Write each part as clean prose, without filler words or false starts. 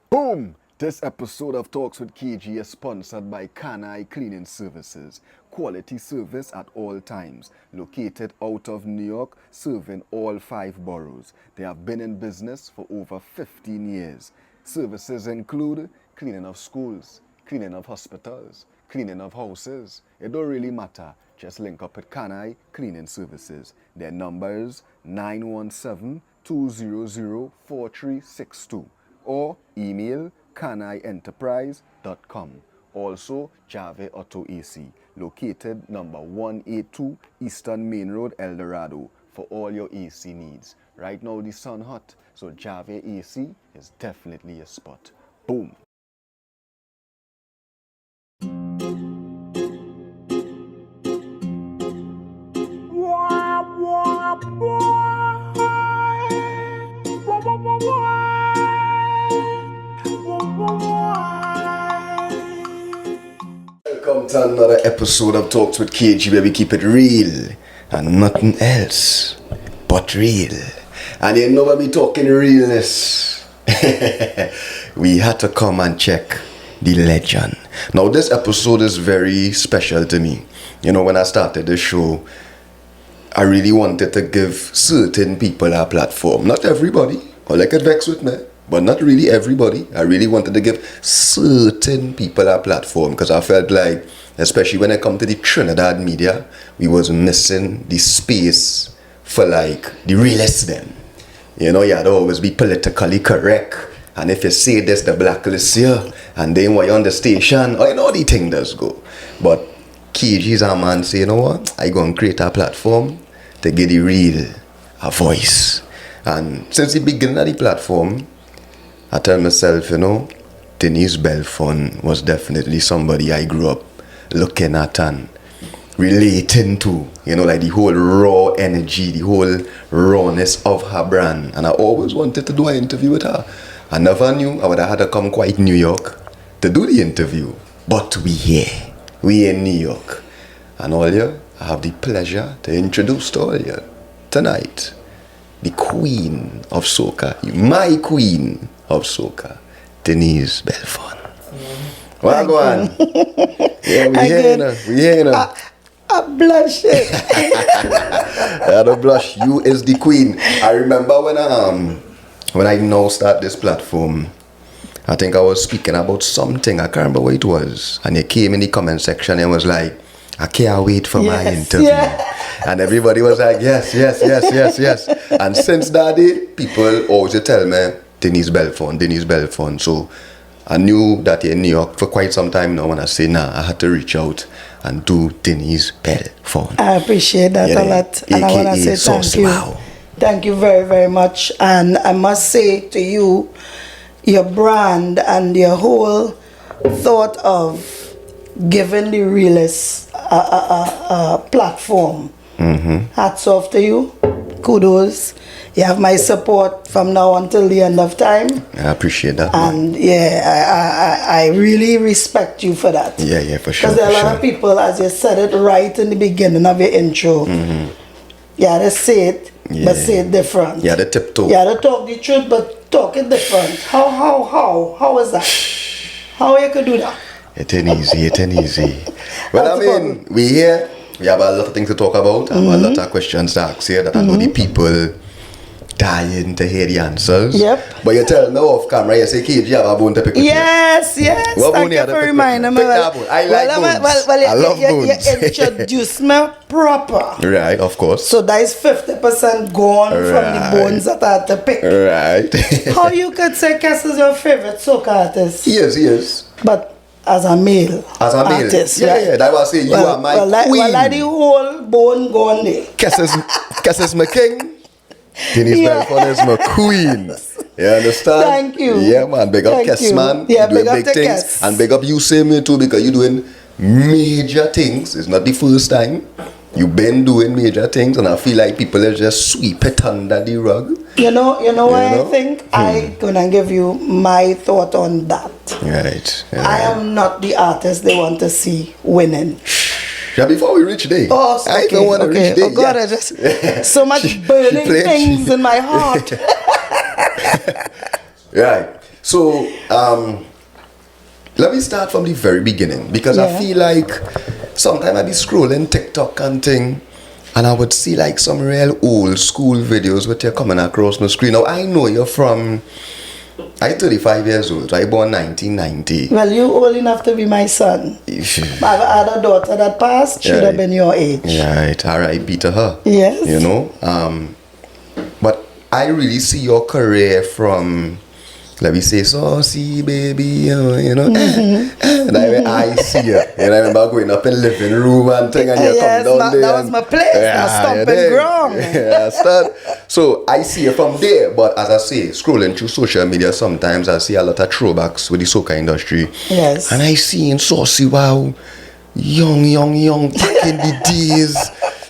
Boom! This episode of Talks with KG is sponsored by Kanai Cleaning Services. Quality service at all times. Located out of New York, serving all 5 boroughs. They have been in business for over 15 years. Services include cleaning of schools, cleaning of hospitals, cleaning of houses. It don't really matter. Just link up with Kanai Cleaning Services. Their number is 917-200-4362 or email kanaienterprise.com. Also, Jave Auto AC, located number 182 Eastern Main Road, El Dorado, for all your AC needs. Right now the sun hot, so Jave AC is definitely a spot. Boom! Welcome to another episode of Talks with KG, where we keep it real and nothing else but real. And you know when we talking realness, we had to come and check the legend. Now this episode is very special to me. You know, when I started the show, I really wanted to give certain people a platform. Not everybody, or like it vex with me, but not really everybody. I really wanted to give certain people a platform because I felt like, especially when it come to the Trinidad media, we was missing the space for like the realest them. You know, you had to always be politically correct. And if you say this, the blacklist you. And then when you're on the station, you know the thing does go. But KG's a man say, you know what? I gonna create a platform to give the real a voice. And since the beginning of the platform, I tell myself, you know, Denise Belfon was definitely somebody I grew up looking at and relating to. You know, like the whole raw energy, the whole rawness of her brand. And I always wanted to do an interview with her. I never knew I would have had to come quite New York to do the interview. But we here. We in New York. And all you, I have the pleasure to introduce to all you tonight the queen of soca, my queen of soca, Denise Belfon. Well, go on. Yeah, we here now. I'm blushing. I don't blush. You is the queen. I remember when I now start this platform, I think I was speaking about something. I can't remember what it was. And you came in the comment section and was like, I can't wait for my interview. Yeah. And everybody was like, yes. And since that day, people always tell me, Denise Belfon. So I knew that you're in New York for quite some time now. And I say, I had to reach out and do Denise Belfon. I appreciate that a lot. And I want to say thank you. Wow. Thank you very, very much. And I must say to you, your brand and your whole thought of giving the realist a platform. Mm-hmm. Hats off to you. Kudos. You have my support from now until the end of time. I appreciate that. And I really respect you for that. Yeah, for sure. Because there are a lot of people, as you said it right in the beginning of your intro, you had to say it, but say it different. You had to tiptoe. You had to talk the truth, but talk it different. How is that? How you could do that? It ain't easy. Well, I mean, we here. We have a lot of things to talk about. I have a lot of questions to ask here that I know the people dying to hear the answers. Yep. But you tell no off camera, you say, KG, I have a bone to pick with Yes. Thank you for reminding me. I like bones. I love bones. You introduced me proper. Right, of course. So that is 50% gone from the bones that I had to pick. Right. How you could say Cass is your favorite soca artist? He is. But as a male artist, yeah, that was say you are my queen. Well, like the whole bone gone there. Cass is my king. Denise Belfon is my queen. You understand? Thank you. Yeah, man. Big up Cass, man. Yeah, doing big up big to things. Cass. And big up you, same me too, because you're doing major things. It's not the first time. You've been doing major things, and I feel like people are just sweep it under the rug. You know why I think I gonna give you my thought on that. Right. Yeah. I am not the artist they want to see winning. Yeah, before we reach there. Oh, okay, I don't want to reach there. Oh God, I just so much burning things in my heart. Right. So, let me start from the very beginning, because I feel like sometimes I be scrolling TikTok and thing, and I would see like some real old school videos with you coming across my screen. Now, I know you're from, I'm 35 years old. I born 1990. Well, you old enough to be my son. I've had a daughter that passed. Should have been your age. Right. R.I.P. to her. Yes. You know. But I really see your career from, let me say, saucy baby, you know. And I see you. And I remember going up in the living room and thing, and you come down there. That was my place. Stomping ground. So I see you from there. But as I say, scrolling through social media, sometimes I see a lot of throwbacks with the soca industry. Yes. And I see in Saucy, wow, young, back in the days,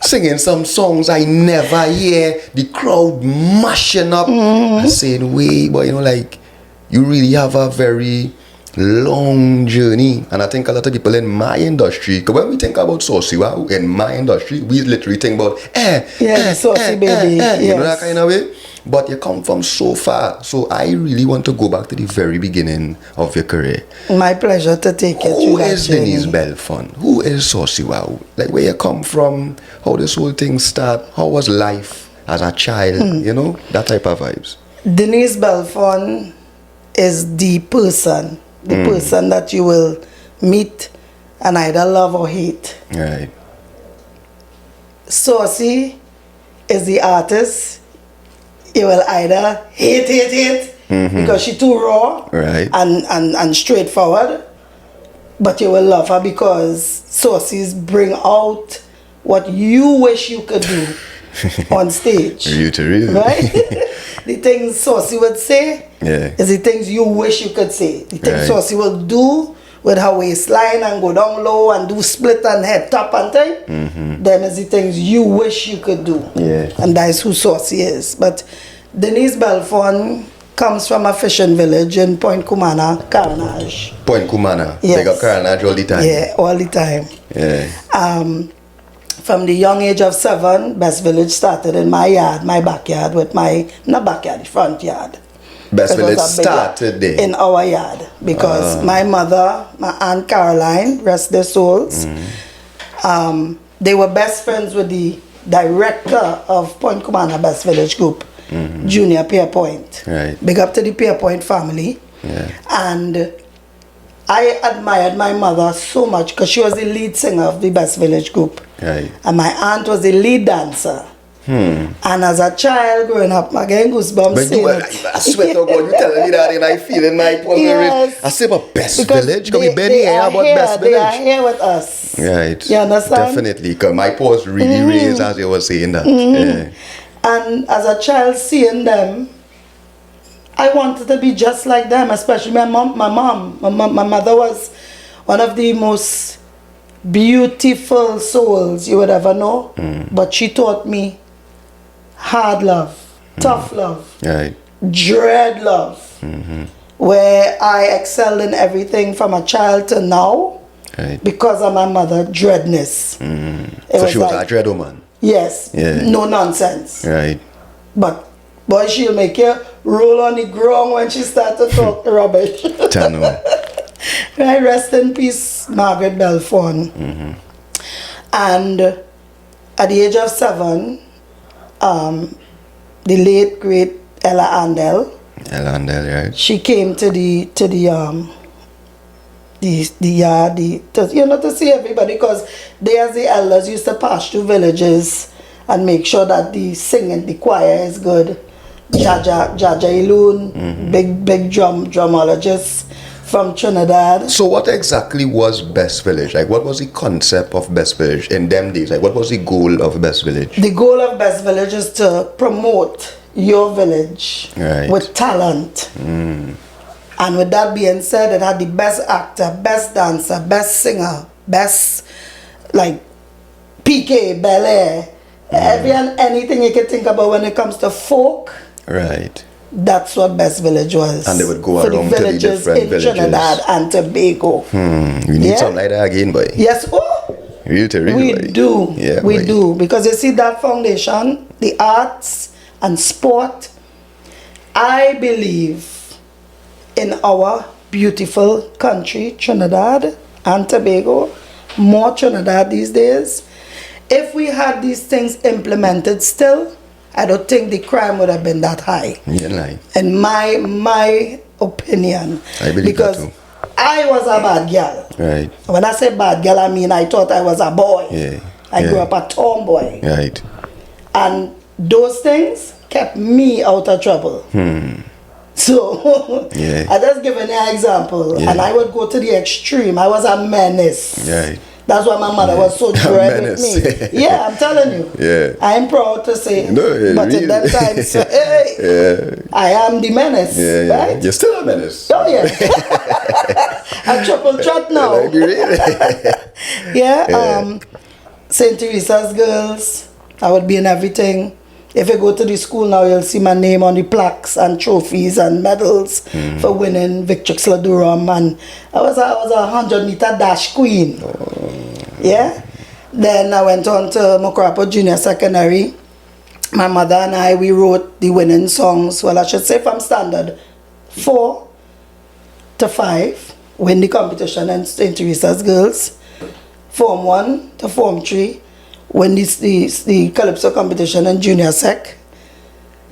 singing some songs I never hear, the crowd mashing up and saying, wait, but you know, like, you really have a very long journey. And I think a lot of people in my industry, because when we think about Saucy, wow, in my industry, we literally think about, Saucy baby. You know, that kind of way. But you come from so far. So I really want to go back to the very beginning of your career. My pleasure to take you through that journey. Who is Denise Belfon? Who is Saucy Wow? Like, where you come from, how this whole thing start, how was life as a child, you know, that type of vibes. Denise Belfon is the person that you will meet and either love or hate. Right. Saucy is the artist you will either hate because she too raw and straightforward, but you will love her because Saucy's bring out what you wish you could do on stage. Really. Right? The things Saucy would say is the things you wish you could say. The things Saucy will do with her waistline and go down low and do split and head top and thing, them is the things you wish you could do. And that is who Saucy is. But Denise Belfon comes from a fishing village in Point Kumana, Carnage. Point Kumana? Yes. They got Carnage all the time? Yeah, all the time. Yeah. From the young age of 7, Best Village started in my yard, my backyard, with my, not backyard, the front yard. Best Village started there? In our yard. Because my mother, my Aunt Caroline, rest their souls, they were best friends with the director of Point Kumana Best Village Group, Junior Pierpoint. Right. Big up to the Pierpoint family. Yeah. And I admired my mother so much because she was the lead singer of the Best Village Group. Right. And my aunt was the lead dancer. And as a child growing up, I get goosebumps. But I swear to God, you telling me that and I feel in my pulse. Yes. I say about Best Because Village? Can we been here about Best Village? They are here with us. Right. You understand? Definitely. Because my pulse really raised as you were saying that. Yeah. And as a child seeing them, I wanted to be just like them, especially my mom. My mother was one of the most beautiful souls you would ever know. But she taught me hard love, tough love, dread love, where I excelled in everything from a child to now because of my mother, dreadness. So she was like, a dread woman? Yes, no nonsense. Right. But boy, she'll make you roll on the ground when she starts to talk rubbish. Right, rest in peace, Margaret Belfon. And at the age of 7, the late great Ella Andel. Right. She came to the yard, to see everybody, because they as the elders used to pass through villages and make sure that the singing, the choir is good. Jaja Iloon, big drumologist from Trinidad. So what exactly was Best Village? Like, what was the concept of Best Village in them days? Like, what was the goal of Best Village? The goal of Best Village is to promote your village with talent. And with that being said, it had the best actor, best dancer, best singer, best, like, PK, Bel Air, every and anything you can think about when it comes to folk. Right. That's what Best Village was. And they would go around to the different villages. Trinidad and Tobago. We need something like that again, boy. Yes, oh. Really, we do. Yeah, we do. Because you see that foundation, the arts and sport, I believe in our beautiful country, Trinidad and Tobago, more Trinidad these days. If we had these things implemented still, I don't think the crime would have been that high. In my opinion. I believe because that too. I was a bad girl. Right. When I say bad girl, I mean I thought I was a boy. Yeah. I grew up a tomboy. Right. And those things kept me out of trouble. So, I just give an example. And I would go to the extreme. I was a menace. Right. That's why my mother was so dread with me. Yeah, I'm telling you. I'm proud to say. No, but in that time, so, hey, I am the menace. Right? You're still a menace. Oh, yeah. A triple threat now. St. Teresa's Girls. I would be in everything. If you go to the school now, you'll see my name on the plaques and trophies and medals for winning Victrix Ladurum. And I was a 100-meter dash queen. Yeah. Then I went on to Mokrapo Junior Secondary. My mother and I, we wrote the winning songs. Well, I should say from standard 4 to 5, win the competition in St. Teresa's Girls. Form 1 to Form 3. When the Calypso competition in Junior Sec,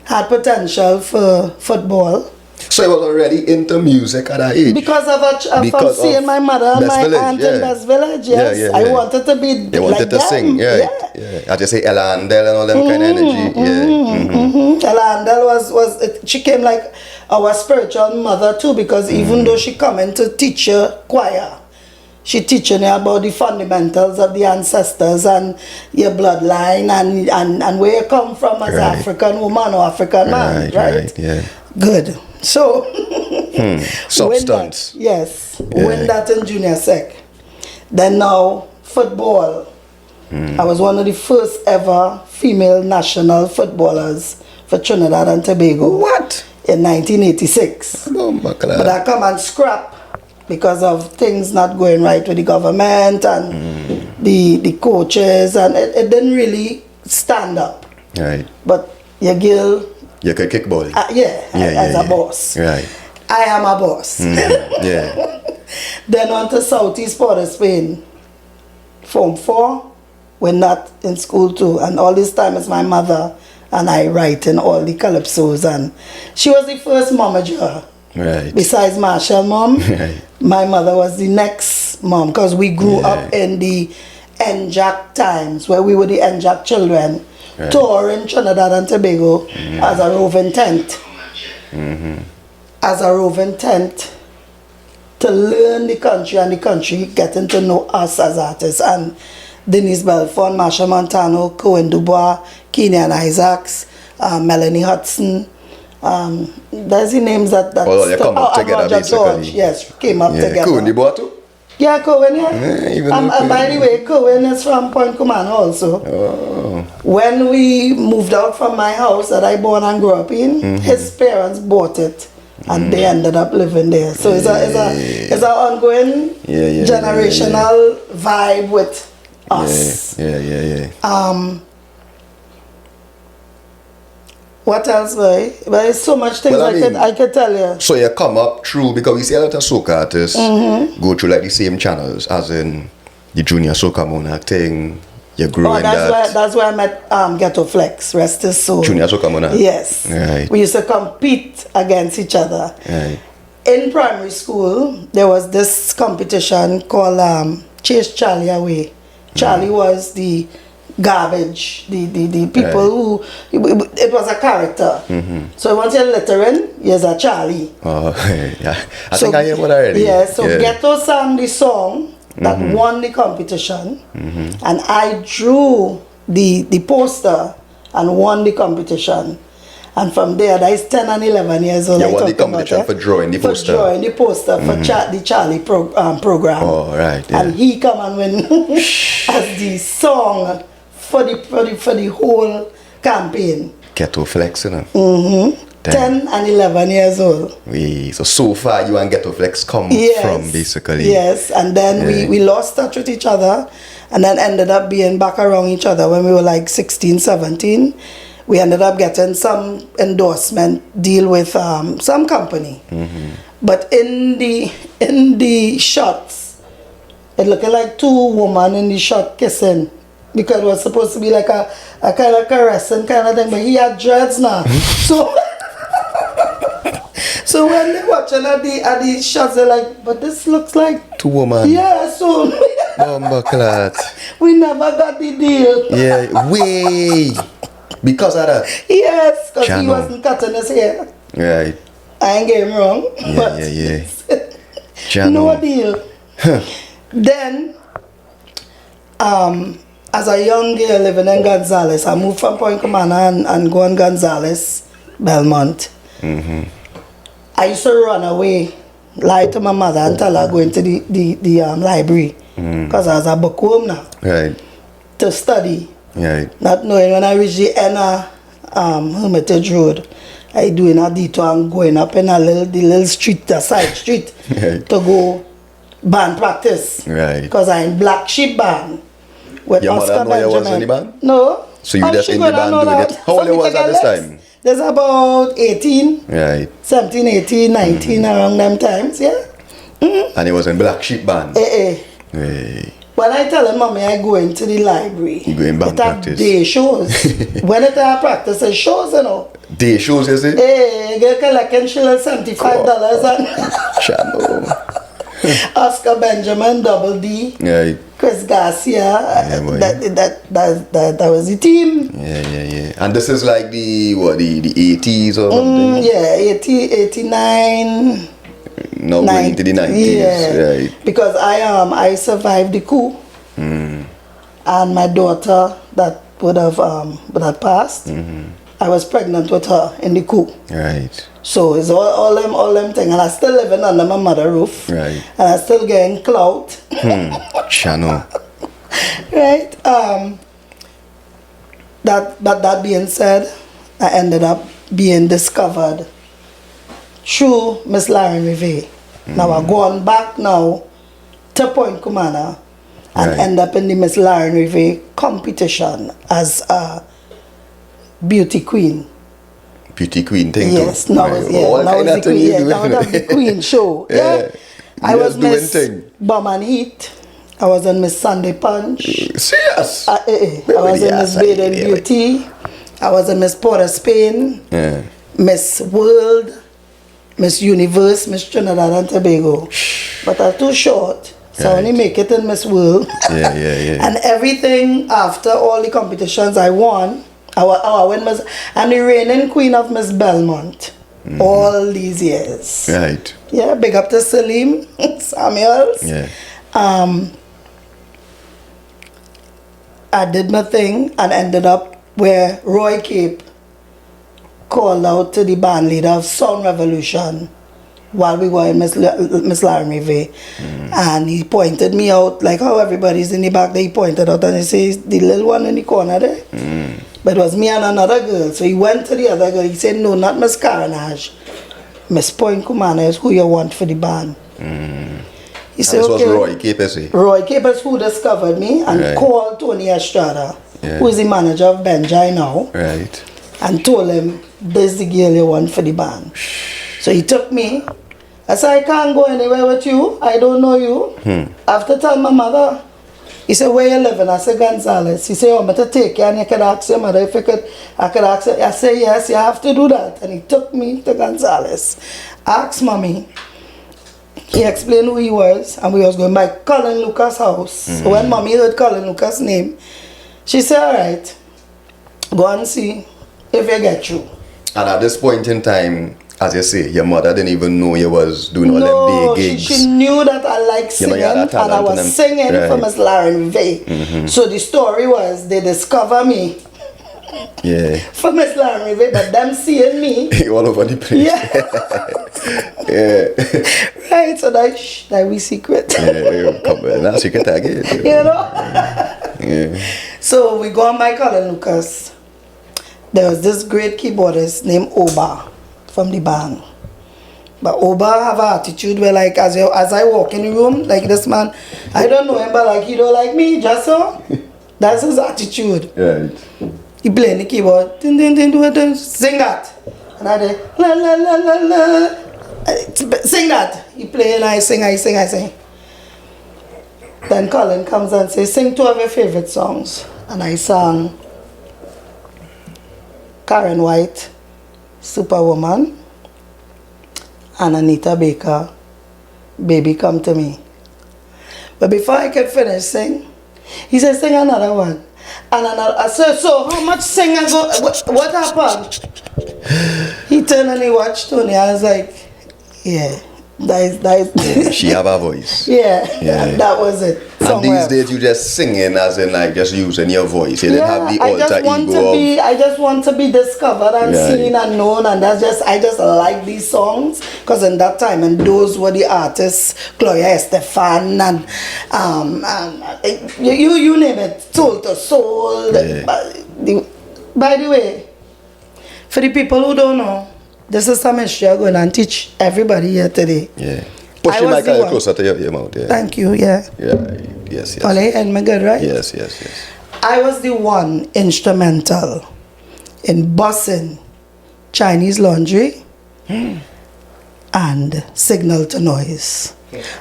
had potential for football. So you was already into music at that age? Because of seeing my mother and my aunt in Best Village, yes. I wanted to be you wanted to them. sing, I just say Ella Andel and all them kind of energy. Ella Andel she came like our spiritual mother too, because even though she come into teacher choir, she teaching you about the fundamentals of the ancestors and your bloodline and where you come from as African woman or African man, right? Good. So, substance. Win that in Junior Sec. Then now, football. I was one of the first ever female national footballers for Trinidad and Tobago. What? In 1986. But I come and scrap because of things not going right with the government and the coaches, and it didn't really stand up. Right. But your girl, you could kick ball. As a boss. Right. I am a boss. Then on to Southeast Port of Spain. Form 4, we're not in school too, and all this time it's my mother and I writing all the calypsos, and she was the first momager. Right. Besides Marshall mom, my mother was the next mom, because we grew up in the NJAC times, where we were the NJAC children, touring Trinidad and Tobago as a roving tent. As a roving tent to learn the country, and the country getting to know us as artists. And Denise Belfon, Marsha Montano, Cohen Dubois, Kenyan Isaacs, Melanie Hudson. There's the names that they come up together basically. Yes, came up together. Cohen Dubois too? Yeah, Cohen, and by the way, Cohen is from Point Command also. When we moved out from my house that I born and grew up in, his parents bought it. And they ended up living there. So it's an ongoing generational vibe with us. What else, boy? But there's so much things I could tell you. So you come up through, because we see a lot of soca artists go through like the same channels, as in the Junior Soca Monarch thing. You grew in that. That's where I met Ghetto Flex, rest his soul. Junior Soca Monarch? Yes. Right. We used to compete against each other. Right. In primary school, there was this competition called Chase Charlie Away. Charlie was the garbage, the people who, it was a character. So once you're littering, you're a Charlie. Oh, yeah. I think I hear what already. Yeah, so Ghetto sang the song that won the competition, and I drew the poster and won the competition. And from there, that is 10 and 11 years old. You won the competition for drawing the poster? For drawing the poster for the Charlie program. Oh, right. Yeah. And he come and win as the song for the whole campaign. Ghetto Flex, you know? 10 and 11 years old. So far you and Ghetto Flex come from, basically. Yes, and then we lost touch with each other, and then ended up being back around each other when we were like 16, 17. We ended up getting some endorsement deal with some company. But in the shots, it looked like two women in the shot kissing. Because it was supposed to be like a kind of caressing kind of thing, but he had dreads now. So when they're watching at the shots, they're like, but this looks like two women. Yeah, so we never got the deal. Yeah, way because of that. Yes, because he wasn't cutting his hair. Right. I ain't getting wrong. Yeah. No deal. Then, as a young girl living in Gonzales, I moved from Point Commander and go on Gonzales, Belmont. I used to run away, lie to my mother and tell her going to the library. Because I was a bookworm now. Right. To study. Right. Not knowing when I reached the end of Hermitage Road, I doing a detour and going up in the little street, the side street, right. to go band practice. Right. Because I'm in Black Sheep Band. With Your Oscar mother know you was in the band? No. So you just in the band doing it? How old you was at this time? There's about 18. Right. 17, 18, 19 around them times, yeah. And it was in Black Sheep Band? Hey. When I tell him, Mommy, I go into the library. You go in band practice? Day shows. When it are practice, it's shows, you know. Day shows, you see? Hey, get collecting $75 and Oscar Benjamin, Double D, right. Chris Garcia. That was the team. Yeah. And this is like the 80s or something? Yeah, 89. Now going into the 90s. Yeah. Right. Because I survived the coup. And my daughter that would have passed. I was pregnant with her in the coup. Right. So it's all them things, and I still living under my mother's roof. Right. And I still getting clout. Channel. Right. That being said, I ended up being discovered through Miss Lauren Rive. Now I'm going back now to Point Commander and end up in the Miss Lauren Rive competition as a beauty queen. Beauty queen thing too? Yes, now it's the queen. Yeah, now that's the queen show. Yeah. I was Miss Bum and Heat. I was in Miss Sunday Punch. Serious? I was in Miss Baden Beauty. I was in Miss Port of Spain. Yeah. Miss World. Miss Universe. Miss Trinidad and Tobago. But I'm too short. So I only make it in Miss World. Yeah. And everything after all the competitions I won. I'm the reigning queen of Miss Belmont all these years. Right. Yeah, big up to Salim Samuels. Yeah. I did my thing and ended up where Roy Cape called out to the band leader of Sound Revolution while we were in Miss Lauren Rive. And he pointed me out, like how everybody's in the back there, he pointed out and he says, the little one in the corner there. But it was me and another girl. So he went to the other girl. He said, no, not Miss Caranage. Miss Point Commander is who you want for the band. He said, this okay. was Roy Capers. Roy Capers who discovered me and called Tony Estrada, who is the manager of Benjai now. Right. And told him, this is the girl you want for the band. So he took me. I said, I can't go anywhere with you. I don't know you. After telling my mother, he said, where you living? I said, Gonzales. He said, I'm going to take you and you could ask your mother if I could ask her. I said, yes, you have to do that. And he took me to Gonzales. Asked Mommy. He explained who he was, and we was going by Colin Lucas' house. So when Mommy heard Colin Lucas' name, she said, all right, go and see if you get through. And at this point in time, as you say, your mother didn't even know you was doing all them big gigs. She knew that I liked singing, and I was singing for Miss Lauren Rive. So the story was, they discover me for Miss Lauren Rive, but them seeing me all over the place. Right, so that we secret. Come on, that's secret again. You know? So we go on by Colin Lucas. There was this great keyboardist named Oba from the band. But Oba have an attitude where, like, as I walk in the room, like this man, I don't know him, but like he don't like me, just so. That's his attitude. Right. He playing the keyboard, ding, ding, ding, ding, ding, sing that. And I did, la la la la la. Sing that. He play and I sing. Then Colin comes and says, sing two of your favorite songs. And I sang Karen White, Superwoman, and Anita Baker, Baby Come to Me. But before I could finish sing, he said, sing another one. And another. I said, so how much sing I go? What happened? He turned and he watched Tony. I was like, yeah. She have a voice. Yeah. That was it. And these days you just singing as in like just using your voice. You didn't have the alter ego. I just want to be discovered and seen and known, and I just like these songs because in that time, and those were the artists, Gloria Estefan and you name it, Soul to Soul. By the way, for the people who don't know, this is some history I'm going to teach everybody here today. Yeah. Push your mic closer to your mouth. Yeah. Thank you, yeah. Yeah, yes. All right, and my good, right? Yes. I was the one instrumental in bossing Chinese Laundry and Signal to Noise.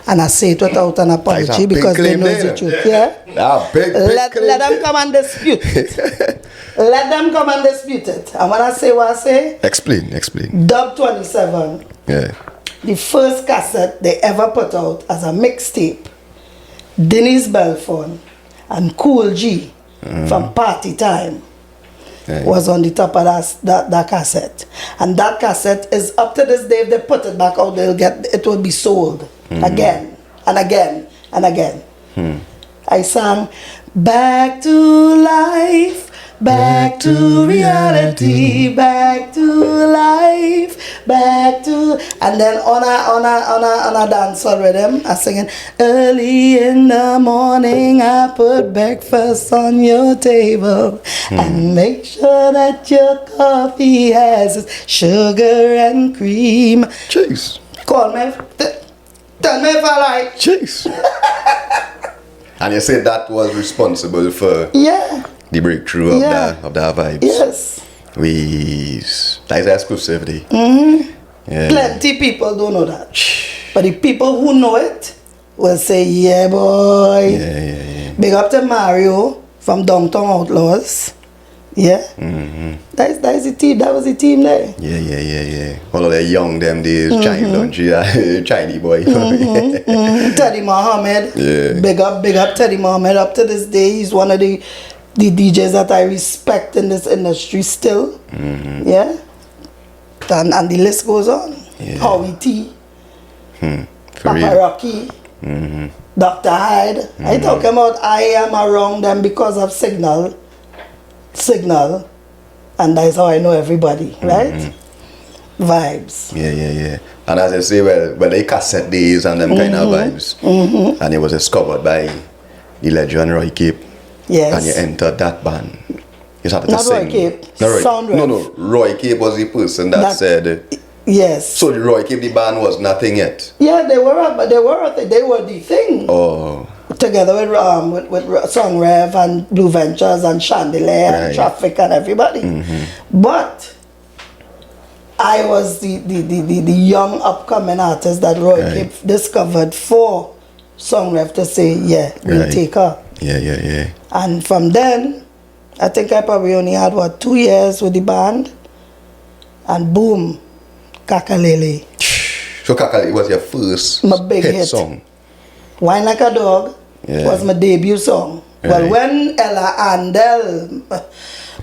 And I say it without an apology because they know the truth. Yeah? Let them come and dispute it. Let them come and dispute it. And when I say what I say, explain. Dub 27. Yeah. The first cassette they ever put out as a mixtape, Denise Belfon and Cool G from Party Time was on the top of that cassette. And that cassette is up to this day, if they put it back out, it will be sold again and again and again. I sang Back to Life, back to reality, back to life, back to, and then on a dancehall rhythm, I singing early in the morning. I put breakfast on your table and make sure that your coffee has its sugar and cream. Jeez. Call me, tell me if I like. Jeez. And you said that was responsible for the breakthrough of that vibes. Yes. That's exclusivity. Yeah. Plenty people don't know that. But the people who know it will say, yeah, boy. Yeah. Big up to Mario from Downtown Outlaws. Yeah. That's the team. That was the team there. Yeah. All of the young them days, Chinese Laundry, Chinese boy. Teddy Mohammed. Yeah. Big up Teddy Mohammed. Up to this day, he's one of the DJs that I respect in this industry still. Yeah. And the list goes on. Yeah. Howie T. Papa real. Rocky. Dr. Hyde. I talk about I am around them because of Signal, and that's how I know everybody, right? Vibes. Yeah. And as I say, well, they cassette days and them kind of vibes. And it was discovered by the legend Roy Cape. Yes. And you entered that band. You started to Not sing. Roy Cape. No. Roy Cape was the person that said. Yes. So the Roy Cape, the band was nothing yet. Yeah, they were the thing. Oh. Together with Song Rev and Blue Ventures and Chandelier and Traffic and everybody. But I was the young upcoming artist that Roy Cape discovered for Song Rev to say, we'll take her. Yeah. And from then, I think I probably only had 2 years with the band, and boom, Kakalele. So Kakalele was your first my big hit song. Wine Like a Dog was my debut song. Well, when Ella Andel,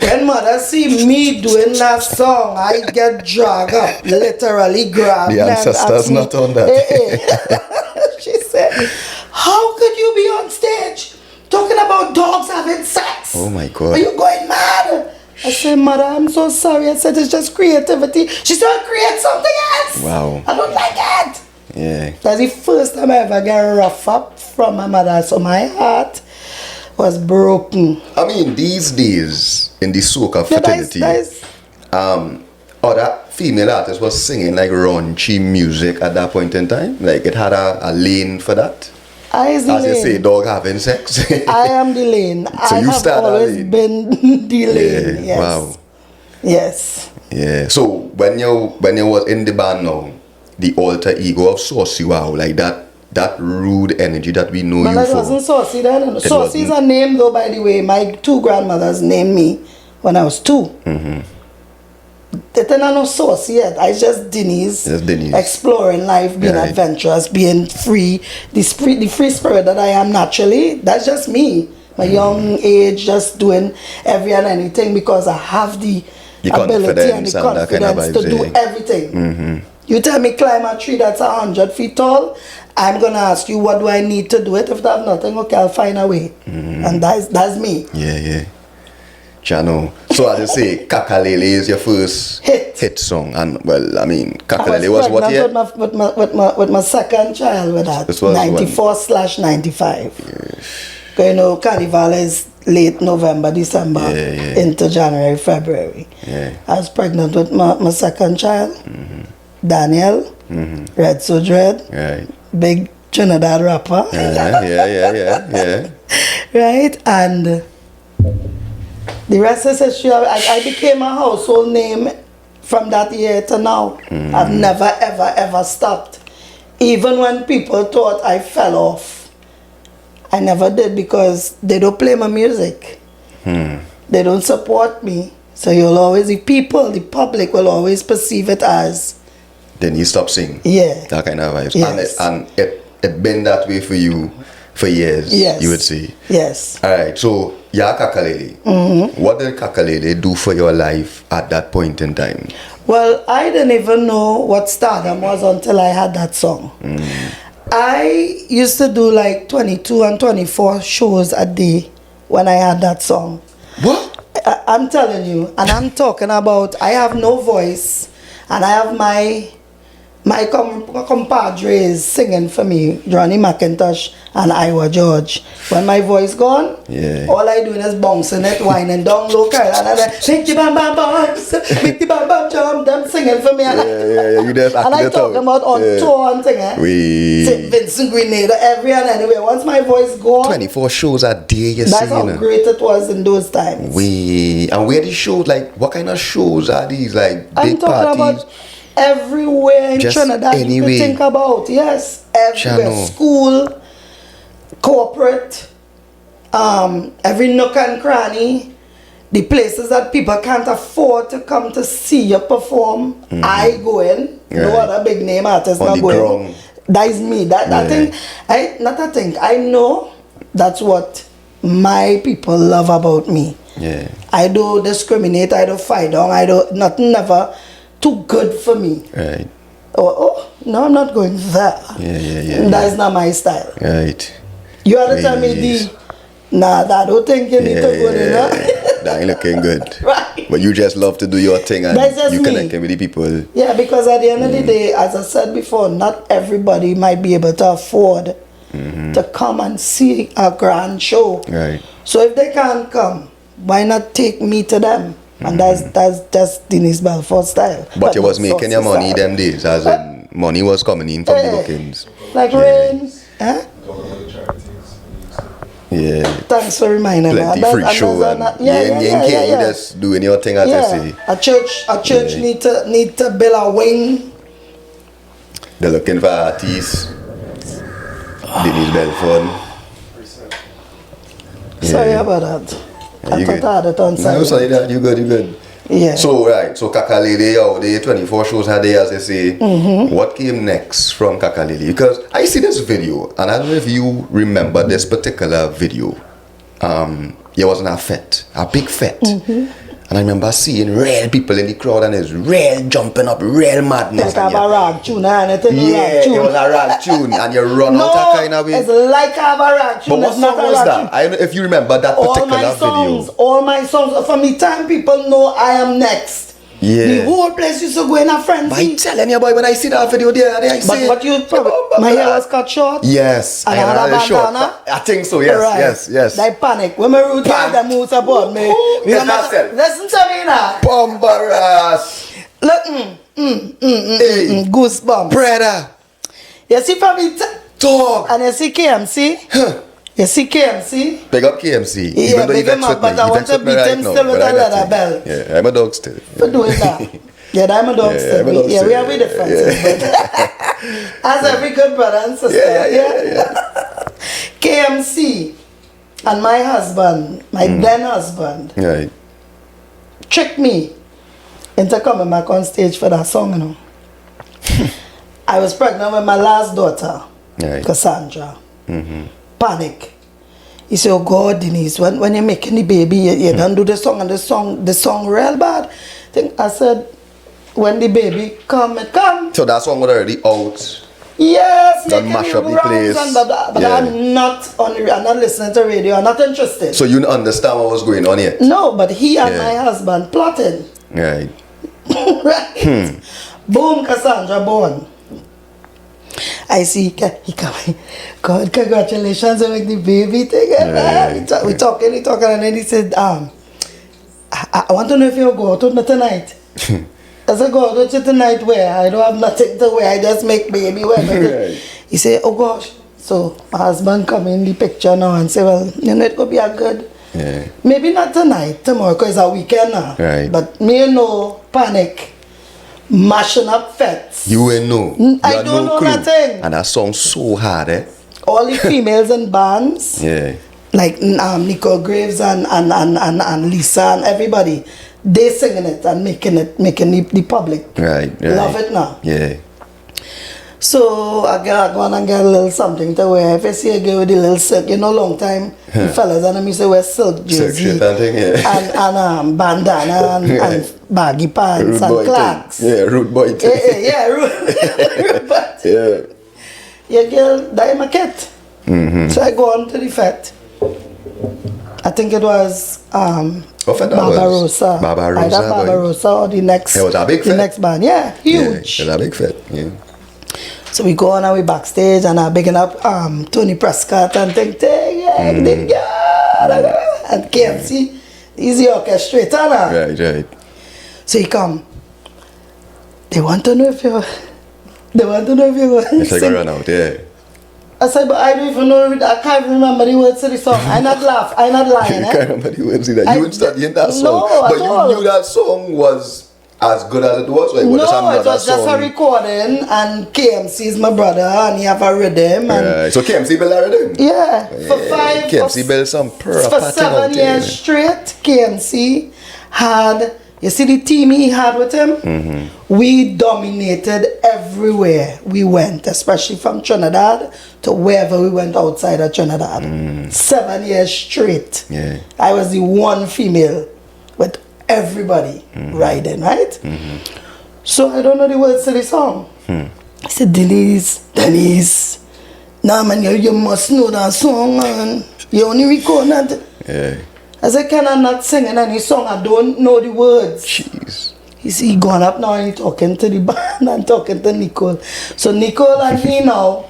when mother see me doing that song, I get dragged up, literally grabbed. The ancestors not on that. She said, how could you be on stage talking about dogs having sex? Oh my God. Are you going mad? I said, Mother, I'm so sorry. I said, it's just creativity. She said, create something else. Wow. I don't like it. Yeah. That's the first time I ever got rough up from my mother. So my heart was broken. I mean, these days, in the soca fraternity, other female artists was singing like raunchy music at that point in time. Like it had a lane for that. As you say, dog having sex. I am the lane. So I have always been the lane. Yes. Wow. Yes. Yeah. So when you was in the band now, the alter ego of Saucy Wow, like that rude energy that we know but you it for. wasn't Saucy then. Saucy is a name though, by the way. My 2 grandmothers named me when I was 2. They didn't know Saucy yet. I just Denise, exploring life, being adventurous, being free. The free spirit that I am naturally, that's just me. My young age, just doing every and anything because I have the ability and the confidence to do everything. You tell me climb a tree that's 100 feet tall, I'm gonna ask you what do I need to do it. If I have nothing, okay, I'll find a way. And that's me. Yeah. Chano. So as you say, Kakalele is your first hit song, and well, I mean, Kakalele was what year? With my second child with that. 94/95. You know, Carnival is late November, December into January, February. I was pregnant with my second child, Daniel, Red So Dread, big Trinidad rapper. Yeah. Right, and the rest is history. I became a household name from that year to now. I've never ever stopped. Even when people thought I fell off, I never did because they don't play my music. They don't support me. So you'll always, the public will always perceive it as. Then you stop singing. Yeah. That kind of vibes. Yes. And it been that way for you for years, you would say. Yes. Alright, so yeah, Kakalele. What did Kakalele do for your life at that point in time? Well, I didn't even know what stardom was until I had that song. I used to do like 22 and 24 shows a day when I had that song. What? I'm telling you, and I'm talking about, I have no voice, and I have my compadres singing for me, Johnny McIntosh and Iowa George. When my voice gone, all I doing is bouncing it, whining down low, and I like, make the bam bam bounce, make the bam bam jump, them singing for me. And you just and I talk about on tour and thing, St. Vincent Grenada, every and anywhere. Once my voice gone, 24 shows a day, you see. That's how great it was in those times. And where the shows, like, what kind of shows are these? Like, big parties? About everywhere in Trinidad you could think about. Yes, everywhere. School, corporate, every nook and cranny, the places that people can't afford to come to see you perform. I go in. No other big name artist not going. That is me. I know that's what my people love about me. I don't discriminate, I don't fight down, nothing never too good for me. Right. Oh, no, I'm not going there. That's not my style. Right. You have to tell me I don't think you need to go there. That ain't looking good. Right. But you just love to do your thing and you connecting with the people. Yeah, because at the end of the day, as I said before, not everybody might be able to afford to come and see a grand show. Right. So if they can't come, why not take me to them? And that's Denise Belfon style. But you was making your money them days, as in money was coming in from the bookings. Like rain. Huh? Yeah. Thanks for reminding me. Plenty free show and you just doing your thing as I say. A church need to build a wing. They're looking for artists. Denise Belfon. Sorry about that. I thought I had it on silent. No, sorry that. You good. Yeah. So Kakalele, the 24 shows a day, as they say. What came next from Kakalele? Because I see this video, and I don't know if you remember this particular video. It was a fete, a big fete. And I remember seeing real people in the crowd, and it's real jumping up, real madness. Like a rag tune, it was a rag tune, and you run out a kind of way. It's like a rag tune. But what song was that? I don't know if you remember that particular video. All my songs, from the time people know I am next. Yeah. The whole place used to go in a frenzy. I'm telling you, boy, when I see that video there, I say... But you probably... My hair was cut short? Yes. And I had a short. I think so, yes, right. yes. I panic. When my root had the moves about me... Listen to me now. Bombaras. Look, goosebumps. Brother. You see from the... Talk. And you see KMC? You see KMC? Big up KMC. Yeah, big him up, but I want to beat him still with a leather belt. Yeah, I'm a dog still. For doing that. Yeah, I'm a dog still. We have we differences. But as every good brother and sister. Yeah. KMC and my husband, my then husband, Right. tricked me into coming back on stage for that song, you know. I was pregnant with my last daughter, Right. Cassandra. Panic. He said, oh God, Denise, when you're making the baby, you don't do the song, and the song real bad. I said, when the baby come, it come. So that song was already out. Yes, Don't mash up the place. But I'm not I'm not listening to radio. I'm not interested. So you didn't understand what was going on yet? No, but he and my husband plotted. Right. Right. Boom, Cassandra born. I see he coming. God, congratulations on the baby thing. Right. We talking, and then he said, I want to know if you'll go out with me tonight. I said, go out with you tonight where? I don't have nothing to wear, I just make baby wear. Right. He said, oh gosh. So my husband come in the picture now and say, well, you know, it could be a good. Yeah. Maybe not tonight, tomorrow, because it's a weekend now. Right. But me no panic, mashing up fets. You will know. I don't know clue. nothing. And that song so hard, eh? All the females in bands, Yeah. like Nicole Graves and Lisa and everybody, they singing it and making the public Right. love it now. Yeah. So I go on and get a little something to wear. If I see a girl with a little silk, you know, long time the fellas and them used to wear silk jersey Silk shirt and thing, yeah. and bandana and baggy pants Rude and boy clocks. thing. Yeah, rude boy thing. Yeah, rude. But Yeah. your girl die market. So I go on to the fete. I think it was Barbarossa. Either Barbarossa or the next. It was a big the fete. next band. Yeah, huge. Yeah, it was a big fit. Yeah. So we go on and we backstage and I'm bigging up Tony Prescott and and KMC. He's the orchestrator now. Right. So he come. They want to know if you're going to It's like a run out, yeah. I said, but I don't even know, I can't even remember the words to the song. I'm not lying, You eh? can't remember the words either. You wouldn't studying that song. No, but at all. you knew that song was as good as it was? Or No, just it another was just a song? recording, and KMC is my brother, and he have a rhythm. And Right. So KMC built a rhythm? yeah, for KMC built some for 7 years straight, KMC had, you see the team he had with him? We dominated everywhere we went, especially from Trinidad to wherever we went outside of Trinidad. 7 years straight. Yeah. I was the one female with everybody riding, right? So I don't know the words to the song. I said, Denise, nah man, you must know that song, man. You only record that. Yeah. I said, can I not sing any song? I don't know the words. Jeez. He gone up now and he talking to the band and talking to Nicole. So Nicole and he now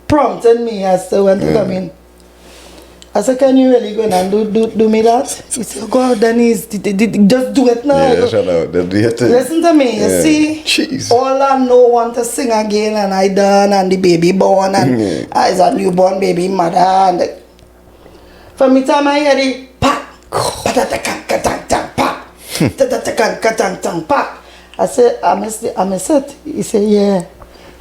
prompted me as to when to come in. I said, can you really go and do me that? He said, God, Denise, just do it now. Yeah, shut up. Listen to me, you see? Jeez. All I know want to sing again, and I done, and the baby born, and I is a newborn baby mother. And from the time I hear the pop, pop, I said, I miss it. He said, yeah.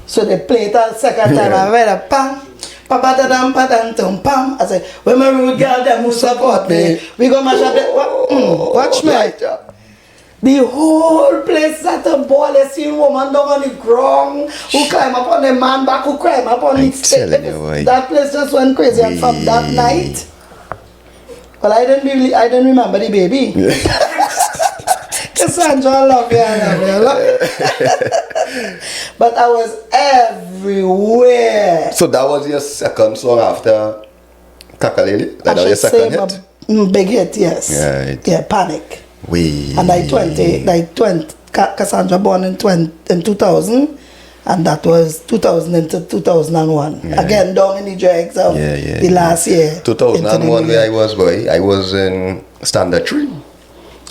So they play it a second time, I read a pam. I said, when my rude girl them who support me, we go mash up the watch me. The whole place that a ball is seeing woman down on the ground, who climb up on the man back, who climb up on his stick. That place just went crazy, and from that night, well, I didn't remember the baby. Cassandra, I love you. But I was everywhere. So that was your second song after Kakalele? That was your second hit? Big hit, yes. Right. Yeah, Panic. We. And I 20, Cassandra born in 2000, and that was 2000 into 2001. Yeah. Again, down in the dregs of the last year. 2001 where I was, boy. I was in Standard 3.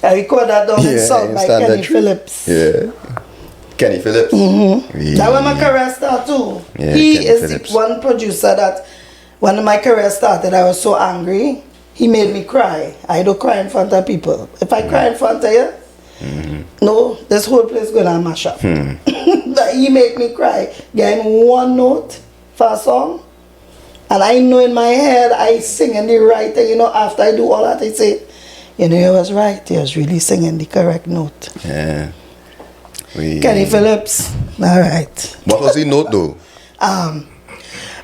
I recorded that down in South by Kenny Phillips. Yeah. Kenny Phillips. That when my career started too. Yeah, he Kenny is Phillips. the one producer that when my career started, I was so angry. He made me cry. I don't cry in front of people. If I cry in front of you, No, this whole place gonna mash up. But he make me cry. Getting one note for a song. And I know in my head, I singing the right thing. You know, after I do all that, I say, you know, he was right. He was really singing the correct note. Yeah. Kenny Phillips. All right. What was the note though?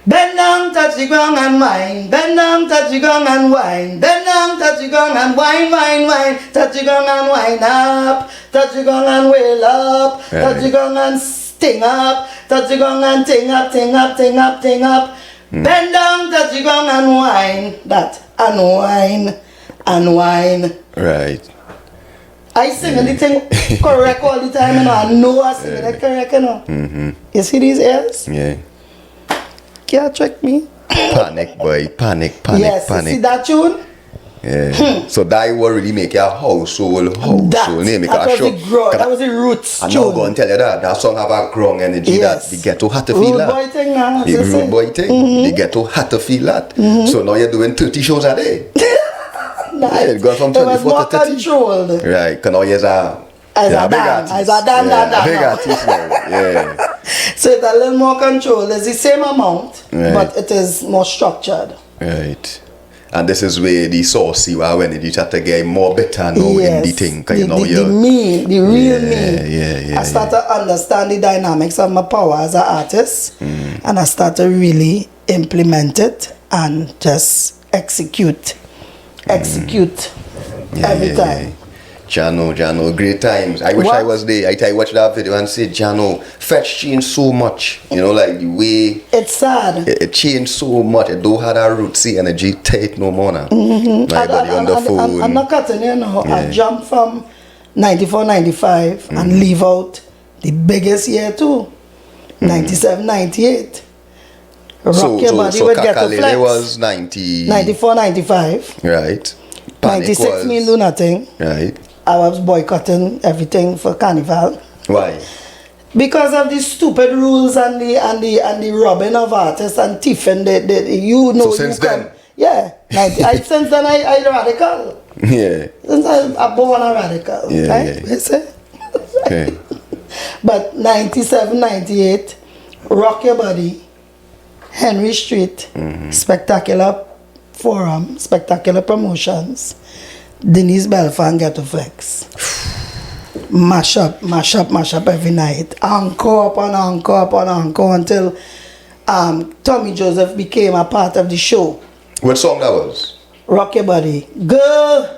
Bend down, touch the ground and wine. Bend down, touch the ground and wine. Bend down, touch the ground and wine, wine, wine. Touch the ground and wine up. Touch the ground and wail up. Touch the ground and sting up. Touch the ground and ting up, ting up, ting up, ting up. Bend down, touch the ground and wine. That. And wine. And wine. Right. I sing the thing correct all the time, you know. I know I sing it correct, you know. You see these ears? Yeah. Can't trick me. Panic, boy. Panic. Yes, you see that tune? Yeah. So that will really make your household. That was the roots I'm tune. not going to tell you that song have a grung energy that the ghetto had to feel that. Rude boy thing now. The rude boy thing. The ghetto had to feel that. So now you're doing 30 shows a day. Nice. Yeah, it got from It was 24 more to 30. controlled. Right, because now you're a big artist now. Yeah. So it's a little more controlled. It's the same amount, Right. but it is more structured. Right. And this is where the saucy when you start to get more better now in the thing. Cause you know the real me. Yeah. I start to understand the dynamics of my power as an artist, and I start to really implement it and just execute every time. Jano, great times. I wish I was there. I watched that video and said, Jano, Fetch changed so much. You know, like the way it's sad. It changed so much. It don't have that rootsy energy tight no more now. Nobody on the phone. I'm not cutting you know. I jumped from 94, 95 and leave out the biggest year too. 97, 98. Rock your body with Ghetto Flex. Was 94, 95. Right. 96 mean do nothing. Right. I was boycotting everything for Carnival. Why? Because of the stupid rules and the robbing of artists and thieving. You know. So since then? Yeah. Since then I radical. Yeah. Since I born a radical. Yeah, right? yeah. You see? Okay. But 97, 98, Rock Your Body, Henry Street, Spectacular Forum, Spectacular Promotions, Denise Belfon, Ghetto Flex. Mash up every night. Encore upon encore until Tommy Joseph became a part of the show. What song that was? Rock Your Body. Girl,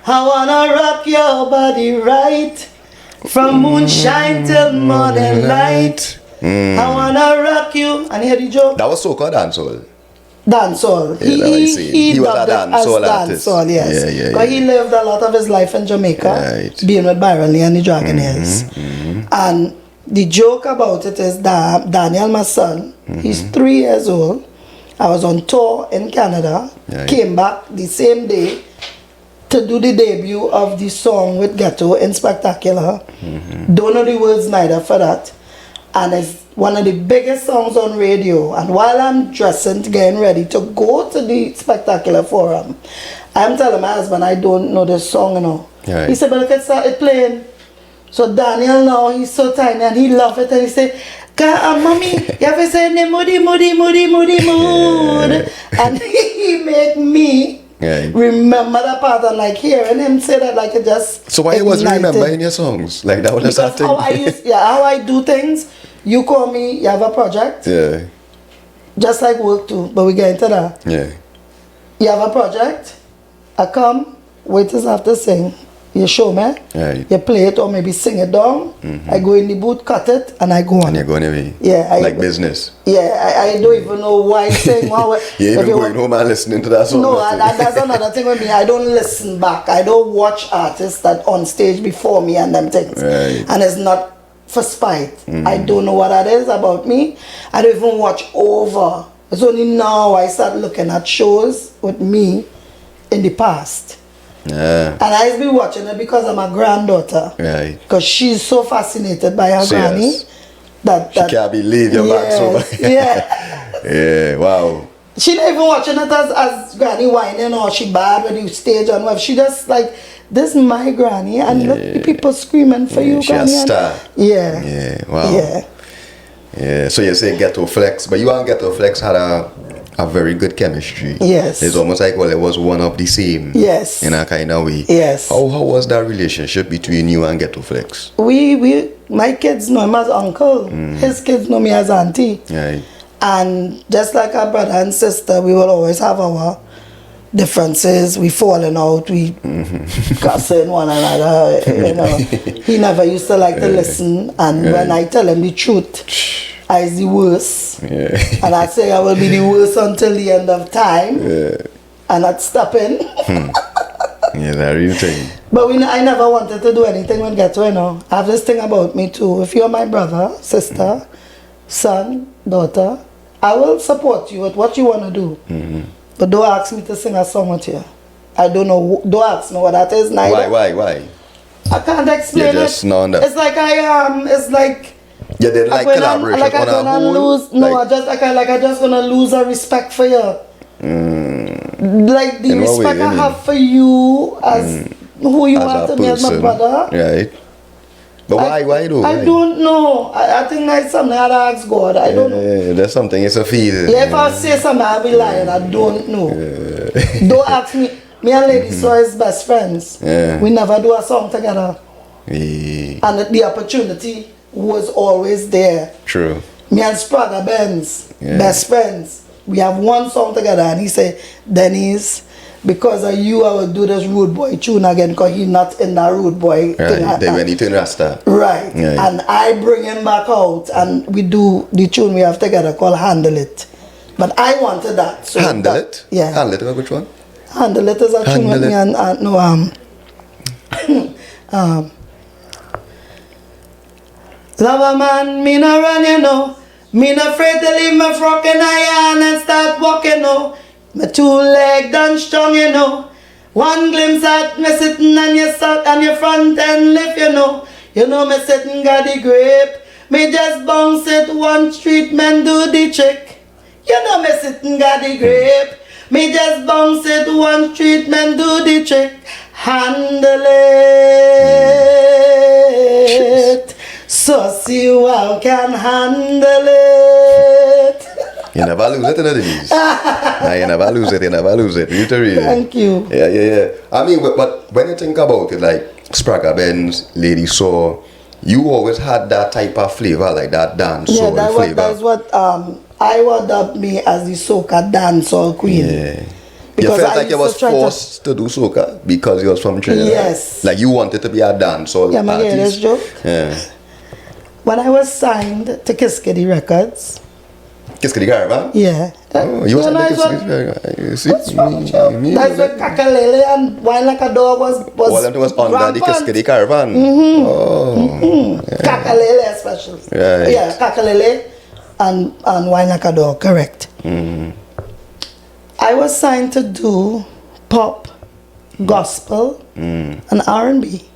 I wanna rock your body right. From moonshine till morning light. I wanna rock you. And hear the joke? That was Soca Dancehall. Dancehall. He was a dancehall artist. Dancehall, yes. Yeah. But he lived a lot of his life in Jamaica, being with Byron Lee and the Dragonaires. And the joke about it is that Daniel, my son, he's 3 years old. I was on tour in Canada, came back the same day to do the debut of the song with Ghetto in Spectacular. Don't know the words neither for that. And it's one of the biggest songs on radio. And while I'm dressing, getting ready to go to the Spectacular Forum, I'm telling my husband I don't know this song, you know. Right. He said, but look at it playing. So Daniel now, he's so tiny and he loves it and he said, mommy, you have to say moody mood. And he made me remember that part and like hearing him say that like it just. So why you was remembering your songs? Like that was because how I do things, you call me, you have a project. Yeah. Just like work too, but we get into that. Yeah. You have a project, I come, waiters have to sing. You show me, you play it or maybe sing it down. I go in the booth, cut it, and I go on. And you're going away. Yeah, like business. Yeah, I don't even know why sing. You're even going home and listening to that song. No, that's another thing with me. I don't listen back. I don't watch artists that on stage before me and them things. Right. And it's not for spite. I don't know what that is about me. I don't even watch over. It's only now I start looking at shows with me in the past. Yeah. And I used to be watching it because of my granddaughter. Right. Because she's so fascinated by her granny that she can't believe your back so yeah. Yeah, wow. She not even watching it as granny whining or she bad when you stage and whatever. She just like this is my granny, and look, the people screaming for you, she a granny. star. Yeah. Yeah, wow. Yeah. Yeah, so you say Ghetto Flex, but you and Ghetto Flex had a very good chemistry. Yes. It's almost like, well, it was one of the same. Yes. In a kind of way. Yes. How was that relationship between you and Ghetto Flex? My kids know him as uncle. His kids know me as auntie. Right. And just like our brother and sister, we will always have our differences. We falling out. We cussing one another. You know. He never used to like to listen. And when I tell him the truth, I is the worst. Yeah. And I say I will be the worst until the end of time. Yeah. And not stopping. Yeah, that real thing. But I never wanted to do anything with Ghetto, you know. I have this thing about me too. If you're my brother, sister, son, daughter, I will support you with what you want to do. But don't ask me to sing a song with you. I don't know. Don't ask me what that is neither. Why? I can't explain just it. know that. It's like it's like You didn't like collaboration like on I'm gonna a whole? lose. No, I just gonna lose a respect for you. Like the In what respect way, I you have for you as who you As are a to me as my person. brother. Right. But why though? I Why? don't know. I think that's something I'd ask God. I don't know. Yeah, there's something, it's a feeling. Yeah, if I say something, I'll be lying. I don't know. Don't ask me. Me and Lady Saw is best friends. Yeah. We never do a song together. Yeah. And the opportunity was always there. True. Me and Sprague Benz, Yeah. best friends. We have one song together, and he said, Denise, because of you, I will do this Rude Boy tune again, because he's not in that Rude Boy thing. Right. Then when you turn Rasta. Right. Yeah. And I bring him back out, and we do the tune we have together called Handle It. But I wanted that. So Handle that, it? Yeah. Handle it, which one? Handle It is a tune with Handle me and love a man, me no run, you know. Me no afraid to leave my frock in iron and start walking, no. My two leg done strong, you know. One glimpse at me sitting on your sock and your front end lift, you know. You know me sitting got the grip. Me just bounce it one street man do the trick. You know me sitting got the grip. Me just bounce it one street man do the trick. Handle it. So see you how can handle it. You never lose it, Denise. You never lose it, Really. Thank you. Yeah. I mean, but when you think about it, like Sprague Benz, Lady Saw, you always had that type of flavor, like that dance soul flavor. That's what I would dub me as the soca dancehall queen. Yeah. Because you felt I like you used was to try forced to do soca because you was from Trinidad. Yes. Like you wanted to be a dancehall Yeah, my artist. joke. Yeah. When I was signed to Kiskadee Records, Kiskadee Caravan? yeah. Oh, you was know, at the it's what- Kiskadee Caravan. You see? What's wrong with you? That's where Kakalele and Wine Like a Dog was All of them was under the rampant. Kiskadee Caravan. Oh. Kakalele especially. Right. Yeah, Kakalele and Wine Like a Dog, correct. I was signed to do pop, gospel, and R&B.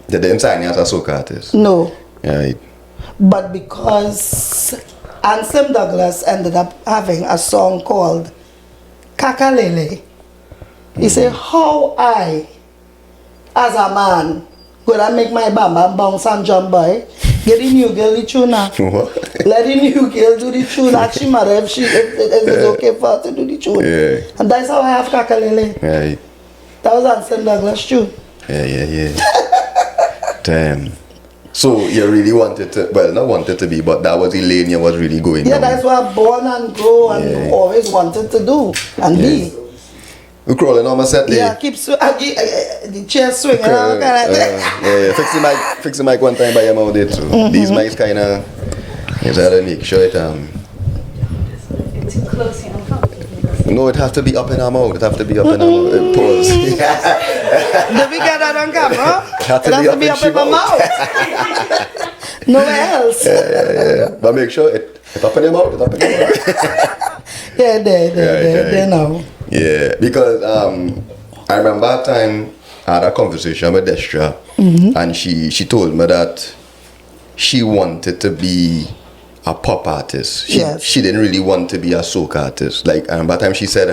They didn't sign you as a soca artist. No. Right. But because Anselm Douglas ended up having a song called Kakalele, he said, how I, as a man, gonna make my bam bam bounce and jump by, get the new girl the tune now. What? Let the new girl do the tune. Ask she matter if it's okay for her to do the tune. Yeah. And that's how I have Kakalele. Right. That was Anselm Douglas tune. Yeah. Damn. So you really wanted to, well, not wanted to be, but that was the lane you was really going Yeah, down. that's what I born and grow and Yeah. always wanted to do and be. We're crawling on my set there. Yeah, keep the chair swinging. Yeah. Fix the mic one time by your mouth there too. These mics kind of, you gotta make sure it Too close and uncomfortable. no, it have to be up in our mouth. It have to be up in our mouth. Pause. Did we get that on camera? It have to be up in my your mouth. Nowhere else. Yeah. But make sure it up in your mouth. It up in your mouth. Yeah, there now. Yeah, because I remember that time I had a conversation with Destra, and she told me that she wanted to be a pop artist. Yes. She didn't really want to be a soca artist. Like I remember that time she said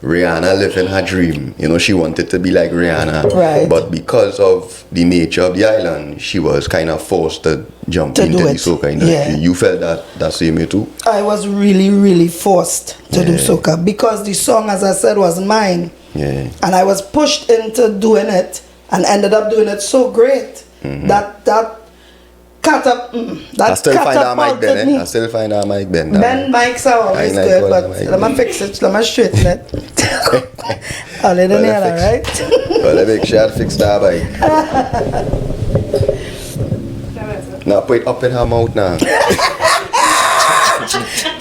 Rihanna living her dream. You know, she wanted to be like Rihanna. Right. But because of the nature of the island, she was kind of forced to jump into the soca industry. Yeah. You felt that same way too? I was really, really forced to do soca because the song, as I said, was mine. Yeah. And I was pushed into doing it and ended up doing it so great that I still find our mic Ben, eh? I still find our mic Ben. Ben mics are always good, but let me fix it, let me straighten it. I'll let it in, alright? Well, let me make sure I fix that mic. Now put it up in her mouth now.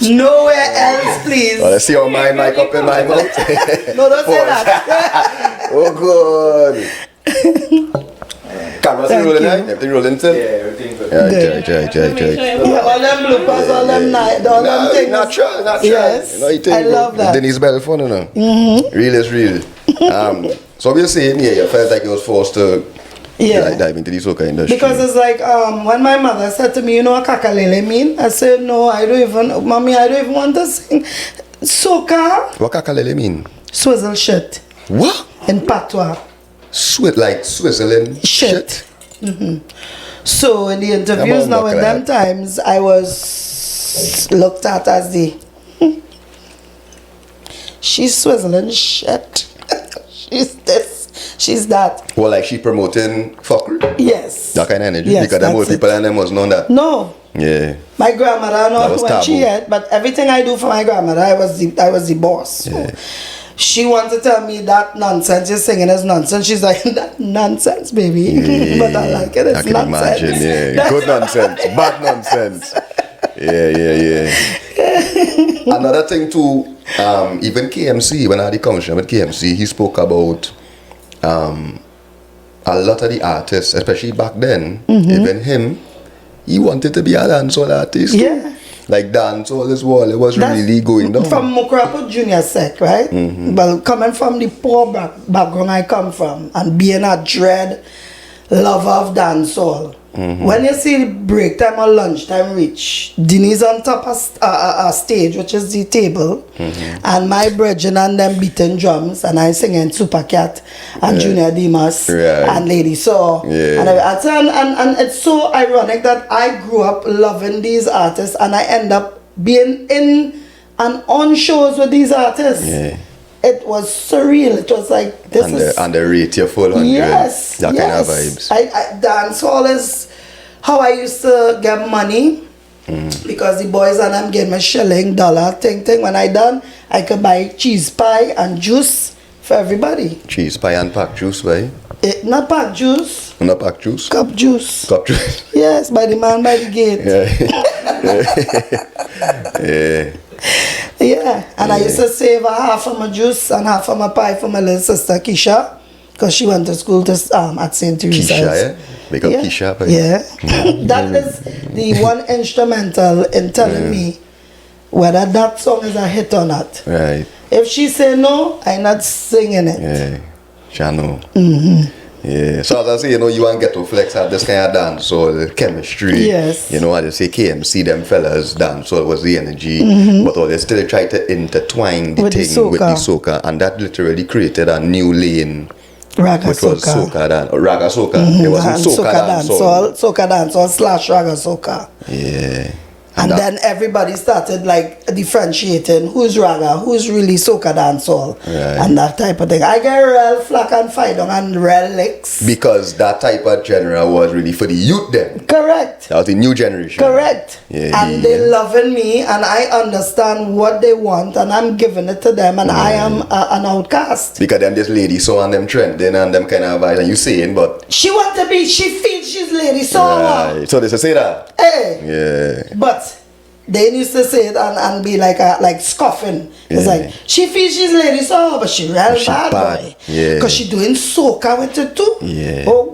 Nowhere else, please. Well, let's see how my mic up in my mouth. No, don't say that. Oh, good. Camera's rolling, right? Everything rolling still? Yeah, everything's good. Right. Yeah, all them bloopers, all them things. Natural. Yes, You know, you think I love that. Denise Belfon, you know? Real is real. So we're saying, you felt like you was forced to dive into the soca industry. Because it's like, when my mother said to me, you know what kakalele mean? I said, no, mommy, I don't even want to sing. Soca. What kakalele mean? Swizzle shit. What? In patois. Like Switzerland shit. So in the interviews now in them times, I was looked at as the she's Switzerland shit. She's this, she's that. Well, like she promoting fuckery? Yes. That kind of energy? Yes, because them old people and them was known that? No. Yeah. My grandmother, not when taboo. she had, but everything I do for my grandmother, I was the boss. Yeah. So she wanted to tell me that nonsense you're singing is nonsense. She's like, that nonsense, baby. Yeah. But I like it. It's I can nonsense. imagine, yeah. Good nonsense, bad nonsense. Yeah. Another thing too, even KMC, when I had the conversation with KMC, he spoke about a lot of the artists, especially back then, even him, he wanted to be a dancehall artist. Yeah. Like dancehall as well, it was really going down. From Mukrapo Junior Sec, right? Well, coming from the poor background I come from and being a dread lover of dancehall. When you see the break time or lunchtime reach, Denise on top of a stage, which is the table, and my brethren and them beating drums, and I singing Super Cat and Junior Dimas and Lady Saw. And it's so ironic that I grew up loving these artists and I end up being in and on shows with these artists. Yeah. It was surreal. It was like and the rate your full 100. Yes, that kind of vibes. I dancehall is how I used to get money because the boys and them gave me shilling, dollar, thing. When I done, I could buy cheese pie and juice for everybody. Cheese pie and pack juice, right? Not pack juice. Not pack juice. Cup juice. Cup juice. Yes, by the man by the gate. Yeah, and I used to save a half of my juice and half of my pie for my little sister Keisha, because she went to school at St. Teresa's. Keisha, yeah? Make up Keisha. Right? Yeah. That is the one instrumental in telling me whether that song is a hit or not. Right. If she say no, I'm not singing it. Yeah, she know. Yeah, so as I say, you want to get to flex at this kind of dancehall chemistry. Yes. As I say, KMC, them fellas, dancehall was the energy, but all they still try to intertwine the With the thing with the soca. soca, and that literally created a new lane, Raga which was soca. raga soca. It wasn't And soca dancehall. Soca dancehall / raga soca. Yeah. And then everybody started like differentiating who's raga, who's really soca dancehall, and that type of thing. I get real flack and fight on and real licks. Because that type of genre was really for the youth then. Correct. That was the new generation. Correct. Yeah, And they loving me, and I understand what they want, and I'm giving it to them, and I am an outcast. Because them this lady so on them trending and them kind of vibes, and you saying, but She want to be, she feels she's lady, so right. So they say that. hey. Yeah. But they used to say it and be like scoffing. It's like, she feels she's lady, so but she real She bad bad. boy. Yeah. Because she doing soca with it too. Yeah. Oh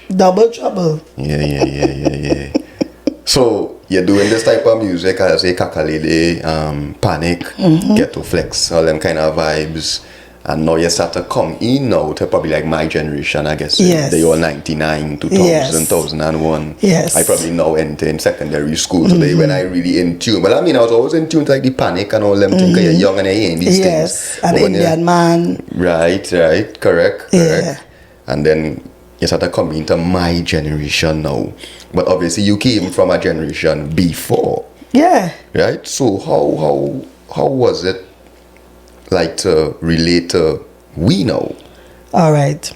good. Double trouble. Yeah. So you're doing this type of music, as I say, Kakalele, Panic, Get to Flex, all them kind of vibes. And now you start to come in now to probably like my generation, I guess. Yes. They all 99, 2000, Yes. 2001. Yes. I probably now enter in secondary school today when I really in tune. Well, I mean, I was always in tune to like the panic and all them things, 'cause you're young and you're in these Yes, things. an But when Indian man. Right, correct. Yeah. And then you start to come into my generation now. But obviously you came from a generation before. Yeah. Right? So how was it like to relate to we now? All right.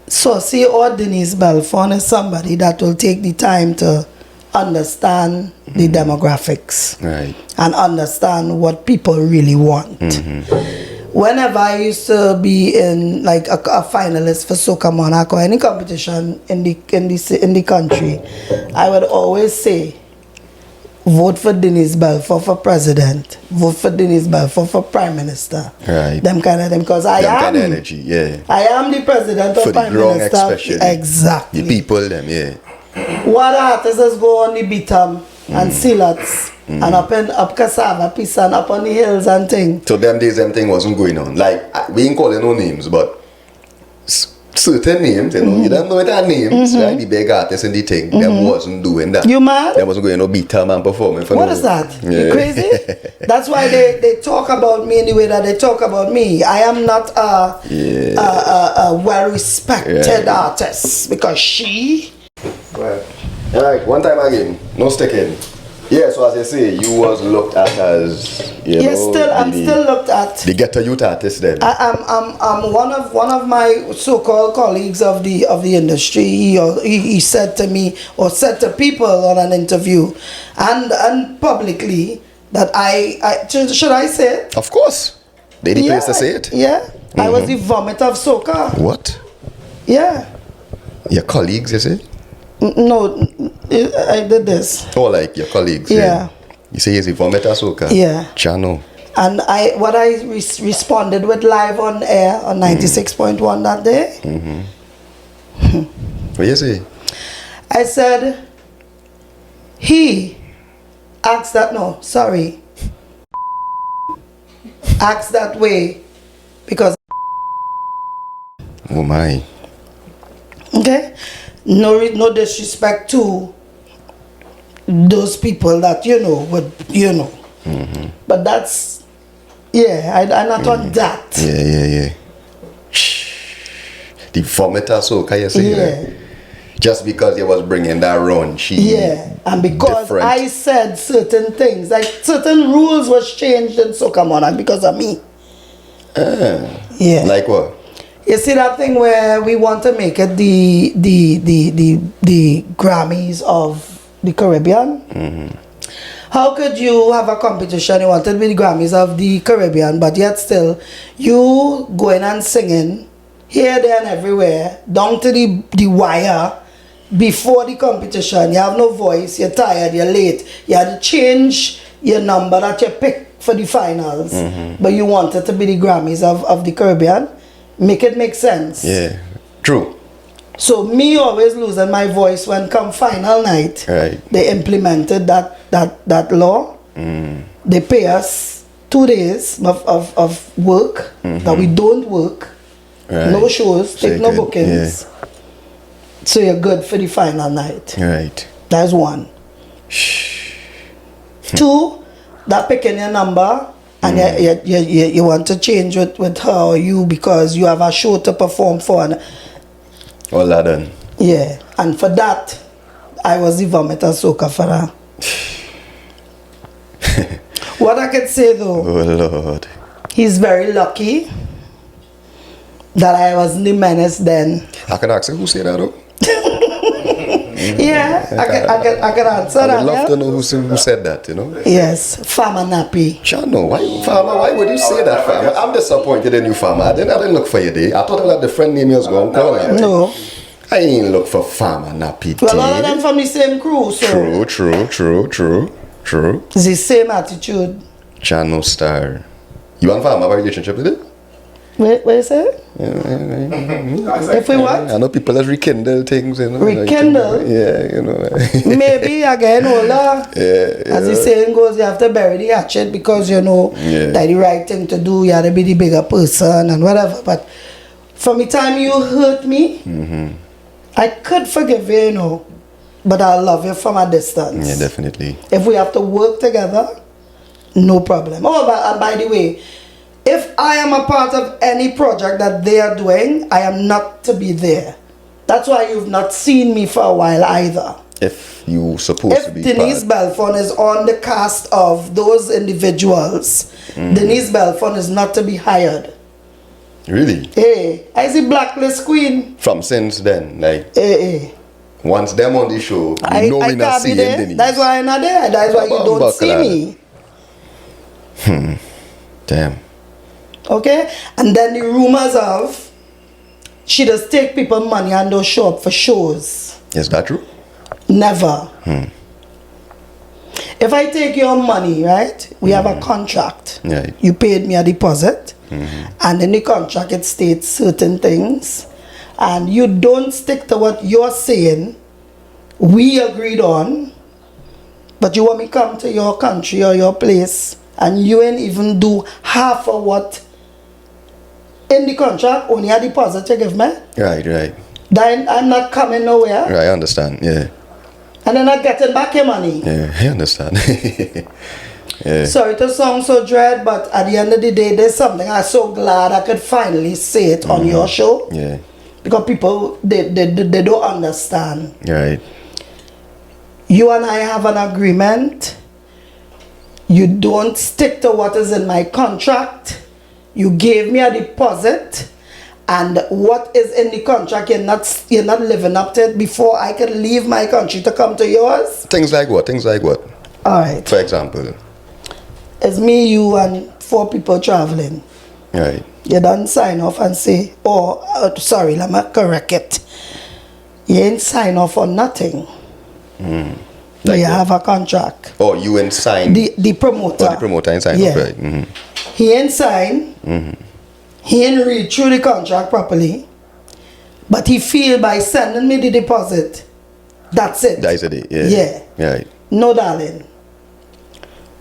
So, see, Denise Belfon is somebody that will take the time to understand the demographics. Right. And understand what people really want. Whenever I used to be in like a finalist for Soca Monarch or any competition in the country, I would always say, vote for Denise Belfon for president. Vote for Denise Belfon for prime minister. Right. Them kind of them, because I Them am. kind of energy, yeah. I am the president For of the prime grown minister. especially. Exactly. The people, them, yeah. What artists go on the Bitam and Silats and up Cassava, Pisa and up on the hills and thing. So them days, them thing wasn't going on. Like, we ain't calling no names, but certain names, you know, you don't know their names, right? The big artists and the thing, them wasn't doing that. You mad? Them wasn't going to beat them and performing for What no. is that? Yeah. You crazy? That's why they talk about me in the way that they talk about me. I am not a well-respected artist because she... Right. Alright, one time again, no sticking. Yeah, so as I say, you was looked at as, you know, I'm still looked at. The ghetto youth artist then. I'm one of my so-called colleagues of the industry. He said to me or said to people on an interview and publicly that I should I say it? Of course. They the place to say it. Yeah. I was the vomit of soca. What? Yeah. Your colleagues, you say? No, I did this. Oh, like your colleagues. Yeah. You say he's a vomiter soca. Yeah. Channel. And I responded with live on air on 96.1 that day. What you say? I said, he acts that, no, sorry, acts that way because, Oh my. okay, no disrespect to those people that, but that's, I'm not on that. Yeah. The vomiter soca, you say? Yeah. Just because you was bringing that raunchy. Yeah, and because different. I said certain things, like certain rules was changed in Soca Monarch because of me. Yeah. Like what? You see that thing where we want to make it the Grammys of the Caribbean? How could you have a competition, you wanted to be the Grammys of the Caribbean, but yet still you going and singing here, there and everywhere, down to the wire, before the competition, you have no voice, you're tired, you're late, you had to change your number that you picked for the finals, but you wanted to be the Grammys of the Caribbean? Make it make sense. Yeah, true. So me always losing my voice when come final night, Right. they implemented that law. They pay us 2 days of work that we don't work, Right. no shows, So take you're no good, bookings. So you're good for the final night. Right. That's one. Two, that picking your number and you want to change with her or you because you have a show to perform for. And, All that done. yeah, and for that, I was the vomiter soca for her. What I can say though, Oh Lord. he's very lucky that I wasn't the menace then. I can ask you who said that though? Yeah, I can answer I that. would love yeah? to know who said that, you know? Yes, Farmer Nappy. Chano, why would you say that, Farmer? I'm disappointed in you, Farmer. I didn't look for you there. I thought that the friend name you was going to call him. No. I ain't look for Farmer Nappy. Well, all of them from the same crew, so True. it's the same attitude. Chano Star. You and Farmer have a relationship with it? What you say? If we what? I know people that rekindle things, you know. Rekindle? Yeah, you know. Maybe again, older. As the saying goes, you have to bury the hatchet because you know that the right thing to do, you have to be the bigger person and whatever. But from the time you hurt me, I could forgive you, you know, but I love you from a distance. Yeah, definitely. If we have to work together, no problem. Oh, and by the way, if I am a part of any project that they are doing, I am not to be there. That's why you've not seen me for a while either. If you supposed to be Denise Belfon is on the cast of those individuals, Denise Belfon is not to be hired. Really? Hey, I see blacklist queen. From since then, like Hey. once them on the show, you know we not seeing Denise. That's why I'm not there. That's why you don't see me. Damn. Okay? And then the rumors of she does take people money and don't show up for shows. Is that true? Never. If I take your money, right? We have a contract. Right. You paid me a deposit. And in the contract it states certain things. And you don't stick to what you're saying. We agreed on. But you want me come to your country or your place and you ain't even do half of what in the contract, only a deposit you give me. Right. Then I'm not coming nowhere. Right, I understand, yeah. And then I'm getting back your money. Yeah, I understand. Yeah. Sorry to sound so dread, but at the end of the day, there's something I'm so glad I could finally say it on your show. Yeah. Because people, they don't understand. Right. You and I have an agreement. You don't stick to what is in my contract. You gave me a deposit, and what is in the contract, you're not living up to it before I can leave my country to come to yours. Things like what? All right. For example. It's me, you, and 4 people traveling. Right. You don't sign off and say, sorry, let me correct it. You ain't sign off on nothing. But you have a contract. Oh, you ain't sign. The promoter. Oh, the promoter ain't sign off, right. He ain't sign. He ain't read through the contract properly. But he feel by sending me the deposit, that's it. That's it, yeah. Right. No, darling.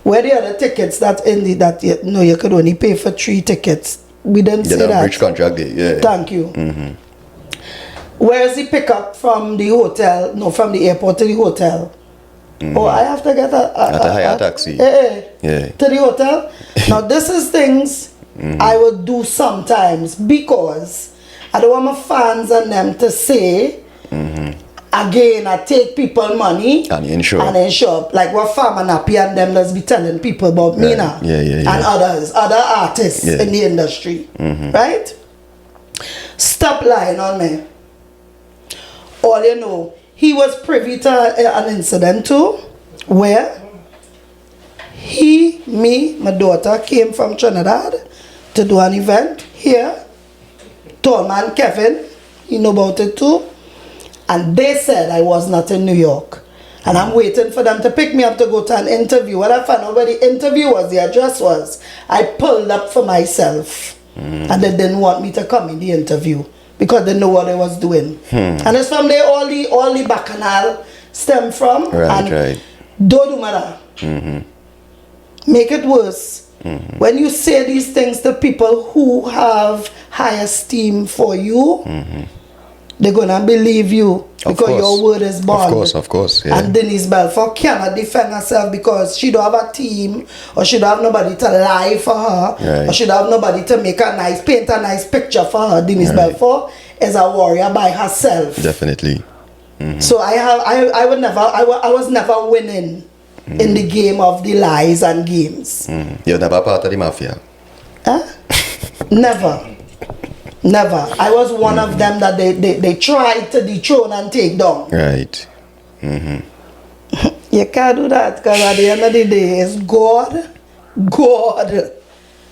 Where the other tickets you could only pay for 3 tickets. We didn't say that. Rich contract day, yeah. Thank you. Where's the pickup from the hotel? No, from the airport to the hotel. Oh, I have to get a hire taxi. Yeah. To the hotel. Now, this is things I will do sometimes because I don't want my fans and them to say, again, I take people money and insure. Like what Farmer Nappy and them let's be telling people about me now. Yeah. And other artists in the industry. Right? Stop lying on me. All you know, he was privy to an incident too, where my daughter came from Trinidad to do an event here. Tall man Kevin, he know about it too. And they said I was not in New York. And I'm waiting for them to pick me up to go to an interview. When I found out where the interview was, the address was, I pulled up for myself. And they didn't want me to come in the interview because they know what I was doing. And it's from there all the bacchanal stem from. Right. Don't do matter. Make it worse. When you say these things to people who have high esteem for you, they're gonna believe you because your word is bond. Of course, yeah. And Denise Belfon cannot defend herself because she don't have a team, or she don't have nobody to lie for her, or she don't have nobody to paint a nice picture for her. Denise Belfon is a warrior by herself. Definitely. So I was never winning in the game of the lies and games. You're never part of the mafia? Huh? Never. I was one of them that they tried to dethrone and take down. Right. You can't do that because at the end of the day, it's God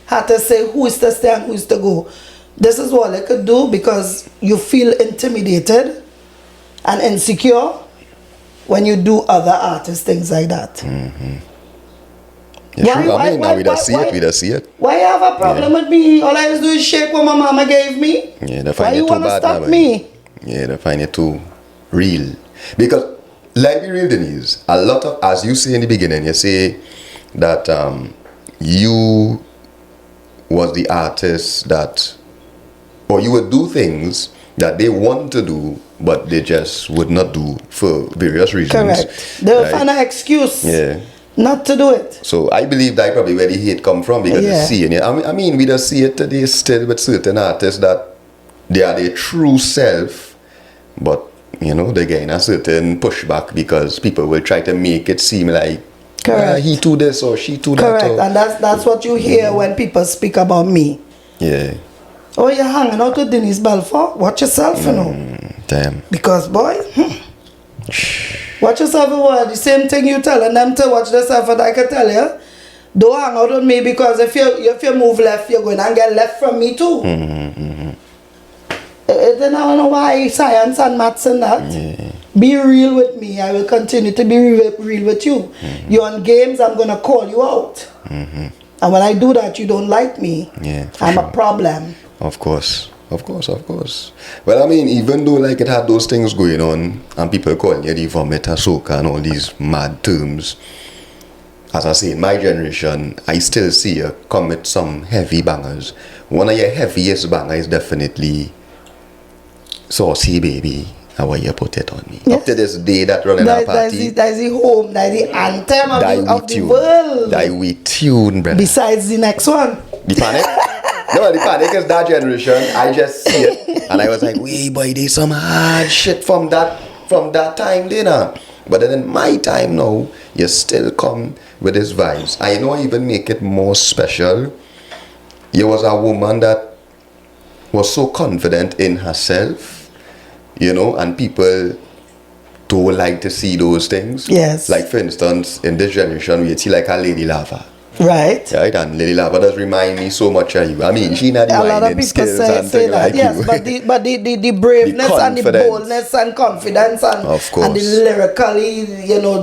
had to say who is to stay and who is to go. This is what I could do because you feel intimidated and insecure when you do other artists things like that. Yeah, true. I mean, now we just see it. Why you have a problem with me? All I do is shake what my mama gave me. Yeah, they find it too bad. Why you wanna stop me? Yeah, they find it too real. Because, like the real Denise, a lot of, as you say in the beginning, you say that you was the artist that, or you would do things that they want to do, but they just would not do for various reasons. Correct. They will find an excuse. Yeah. Not to do it. So I believe that's probably where the hate come from, because they see it. I mean, we just see it today still with certain artists that they are their true self, but they gain a certain pushback because people will try to make it seem like he too this or she too that. Correct, and that's what you hear when people speak about me. Yeah. Oh, you're hanging out with Denise Belfon? Watch yourself, Damn. Because boy. Watch yourself, the same thing you telling them to watch themselves, and I can tell you, don't hang out with me, because if you move left, you're going to get left from me too. Then I don't know why science and maths and that. Yeah. Be real with me. I will continue to be real with you. You're on games, I'm going to call you out. And when I do that, you don't like me. Yeah, I'm a problem. Of course. Well, I mean, even though like it had those things going on and people calling you the vomit or soca and all these mad terms, as I say, in my generation, I still see you come with some heavy bangers. One of your heaviest bangers is definitely Saucy Baby, how you put it on me. Yes. Up to this day that running a party. That's the home, that's the anthem of the world. That we tune, brother. Besides the next one. The Panic? No, the Panic is that generation. I just see it. And I was like, wait, boy, there's some hard shit from that time, dinner. But then in my time now, you still come with these vibes. I know I even make it more special. You was a woman that was so confident in herself, and people don't like to see those things. Yes. Like, for instance, in this generation, we see like a Lady Lava. Right. And Lady Lava does remind me so much of you. I mean, she not the whining skills and things like yes, you. but the braveness and the boldness and confidence and, of course. And the lyrically,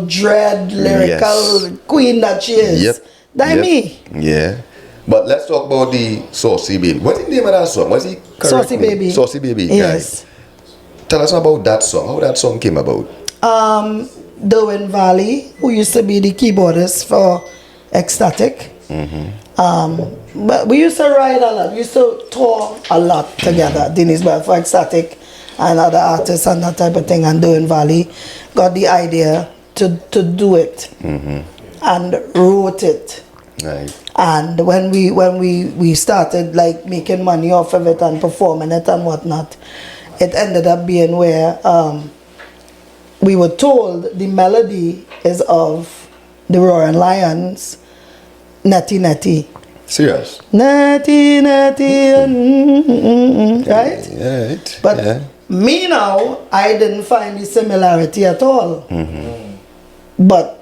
dread, lyrical queen that she is. Yep. Me. Yeah. But let's talk about the Saucy Baby. What's the name of that song? What's the correct Saucy name? Baby. Saucy Baby. Yes. Right. Tell us about that song. How that song came about. Derwin Valley, who used to be the keyboardist for Ecstatic. But we used to ride a lot. We used to tour a lot together. Denise Belfon, Ecstatic, and other artists and that type of thing. And Derwin Valley got the idea to do it and wrote it. Right. And when we started like making money off of it and performing it and whatnot, it ended up being where we were told the melody is of the Roaring Lions, Netty Netty. Serious? Netty Netty, right? Yeah, right. But me now, I didn't find the similarity at all. But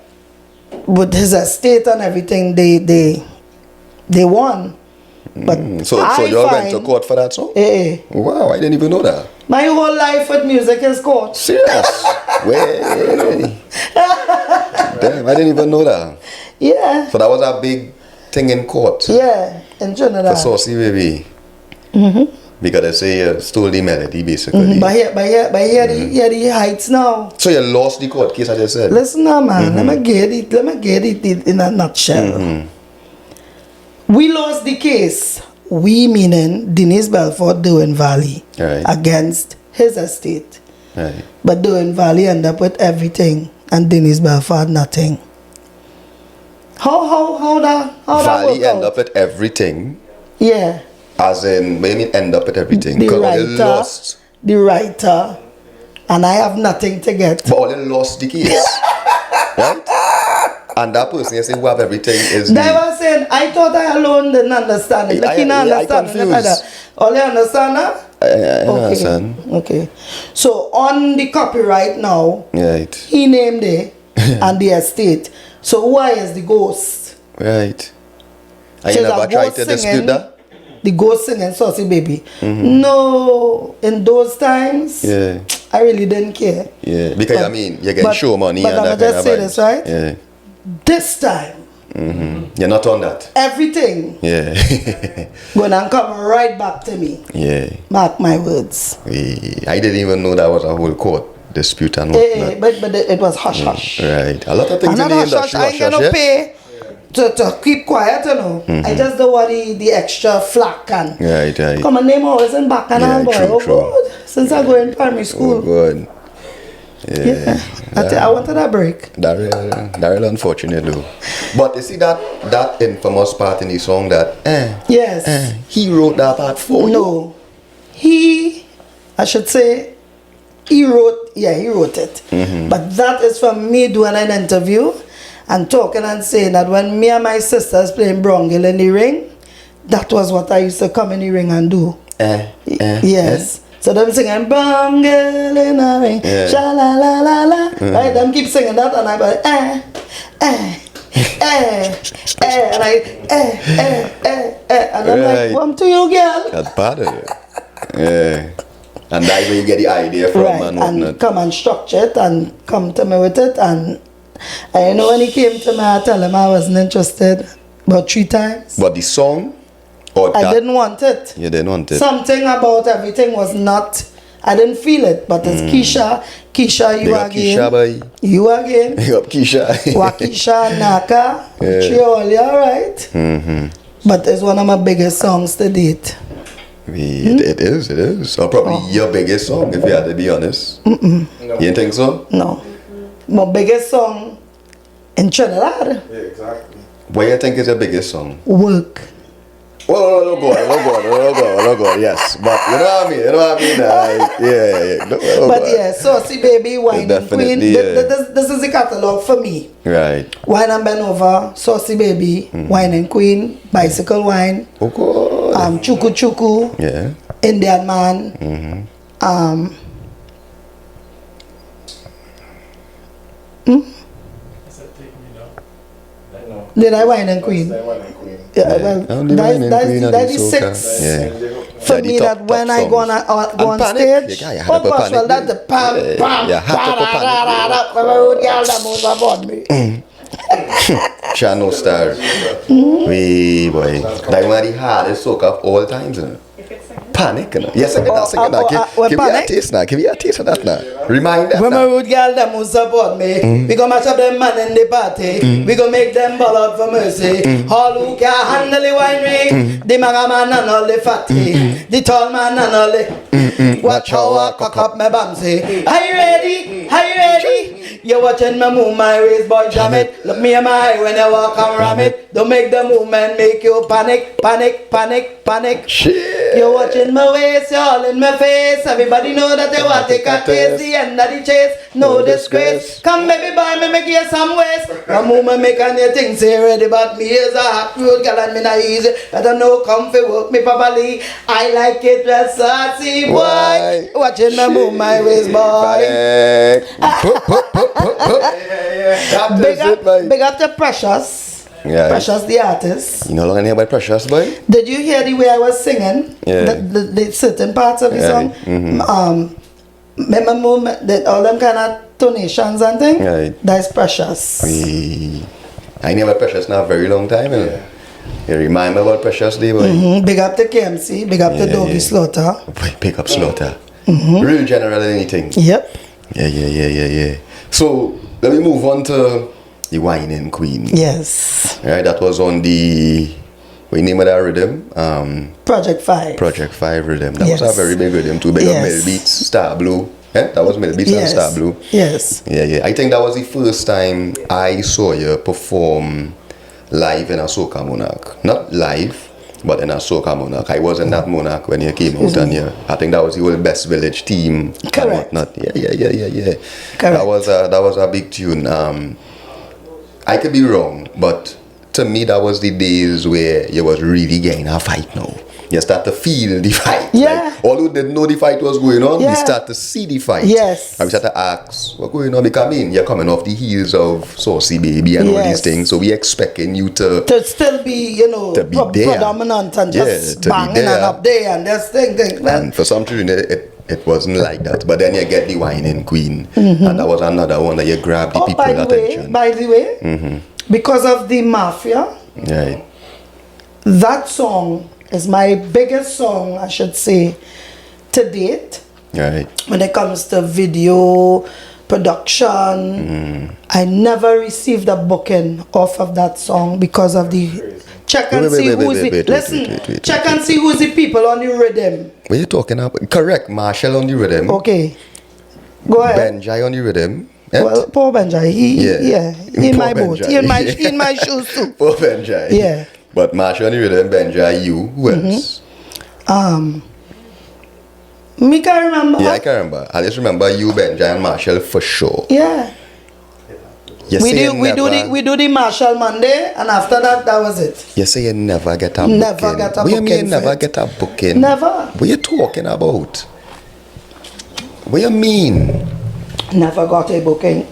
with his estate and everything, they won. But so you all went to court for that song? Wow, I didn't even know that. My whole life with music is court. Serious? Way. Damn, I didn't even know that. Yeah. So that was a big thing in court. Yeah, in Trinidad. For Saucy Baby. Because they say you stole the melody, basically. But here the heights now. So you lost the court case, as I said. Listen now, man. Let me get it in a nutshell. We lost the case. We meaning Denise Belfon, Derwin Valley, against his estate. Right. But Derwin Valley ended up with everything, and Denise Belfon had nothing. How that Valley end up with everything? Yeah. As in, what do you mean end up with everything? The writer, and I have nothing to get. But all lost the case. Right? And that person, you say, who have everything is They were saying, I thought I alone didn't understand it. I confused. All you understand that? I understand. Okay. So on the copyright now, right, he named it and the estate. So why is the ghost? Right. I never tried to dispute that? The ghost singing Saucy Baby. No, in those times, I really didn't care. Yeah, because I mean, you get show money but and I'm that just say this, right? Yeah. This time, You're not on that. Everything. Yeah. Gonna come right back to me. Yeah. Mark my words. I didn't even know that was a whole court dispute and whatnot. But it was hush hush. Right. A lot of things in the industry. I ain't gonna pay to keep quiet, you know. I just don't want the extra flack and right. come and name always in back and all, boy. True. Good. Since I go in primary school. Oh, good. Yeah. I wanted a break. That real unfortunate though. But you see that infamous part in the song that yes. He wrote that part for you. No. I should say he wrote it. But that is from me doing an interview and talking and saying that when me and my sisters playing Brongil in the ring, that was what I used to come in the ring and do. Yes. So them singing Brongil in the ring, sha la la la la. Right? Them keep singing that and I go and I'm like, come to you, girl. That's part of it. Yeah. And that's where you get the idea from and come and structure it and come to me with it. And I know when he came to me, I tell him I wasn't interested about 3 times. But the song? I didn't want it. You didn't want it? Something about everything was not, I didn't feel it. But it's Keisha, you again. Keisha, boy. You again. Big up Keisha. Wakisha, Naka, Trioli, alright. But it's one of my biggest songs to date. It is. Or probably your biggest song, if you had to be honest. No. You didn't think so? No. My biggest song in Trinidad. Yeah, exactly. What do you think is your biggest song? Work. Oh God, yes. But you know what I mean? Yeah. But yeah, Saucy Baby, Wine and Queen. This is the catalog for me. Right. Wine and Bend Over, Saucy Baby, Wine and Queen, Bicycle Wine, Oh God. Chuku Chuku, Yeah. Indian Man, Did I Wine and Queen? Yeah, well, that's the 6. Yeah. For me, that when I go on stage, oh gosh, well, that's the pam, Channel Star. Wee boy. That one of the hardest soca of all times, you know. Panic, you know. Yes, I can sing that. Give me a taste now. Give me a taste of that now. Remind them. When my road girl them will support me, we gonna match up them man in the party. We gonna make them ball out for mercy. All who can handle the winery, the maga man and all the fatty, the tall man and all the. Watch how I cock up my bamsy. Are you ready? Are you ready? You're watching me move my waist, boy, jam it. Look me in my eye when I walk and ram it. Don't make the movement make you panic. Shit. You're watching my waist, you're all in my face. Everybody know that they want to take a taste. The end of the chase, no disgrace. Come baby boy, me make you some waste. One moment make on your things here ready, but me is a hot road girl and me not easy. Better know come for work me properly. I like it with saucy boy. Watching me move my waist, boy. Big up the Precious. Yeah. Precious the artist. You no longer hear about Precious, boy? Did you hear the way I was singing? Yeah. The certain parts of the song? Remember that all them kind of tonations and things? Right. That's Precious. I never Precious now a very long time, you know. You remind me about Precious Day, boy? Big up the KMC, big up the Doggy Slaughter. Boy, pick up Slaughter. Real general anything. Yep. Yeah. So, let me move on to the Wine and Queen. Yes. Right, that was on the, what name of that rhythm? Project 5. Project 5 rhythm. That was a very big rhythm too. Big up Mill Beats, Star Blue. That was Mill Beats and Star Blue. Yes. Yeah. I think that was the first time I saw you perform live in a Soca Monarch. Not live, but in a Soca Monarch. I was in that Monarch when you came out and I think that was the whole Best Village team. Correct. And whatnot. Yeah. Correct. That was a big tune. I could be wrong, but to me that was the days where you was really getting a fight now. You start to feel the fight. Yeah. Like, although didn't know the fight was going on, Yeah. we start to see the fight. Yes. And we start to ask, what's going on? Because you're coming off the heels of Saucy Baby and all these things. So we expecting you to still be, to be there. Predominant and just banging and up there and this thing. And for some reason it wasn't like that. But then you get the Wine and Queen. And that was another one that you grabbed the people attention. By the way, because of the Mafia. Right. That song is my biggest song, I should say, to date. Right. When it comes to video production, I never received a booking off of that song because of the check and see who's the listen. Check and see who's the people on the rhythm. What are you talking about? Correct, Marshall on the rhythm. Okay, go ahead. Benjai on the rhythm. Well, poor Benjai, he in my boat, he in my shoes too. Poor Benjai. Yeah. But Marshall on the rhythm, Benjai, you, who else? Me can't remember. Yeah, I can remember. I just remember you, Benjai, and Marshall for sure. Yeah. We do the Marshall Monday, and after that was it. You say you never get a booking. Never get a booking. What you booking mean never get a booking? Never. What you talking about? What you mean? Never got a booking.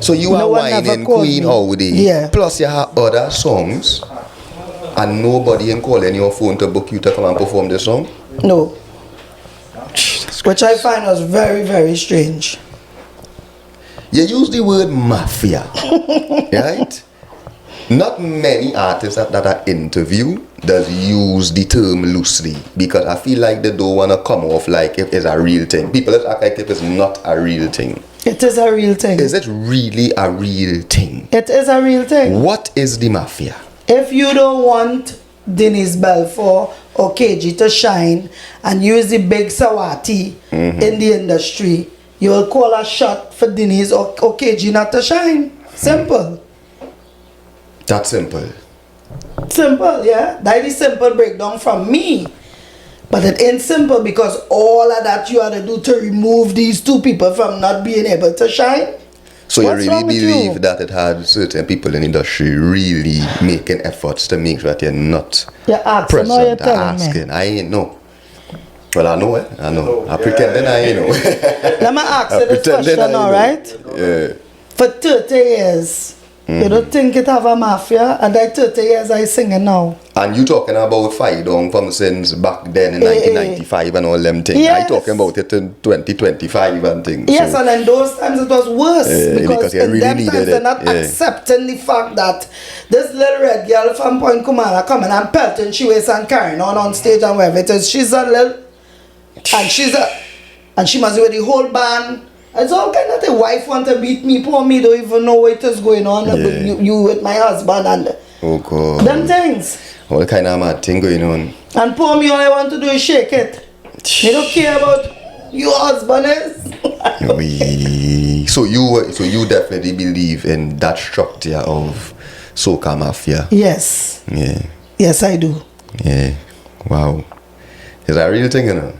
So you are whining Queen Audi. Yeah. Plus you have other songs, and nobody ain't calling your phone to book you to come and perform the song? No. Which I find was very, very strange. You use the word mafia, right? Not many artists that I interview does use the term loosely, because I feel like they don't want to come off like if it's a real thing. People just act like if it's not a real thing. It is a real thing. Is it really a real thing? It is a real thing. What is the mafia? If you don't want Denise Belfon or KG to shine and use the big Sawati in the industry, you will call a shot for Denise or KG not to shine. Simple. That's simple. Simple, yeah. That is simple breakdown from me. But it ain't simple, because all of that you have to do to remove these two people from not being able to shine. So What's you wrong really with believe you? that it had certain people in the industry really making efforts to make sure that you're not You're asking, present or you're or telling asking? me? I ain't know. Well, I know it. I know. I pretending I ain't know. Let me ask you this pretending question, I all know. right? Yeah. For 30 years, you don't think it have a mafia? And that 30 years I singing now. And you talking about fight down from since back then in 1995 and all them things. Yes. I talking about it in 2025 and things. Yes, So, and in those times it was worse, because you in really them needed times it. they're not Yeah. accepting the fact that this little red girl from Point Kumala coming and pelting she waist and carrying on stage and wherever it is. She's a little, and she must be with the whole band. It's all kind of the wife want to beat me, poor me don't even know what is going on. Yeah. You with my husband and oh God. them things. All kind of mad thing going on. And poor me, all I want to do is shake it. They don't care about your husband is. So you definitely believe in that structure of Soca Mafia. Yes. Yeah. Yes, I do. Yeah. Wow. Is that a real thing, you know?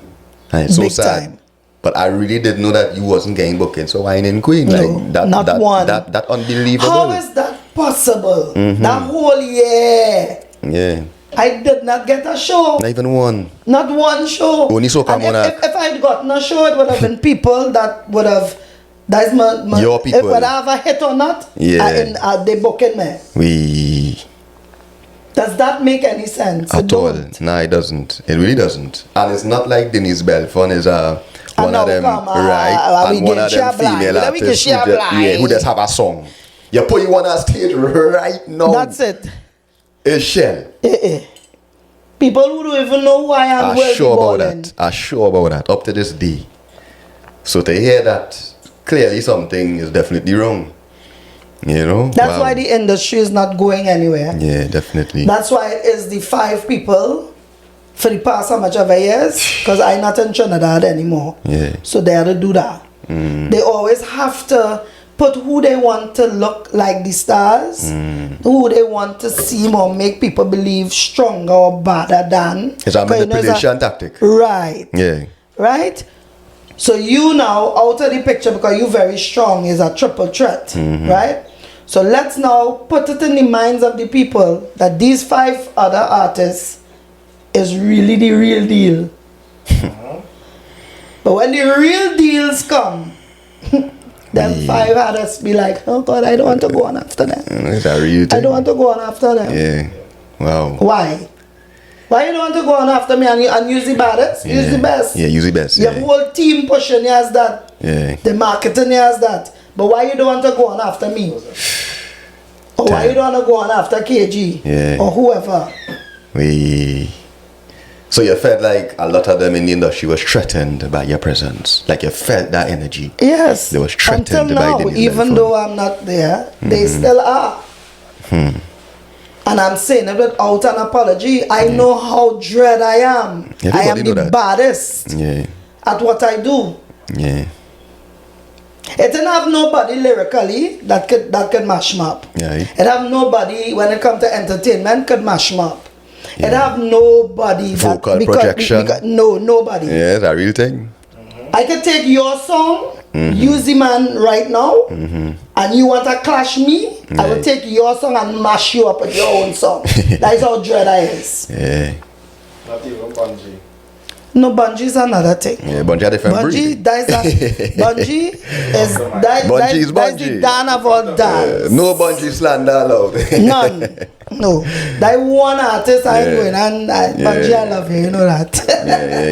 And it's so Big sad. time. But I really didn't know that you wasn't getting booking. So why in Queen? No, Like that, not one. That unbelievable. How is that possible? That whole year, Yeah. I did not get a show. Not even one. Not one show. Only Soca And Monarch. if I'd gotten a show, it would have been people that would have. That's my Your people. Whether I have a hit or not, Yeah. they booking me. Does that make any sense? At all. No, it doesn't. It really doesn't. And it's not like Denise Belfon is one of them, right? And one of them female artists who just have a song. You put you on a stage right now. That's it. It's Shell. People who don't even know who I am will sure be about balling. that. I'm sure about that. Up to this day. So to hear that, clearly something is definitely wrong. You know? That's why the industry is not going anywhere. Yeah, definitely. That's why it is the 5 people for the past how much of a years, because I'm not in Trinidad anymore. Yeah. So they have to do that. They always have to put who they want to look like the stars, who they want to seem or make people believe stronger or better than. It's a manipulation tactic. Right. Yeah. Right? So you now out of the picture because you're very strong is a triple threat, right? So let's now put it in the minds of the people that these 5 other artists is really the real deal. But when the real deals come, then 5 others be like, oh God, I don't want to go on after them. It's a real thing. I don't want to go on after them. Yeah. Wow. Why? Why you don't want to go on after me and use the baddest? Use the best. Yeah, use the best. Your whole team pushing you as that. Yeah. The marketing you as that. But why you don't want to go on after me? Or why you don't want to go on after KG or whoever? So you felt like a lot of them in the industry was threatened by your presence. Like you felt that energy. Yes. They was threatened until now, by Denise even Belfon. though I'm not there, they still are. And I'm saying it without an apology. I know how dread I am. I am the baddest at what I do. Yeah. It didn't have nobody lyrically that could mash me up. Yeah. It have nobody when it comes to entertainment could mash me up. It have nobody vocal that projection. No, nobody. Yeah, that's a real thing. I could take your song, use the man right now, and you want to clash me, I will take your song and mash you up with your own song. That is how dread I is. Yeah. Not even Bungie. No, Bungie is another thing. Yeah, Bungie a different breed. Bungie is Bungie is that's the Dan of all dance. No Bungie slander allowed. None. No. That one artist I'm going and Bungie, I love you, you know that.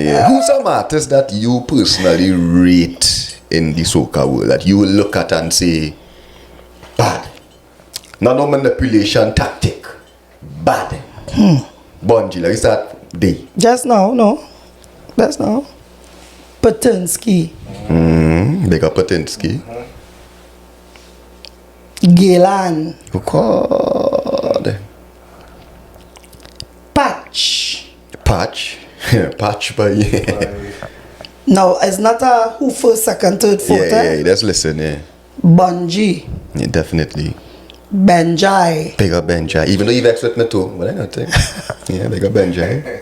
Yeah. Who's some artist that you personally rate in the soca world that you will look at and say, bad? Not no manipulation tactic. Bad. Bungie, like is that day? Just now, no. That's now. Patinsky. Big up Patinsky. Galen. Oh God. Patch. Patch, but yeah. No, it's not a who first, second, third, fourth. Yeah, let's listen, yeah. Bungie. Yeah, definitely. Benjai. Big up Benjai. Even though you've vexed with me too, but I don't think. Yeah, big up Benjai.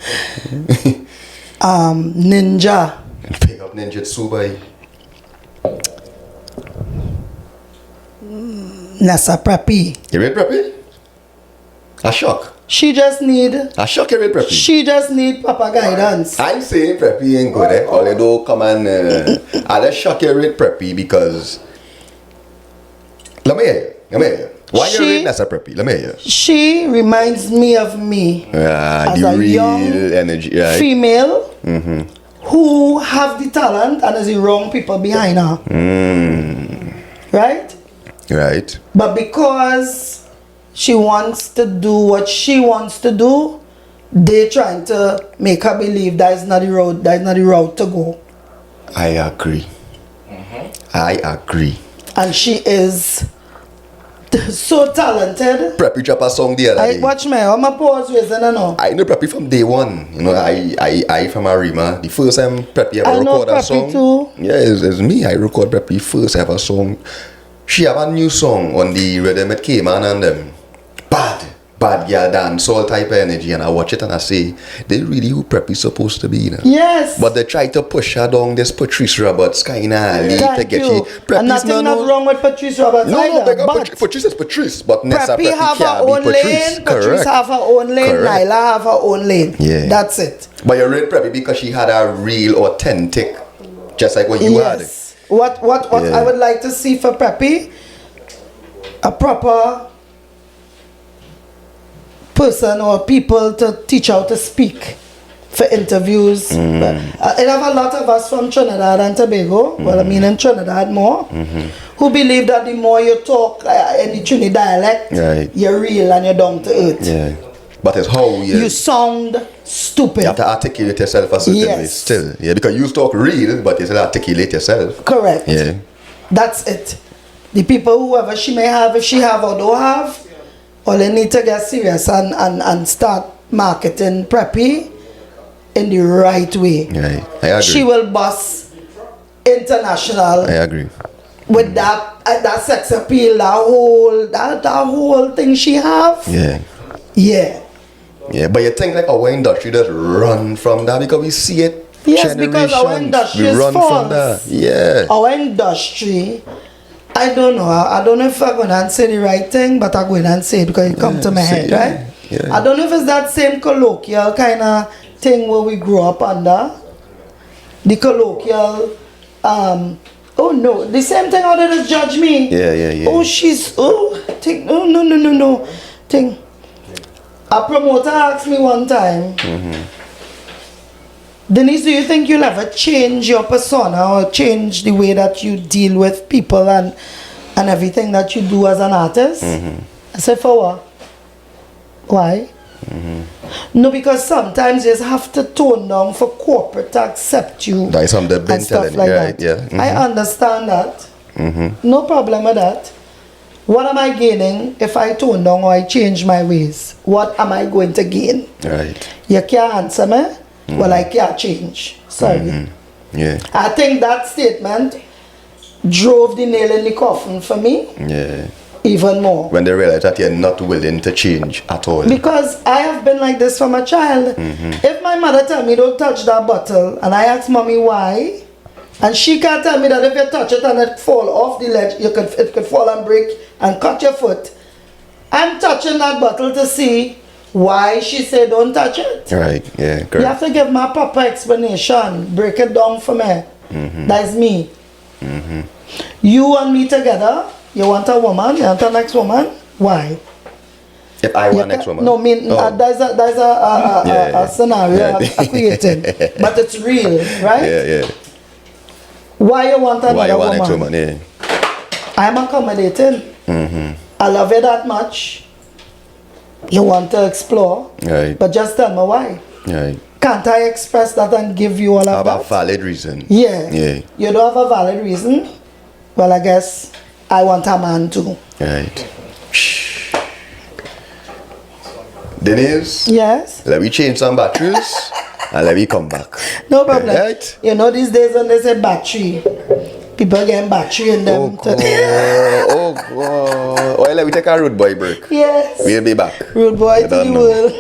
Ninja. Big up Ninja Tsubai. Nessa Preppy. You read Preppy? A shock. She just need You read Preppy? She just need proper guidance. I'm saying Preppy ain't good, eh? Although come and I just shock you read Preppy because let me hear you. Why you read Nessa Preppy? Let me hear you. She reminds me of me as the a real young energy, right? female who have the talent and is the wrong people behind her. Right? Right. But because she wants to do what she wants to do, they trying to make her believe that is not the road to go. I agree. I agree. And she is so talented. Preppy drop a song the other day. Watch me, I'm a pause raising now. I know Preppy from day one. You know, I from Arima. The first time Preppy ever record a song. Too. Yeah, it's me. I record Preppy first ever song. She have a new song on the rhythm it came on and them. Bad girl dance, all type of energy, and I watch it and I say, they really who Preppy supposed to be, you know? Yes. But they try to push her down this Patrice Roberts kind of alley to get you. And nothing not wrong with Patrice Roberts either. But Patrice is Patrice, but Nessa Preppy have her own lane, Patrice have her own lane, Nyla have her own lane. Yeah. That's it. But you read Preppy because she had a real authentic, just like what you had. What I would like to see for Preppy, a proper person or people to teach how to speak for interviews. But, I have a lot of us from Trinidad and Tobago, well I mean in Trinidad more, who believe that the more you talk in the Trini dialect, you're real and you're down to earth. Yeah. But it's how you sound stupid. You have to articulate yourself a certain way still. Yeah, because you talk real, but you still articulate yourself. Correct. Yeah. That's it. The people, whoever she may have, if she have or don't have, all they need to get serious and start marketing Preppy in the right way. Yeah, I agree. She will bust international. I agree. With that sex appeal, that whole thing she have. Yeah. Yeah. Yeah, but you think like our industry just run from that because we see it. Yes, because our industry we is run false. from that. Yeah. Our industry, I don't know. I don't know if I'm going to say the right thing, but I'm going to say it because it comes to my head, right? Yeah. I don't know if it's that same colloquial kind of thing where we grew up under. The colloquial, oh no, the same thing how they just judge me. Yeah. Oh, no. Thing. A promoter asked me one time, Denise, do you think you'll ever change your persona or change the way that you deal with people and everything that you do as an artist? I said, for what? Why? No, because sometimes you just have to tone down for corporate to accept you. That is something they've been and stuff telling like you, that. right? Yeah. I understand that. No problem with that. What am I gaining if I tone down or I change my ways? What am I going to gain? Right. You can't answer me? Well, I can't change. Sorry. Yeah. I think that statement drove the nail in the coffin for me Yeah. even more. When they realize that you're not willing to change at all. Because I have been like this from a child. If my mother tell me don't touch that bottle and I ask mommy why, and she can't tell me that if you touch it and it fall off the ledge, it could fall and break and cut your foot, I'm touching that bottle to see why she said don't touch it. Right, yeah, correct. You have to give my proper explanation, break it down for me. That's me. You and me together, you want a woman, you want a next woman, why? If I want next woman? No, there's a scenario I'm creating, but it's real, right? Yeah. Why you want another Why you want woman? next woman, yeah. I'm accommodating. I love you that much. You want to explore, Right. but just tell me why. Right. Can't I express that and give you all of Have that? a valid reason. Yeah. Yeah. You don't have a valid reason? Well, I guess I want a man too. Right. Denise, Yes? let me change some batteries and let me come back. No problem. Right? You know these days when they say battery, people getting battery in them. Oh, God. Well, let me take a road boy break. Yes. We'll be back. Rude boy I to don't the know. world.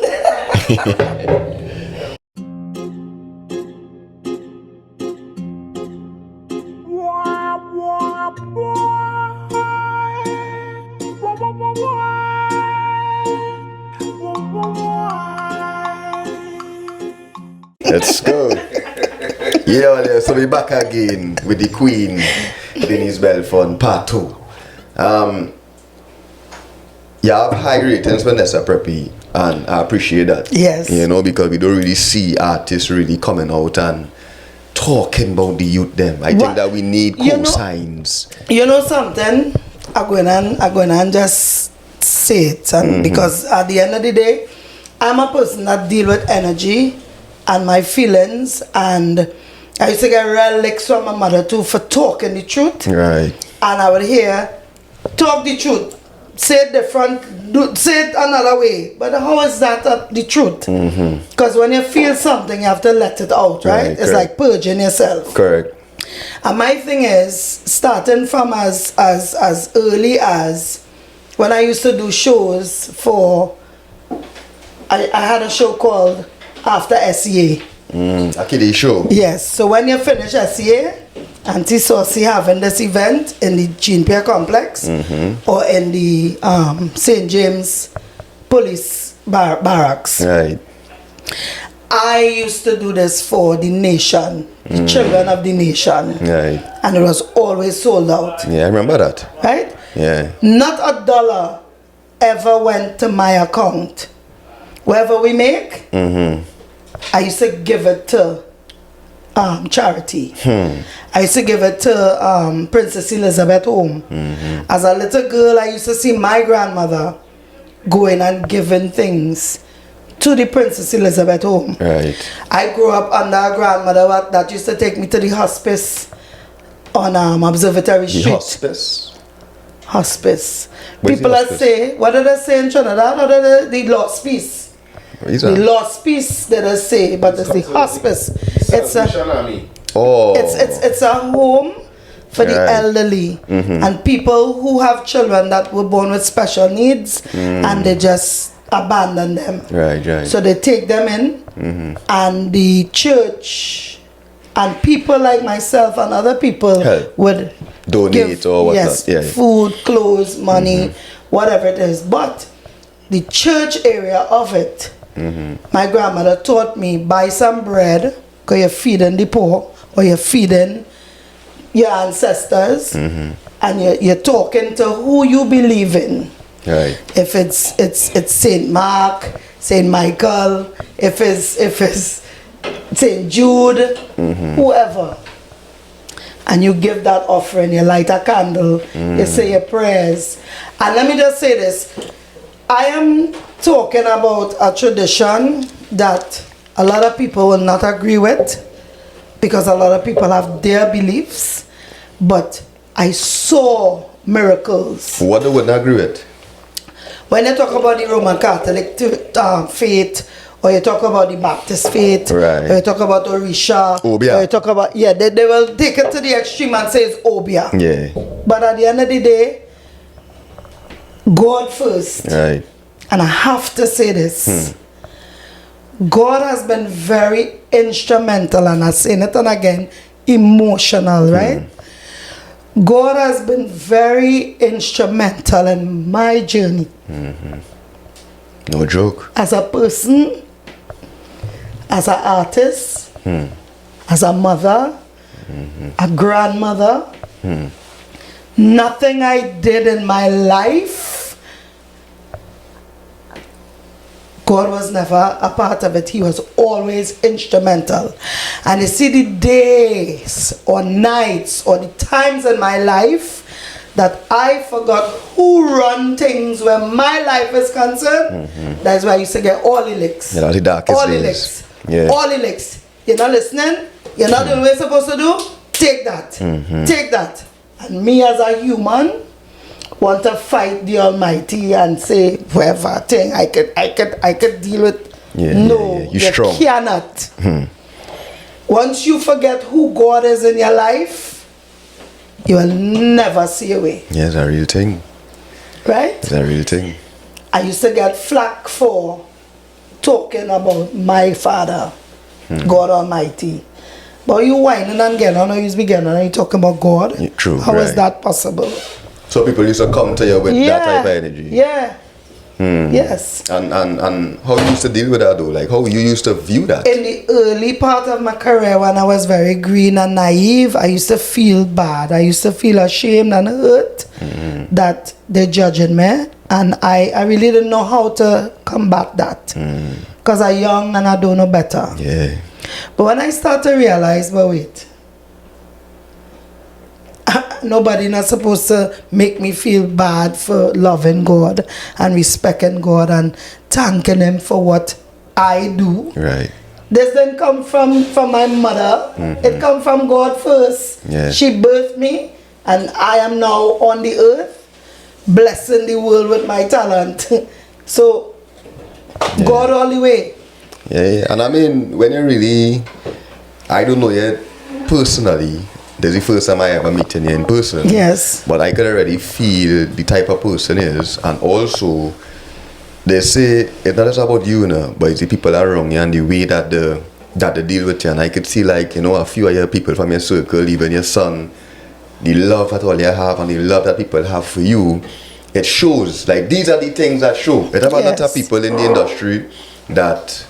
Let's go. Yeah, so we're back again with the Queen, Denise Belfon, part 2. You have high ratings, Vanessa Preppy, and I appreciate that. Yes. You know, because we don't really see artists really coming out and talking about the youth them. I think that we need co-signs. You know something? I'm going to just say it. And because at the end of the day, I'm a person that deal with energy and my feelings, and I used to get real licks from my mother too for talking the truth. Right. And I would hear, talk the truth, say it different, say it another way. But how is that the truth? Because when you feel something, you have to let it out, right? It's like purging yourself. Correct. And my thing is, starting from as early as when I used to do shows for, I had a show called After SEA. A kiddie show. Yes, so when you finish SEA, Auntie Saucy having this event in the Jean Pierre Complex or in the St. James Police Barracks. Right. I used to do this for the nation, the children of the nation. Right. And it was always sold out. Yeah, I remember that. Right? Yeah. Not a dollar ever went to my account. Whatever we make, I used to give it to charity. I used to give it to Princess Elizabeth Home. As a little girl, I used to see my grandmother going and giving things to the Princess Elizabeth Home. Right. I grew up under a grandmother that used to take me to the hospice on Observatory Street. Hospice. People that say, what did they say in Trinidad? Or the lost peace. The lost peace, did I say, but it's the hospice. It's a home for the elderly and people who have children that were born with special needs and they just abandon them. Right. So they take them in and the church and people like myself and other people would donate or whatnot. Yes, food, clothes, money, whatever it is. But the church area of it, my grandmother taught me, buy some bread because you're feeding the poor or you're feeding your ancestors and you're talking to who you believe in. Right. If it's Saint Mark, Saint Michael, if it's Saint Jude, whoever, and you give that offering, you light a candle, you say your prayers. And let me just say this, I am talking about a tradition that a lot of people will not agree with because a lot of people have their beliefs, but I saw miracles. What they wouldn't agree with? When you talk about the Roman Catholic faith, or you talk about the Baptist faith, right, or you talk about Orisha, Obia, or you talk about, they will take it to the extreme and say it's Obia. Yeah. But at the end of the day, God first. Right. And I have to say this. God has been very instrumental, and I'm saying it and again, emotional, right? God has been very instrumental in my journey. No joke. As a person, as an artist, as a mother, a grandmother, nothing I did in my life, God was never a part of it. He was always instrumental. And you see the days or nights or the times in my life that I forgot who run things where my life is concerned. That's why I used to get all the licks. Yeah, the darkest all days. the licks. Yeah. All the licks. You're not listening. You're not doing what you're supposed to do. Take that. Take that. And me as a human want to fight the Almighty and say whatever thing I could deal with. No, you strong. Cannot. Once you forget who God is in your life, you will never see a way. Yeah, it's a real thing. Right? It's a real thing. I used to get flack for talking about my father, God Almighty. But you whining and getting on, you beginning and you talking about God. Yeah, true. How is that possible? So people used to come to you with that type of energy. Yeah. Yes. And how you used to deal with that though? Like how you used to view that? In the early part of my career when I was very green and naive, I used to feel bad. I used to feel ashamed and hurt that they're judging me. And I really didn't know how to combat that. Because I'm young and I don't know better. Yeah. But when I start to realize, but wait, nobody not supposed to make me feel bad for loving God and respecting God and thanking Him for what I do. Right. This didn't come from my mother. It come from God first. Yeah. She birthed me and I am now on the earth blessing the world with my talent. So God all the way. Yeah. And I mean, when you really, I don't know yet personally, this is the first time I ever meet you in person. Yes. But I could already feel the type of person he is. And also, they say, it's not just about you, but it's the people around you and the way that they deal with you. And I could see like, a few of your people from your circle, even your son, the love that all you have and the love that people have for you, it shows. Like, these are the things that show. It's about a lot of people in the industry that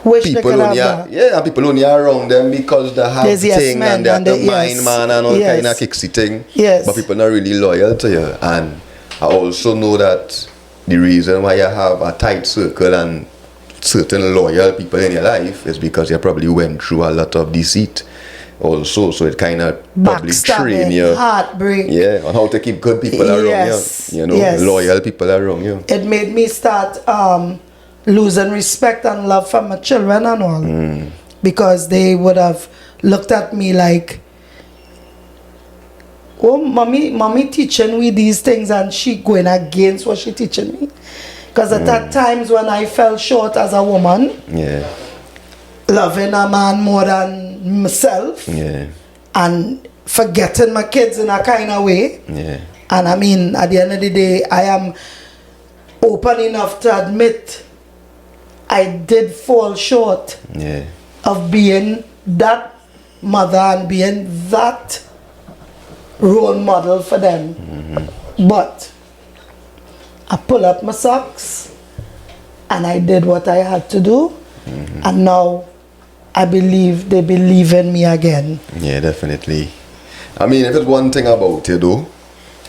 Wish people only are, and people only are around them because they have the thing and they have the mind man and all kind of kicksy thing. Yes. But people not really loyal to you. And I also know that the reason why you have a tight circle and certain loyal people in your life is because you probably went through a lot of deceit also. So it kind of probably train you. Heartbreak. Yeah, on how to keep good people around you. Loyal people around you. It made me start losing respect and love for my children and all, because they would have looked at me like, oh, mommy teaching me these things and she going against what she teaching me. Because at times when I fell short as a woman, loving a man more than myself, and forgetting my kids in a kind of way, and I mean, at the end of the day, I am open enough to admit I did fall short of being that mother and being that role model for them. But I pull up my socks and I did what I had to do, and now I believe they believe in me again. Yeah, definitely. I mean, if it's one thing about you though,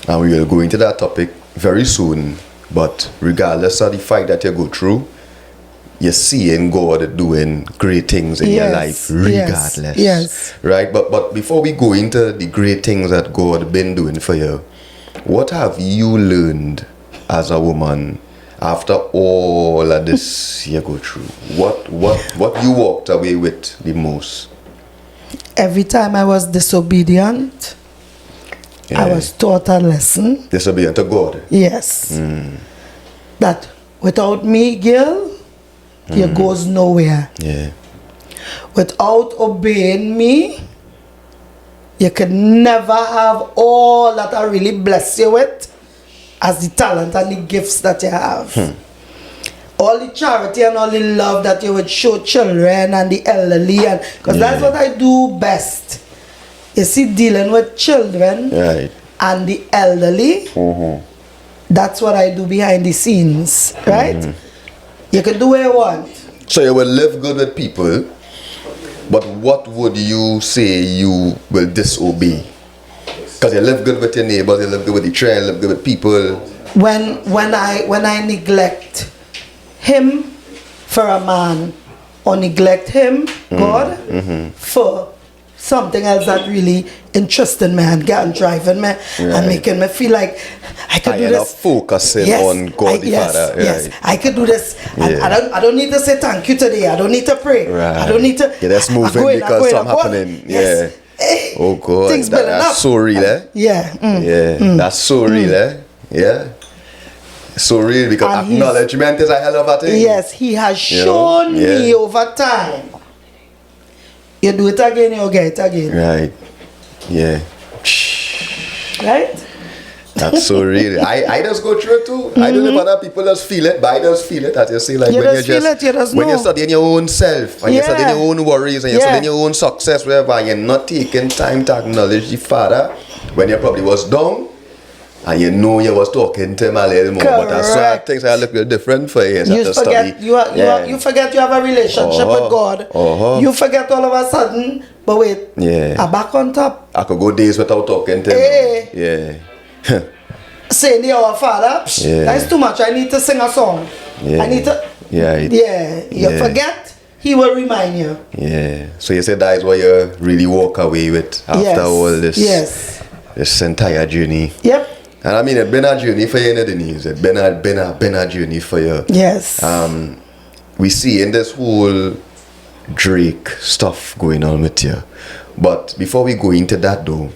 and we will go into that topic very soon, but regardless of the fight that you go through, you're seeing God doing great things in your life regardless. Yes. Right? But before we go into the great things that God been doing for you, what have you learned as a woman After all of this you go through, what you walked away with the most? Every time I was disobedient, I was taught a lesson. Disobedient to God? Yes. That without me, girl, you goes nowhere. Yeah. Without obeying me, you could never have all that I really bless you with as the talent and the gifts that you have. All the charity and all the love that you would show children and the elderly, and because that's what I do best. You see, dealing with children and the elderly, that's what I do behind the scenes, right? You can do what you want. So you will live good with people, but what would you say you will disobey? Because you live good with your neighbors, you live good with the children, you live good with people. When I neglect him for a man, or neglect him, God, for something else that really interesting me and getting driving me and making me feel like I could do this. Focusing on God the Father. Yes, I could do this. I don't need to say thank you today. I don't need to pray. I don't need to. Yeah, that's moving because something happening. Yes. Oh God, things building up. That's so real, eh? That's so real, eh? Yeah. So real, because and acknowledgement is a hell of a thing. Yes, he has shown me over time. You do it again, you get it again. Right. Yeah. Right? That's so real. I just go through it too. I don't know if other people just feel it, but I just feel it. As you say, like you when when you're studying your own self, and you're studying your own worries, and you're studying your own success, wherever, you're not taking time to acknowledge the Father when you probably was down. And you know you was talking to him a little more. Correct. But that's why things are a little different for you. You forget you forget you have a relationship with God. You forget all of a sudden, but wait, I'm back on top. I could go days without talking to him. Saying the Our Father, that's too much. I need to sing a song. I need to you forget, he will remind you. So you said that is what you really walk away with after all this this entire journey. Yep. And I mean, it's been a journey for you, Denise. It's been a journey for you. Yes. We see in this whole Drake stuff going on with you. But before we go into that though,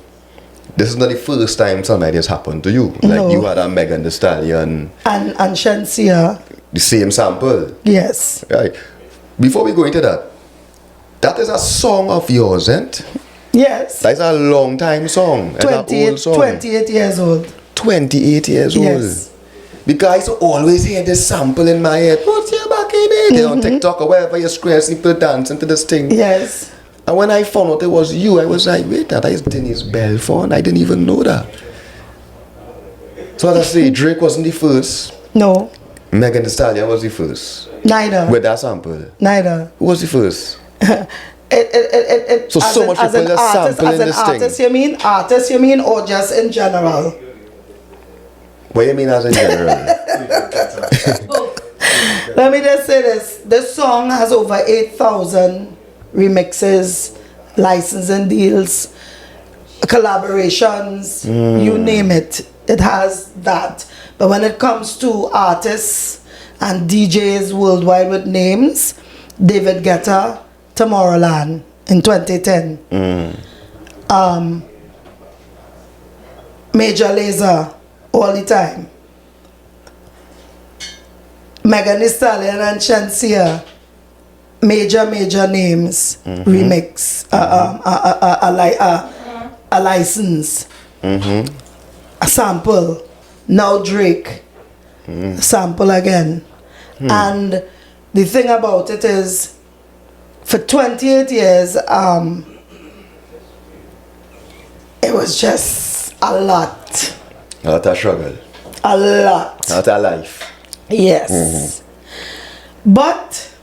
this is not the first time something like this happened to you. Like you had a Megan Thee Stallion. And Shensia. The same sample. Yes. Right. Before we go into that, that is a song of yours, isn't it? Yes. That's a long time song. 28 years old. 28 years old. Because I always hear this sample in my head. What's your back in it? On TikTok or wherever you scroll, people dancing to this thing. Yes. And when I found out it was you, I was like, wait, that is Denise Belfon. I didn't even know that. So as I say, Drake wasn't the first. No. Megan Thee Stallion was the first. Neither. With that sample. Neither. Who was the first? So much as people just sampling this artist, thing. Artist you mean, or just in general? What do you mean as in general? Let me just say this. This song has over 8,000 remixes, licensing deals, collaborations, you name it. It has that. But when it comes to artists and DJs worldwide with names, David Guetta, Tomorrowland in 2010. Major Lazer, all the time. Megan Thee Stallion and Shensia, major names, remix, a license, a sample. Now Drake, sample again. And the thing about it is, for 28 years, it was just a lot. A lot of struggle. A lot. A lot of life. Yes. But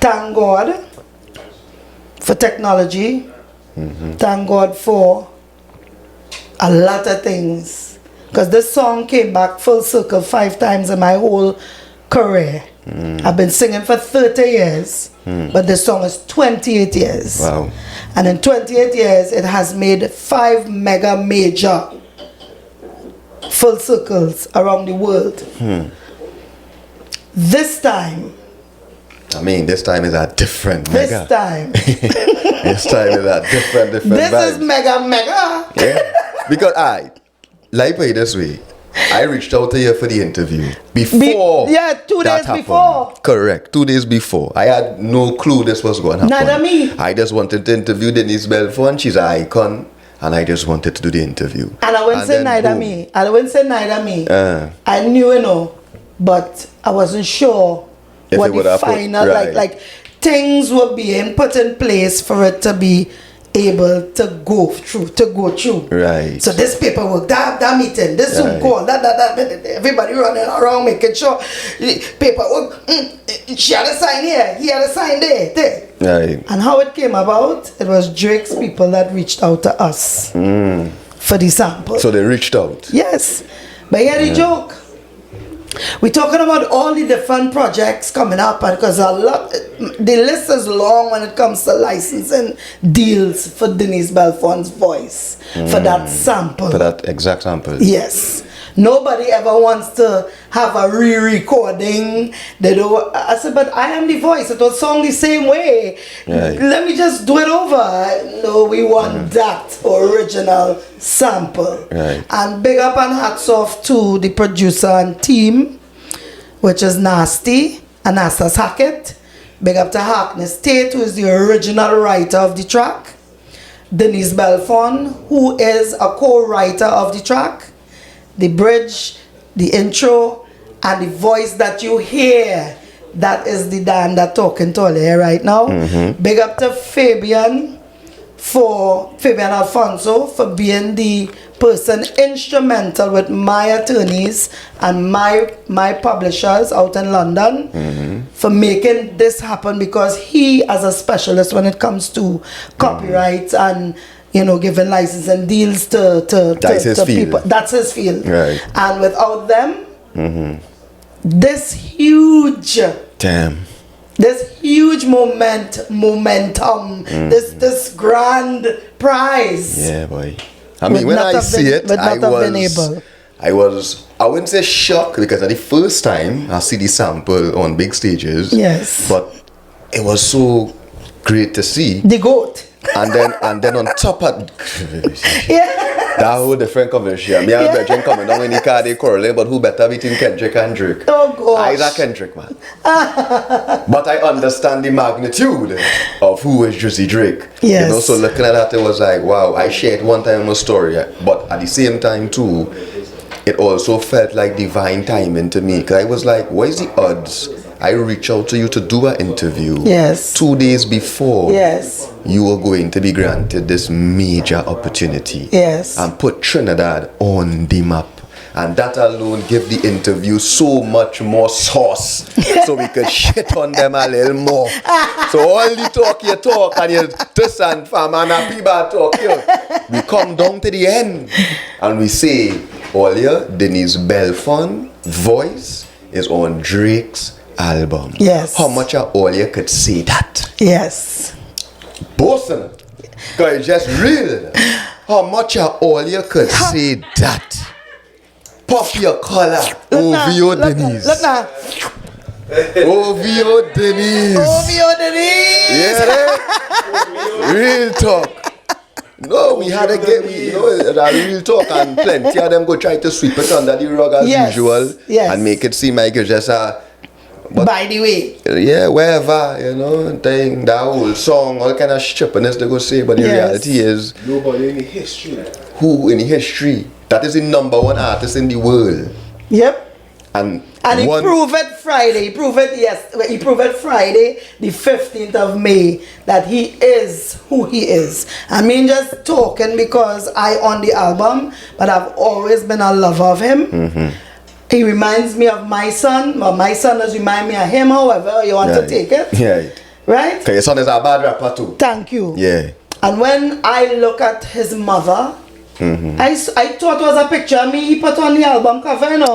thank God for technology. Thank God for a lot of things. Because this song came back full circle 5 times in my whole career. I've been singing for 30 years, but this song is 28 years. Wow. And in 28 years, it has made 5 mega major full circles around the world. This time, I mean, this time is a different mega. this time, This time is a different this vibe. is mega. Yeah. Because like put it this way, I reached out to you for the interview before. 2 that days happened. before. Correct. 2 days before. I had no clue this was going to happen. Neither me. I just wanted to interview Denise Belfon. She's an icon. And I just wanted to do the interview. And I wouldn't say then neither boom. me. I wouldn't say neither me. I knew, but I wasn't sure If what it would the happen, final, right. like things were being put in place for it to be able to go through. Right. So this paperwork, that meeting, this Zoom Right. call, that, everybody running around making sure paperwork, she had a sign here, he had a sign there. Right. And how it came about, it was Drake's people that reached out to us for the sample. So they reached out. Yes. But here the joke. We're talking about all the different projects coming up, and because the list is long when it comes to licensing deals for Denise Belfon's voice for that sample. For that exact sample. Yes. Nobody ever wants to have a re-recording. They don't. I said, but I am the voice. It will sound the same way. Right. Let me just do it over. No, we want that original sample. Right. And big up and hats off to the producer and team, which is Nasty and Nastas Hackett. Big up to Harkness Tate, who is the original writer of the track. Denise Belfon, who is a co-writer of the track. The bridge, the intro, and the voice that you hear, that is the Dan that talking to you right now. Big up to Fabian Alfonso for being the person instrumental with my attorneys and my publishers out in London for making this happen, because he, as a specialist when it comes to copyright and giving license and deals to people. That's his field. Right. And without them, this huge momentum, this grand prize. Yeah, boy. I mean, when I see it, I wouldn't say shocked, because at the first time I see the sample on big stages. Yes. But it was so great to see. The GOAT. And then on top of that whole different conversation. Me and Virgin coming down in the car, they correlate, but who better between Kendrick and Drake? Oh gosh. Either Kendrick, man. But I understand the magnitude of who is Drizzy Drake. Yes. So looking at that, it was like, wow, I shared one time in my story, but at the same time too, it also felt like divine timing to me, because I was like, what is the odds I reach out to you to do an interview 2 days before you are going to be granted this major opportunity and put Trinidad on the map, and that alone give the interview so much more sauce so we could shit on them a little more. So all the talk you talk and you this and fam and a people talk you, we come down to the end and we say, earlier, Denise Belfon voice is on Drake's album. Yes. How much of all you could say that? Yes. Both of them. Because it's just real. How much of all you could say that? Pop your collar. OVO Denise. Look now. OVO Denise. OVO Denise. Yeah, real talk. No, we had to get, that real talk, and plenty of them go try to sweep it under the rug as usual and make it seem like it's just a... By the way. Yeah, wherever, thing, that whole song, all kind of stupidness they go say, but the reality is... Nobody in the history. Who in the history? That is the number one artist in the world. Yep. And he proved it Friday. He proved it Friday, the 15th of May, that he is who he is. I mean, just talking because I own the album, but I've always been a lover of him. He reminds me of my son. Well, my son does remind me of him, however you want to take it. Yeah. Right? Okay, your son is a bad rapper too. Thank you. Yeah. And when I look at his mother, I thought it was a picture of me he put on the album cover, I know.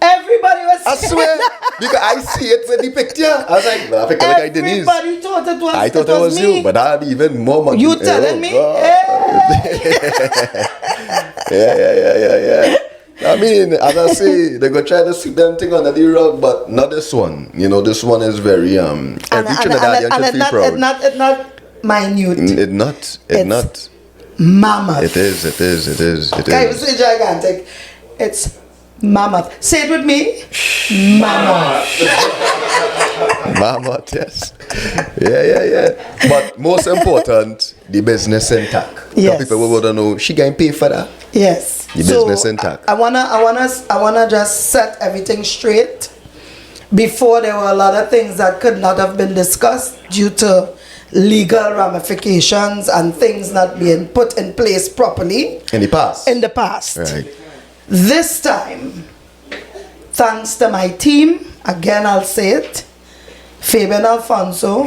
Everybody was I swear. Because I see it with the picture. I was like, well, I picture like Denise. Everybody thought it was I thought it was me. you, but that'd be even more money. You telling me? Yeah. I mean, as I say, they go try to sweep them thing under the rug, but not this one. You know, this one is very every Trinidadian should feel proud. It's not minute. It's not Mammoth. It is. Guys, say gigantic. It's mammoth. Say it with me. Mammoth. Mammoth, yes. Yeah. But most important, the business intact. Yes. Some people would know she getting paid for that. Yes. The business intact. I wanna just set everything straight. Before, there were a lot of things that could not have been discussed due to legal ramifications and things not being put in place properly In the past. Right. Right. This time, thanks to my team, again I'll say it, Fabian Alfonso,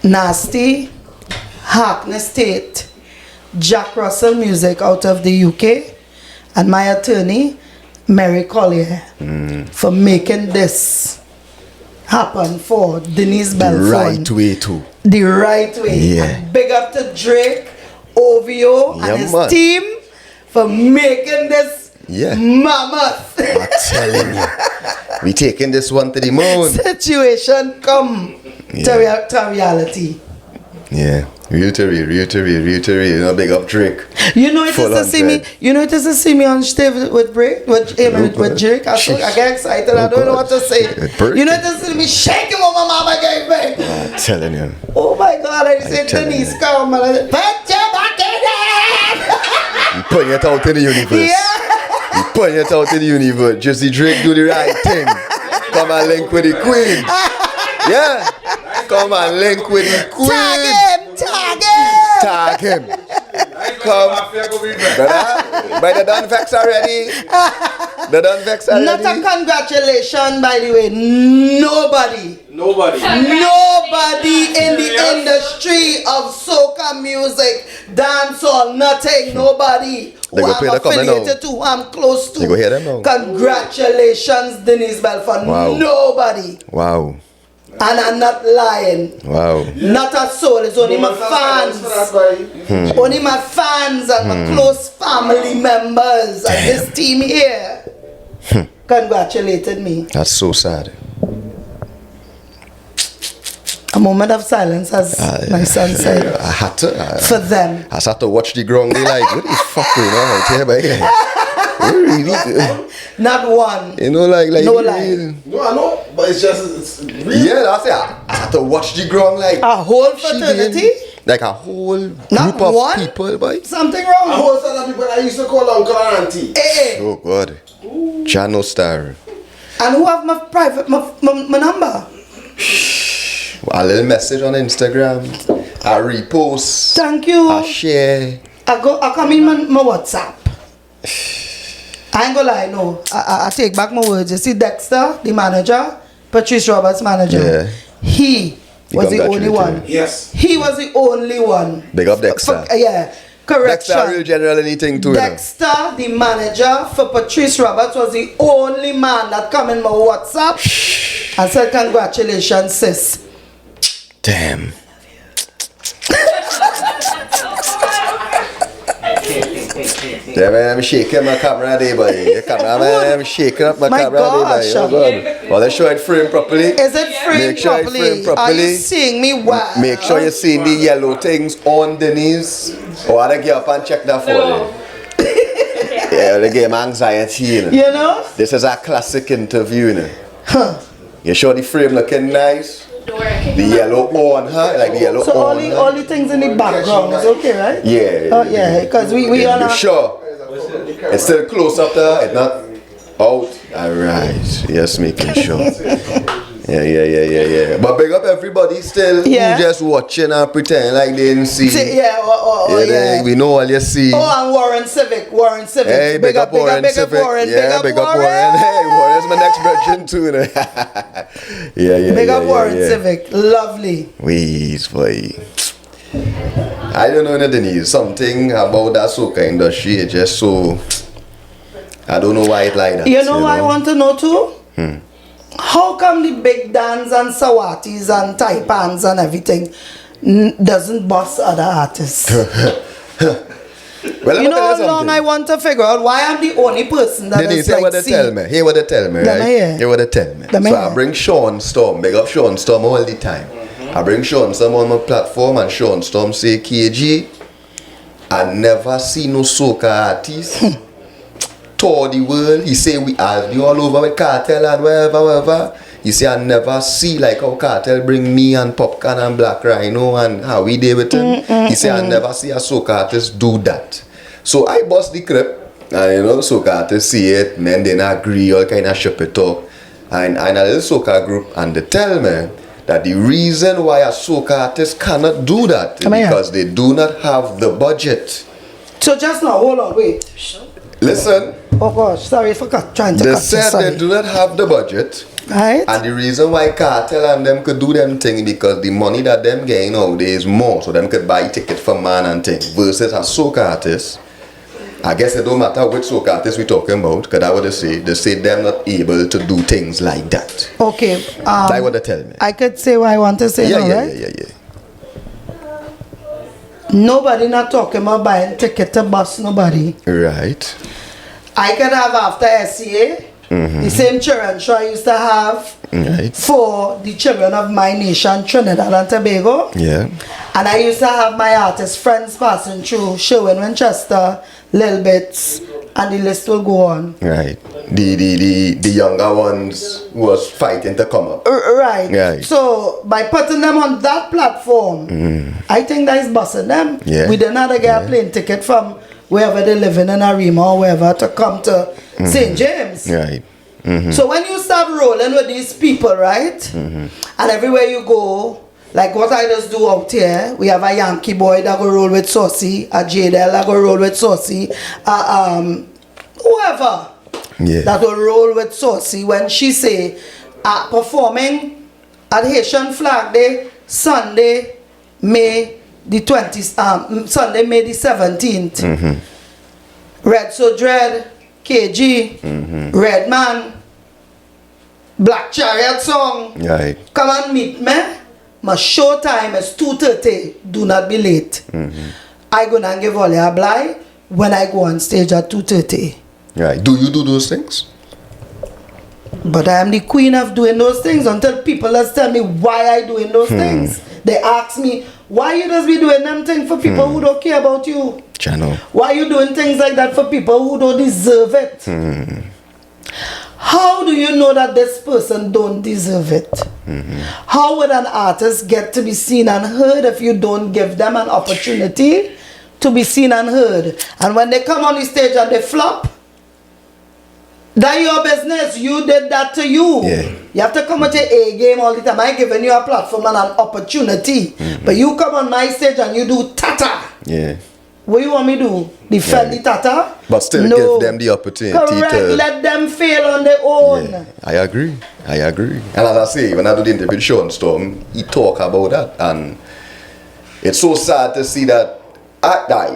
Nasty, Hackney State, Jack Russell Music out of the UK, and my attorney, Mary Collier, for making this happen for Denise Belfon. Right way too. The right way. Yeah. And big up to Drake, Ovio, and his team for making this mammoth I'm telling you. We taking this one to the moon. situation come to reality. Yeah. Real to real. You know, big up Drake. You know it is to see me. You know it is to see me on stage with Drake. With Drake. I get excited. I don't know what to say. You know it is to see me shaking what my mama gave me. I'm telling you. Oh my God! I said Denise, come on. Put your back in it. You putting it out in the universe. Yeah. You putting it out in the universe. Just see Drake do the right thing. Come and link with the queen. Yeah. Come and link with the queen. Tag him. Come. Brother, done vex already. They done vex already. Not a congratulation, by the way. Nobody in the industry of soca music, dancehall, nothing, nobody They who go I'm play the comment affiliated now. to, who I'm close to. You go hear them now. Congratulations, Denise Belfon. Wow. Nobody. Wow. And I'm not lying. Wow. Not a soul. It's only my fans. Only my fans and my close family members and this team here congratulated me. That's so sad. A moment of silence, as my son said. I had to. For them. I had to watch the ground. They like, what the fuck going on out here, baby? Really? Not one. You know, like no lie. No, I know, but it's real. Yeah, that's it. I had to watch the ground like A whole fraternity? like a whole Not group of one? people, boy. Something wrong. A whole set of people I used to call uncle and auntie. Hey. Oh God. Channel star. And who have my private, my number? A little message on Instagram. I repost. Thank you. I share. I come in my WhatsApp. I ain't gonna lie, no. I take back my words. You see Dexter, the manager, Patrice Roberts' manager. Yeah. He was the only one. Yes. He was the only one. Big up Dexter. Yeah. Correction. Dexter real general anything too. Dexter, the manager for Patrice Roberts, was the only man that come in my WhatsApp and said, congratulations, sis. Damn. Yeah, man, I'm shaking my camera there, boy. The cameraman, I'm shaking up my camera gosh. there, boy. Oh, God. Well, let's show it frame properly. Is it framed Make sure properly? it's framed properly. Are you seeing me well? Make sure you're seeing the yellow things on Denise. Oh, I get up and check that for you. Yeah, they give me anxiety, you know. You know? This is a classic interview, you know. You sure the frame looking nice? The yellow on her, like the yellow So on her. all the things in the background is okay, right? Yeah. Oh yeah, because we are You not. sure? It's still close up there, it's not out. Alright. Yes, making sure. Yeah. But big up everybody still who just watching and pretend like they didn't see. Yeah. We know all you see. Oh, and Warren Civic. Hey, big up Warren Civic. Yeah, big up Warren. Hey, Warren's my next virgin too. Yeah. Big up Warren Civic. Lovely. Wait, boy. I don't know Denise. Something about that soca industry is just so. I don't know why it like that. You know what I want to know too? How come the big dance and sawatis and taipans and everything doesn't boss other artists? Well, you know how long I want to figure out why I'm the only person that Denise, is hear like, what they tell me. Hear what they tell me, right? Hear what they tell me. So I bring Sean Storm, big up Sean Storm all the time. I bring Sean Storm on my platform and Sean Storm say, KG, I never see no soca artist tour the world. He say we are all over with Cartel and wherever. He say I never see like how Cartel bring me and Popcorn and Black Rhino and how we deal with him. He say I never see a soca artist do that. So I bust the clip and you know soca artists see it, men they not agree, all kind of ship it up. And a little soca group and they tell me that the reason why a soca artist cannot do that is because they do not have the budget. So just now, hold on, wait. Listen. Oh gosh, sorry for trying to they cut you. They said they do not have the budget. Right. And the reason why Cartel and them could do them thing because the money that them getting nowadays more, so them could buy ticket for man and thing. Versus a soca artist, I guess it don't matter which soca artist we talking about, because I would say they say them not able to do things like that. Okay. That's what they tell me. I could say what I want to say now, right? Yeah. Nobody not talking about buying ticket to bus nobody. Right. I could have after SCA. The same children show I used to have for the children of my nation, Trinidad and Tobago. Yeah. And I used to have my artist friends passing through, showing Winchester, Little Bits, and the list will go on. Right. The younger ones was fighting to come up. Right. So by putting them on that platform, I think that is busting them. Yeah. We didn't have to get a plane ticket from wherever they live in Arima or wherever to come to St. James. Right. So when you start rolling with these people, right, and everywhere you go, like what I just do out here, we have a Yankee boy that go roll with Saucy, a JDL that go roll with Saucy, whoever that will roll with Saucy when she say performing at Haitian Flag Day, Sunday, May the 20th, Sunday, May the 17th. Red So Dread, KG, Redman, Black Chariot song. Right. Come and meet me. My show time is 2:30. Do not be late. I gonna give all a blind when I go on stage at 2:30. Right. Do you do those things? But I am the queen of doing those things until people just tell me why I doing those things. They ask me, why you just be doing them things for people who don't care about you? Channel. Why you doing things like that for people who don't deserve it? How do you know that this person don't deserve it? How would an artist get to be seen and heard if you don't give them an opportunity to be seen and heard? And when they come on the stage and they flop, that's your business. You did that to you. Yeah. You have to come with your A game all the time. I'm giving you a platform and an opportunity. But you come on my stage and you do tata. Yeah. What you want me to do? Defend the tata? But still give them the opportunity Correct. to... Let them fail on their own. Yeah, I agree. And as I say, when I do the interview with Sean Storm, he talk about that. And it's so sad to see that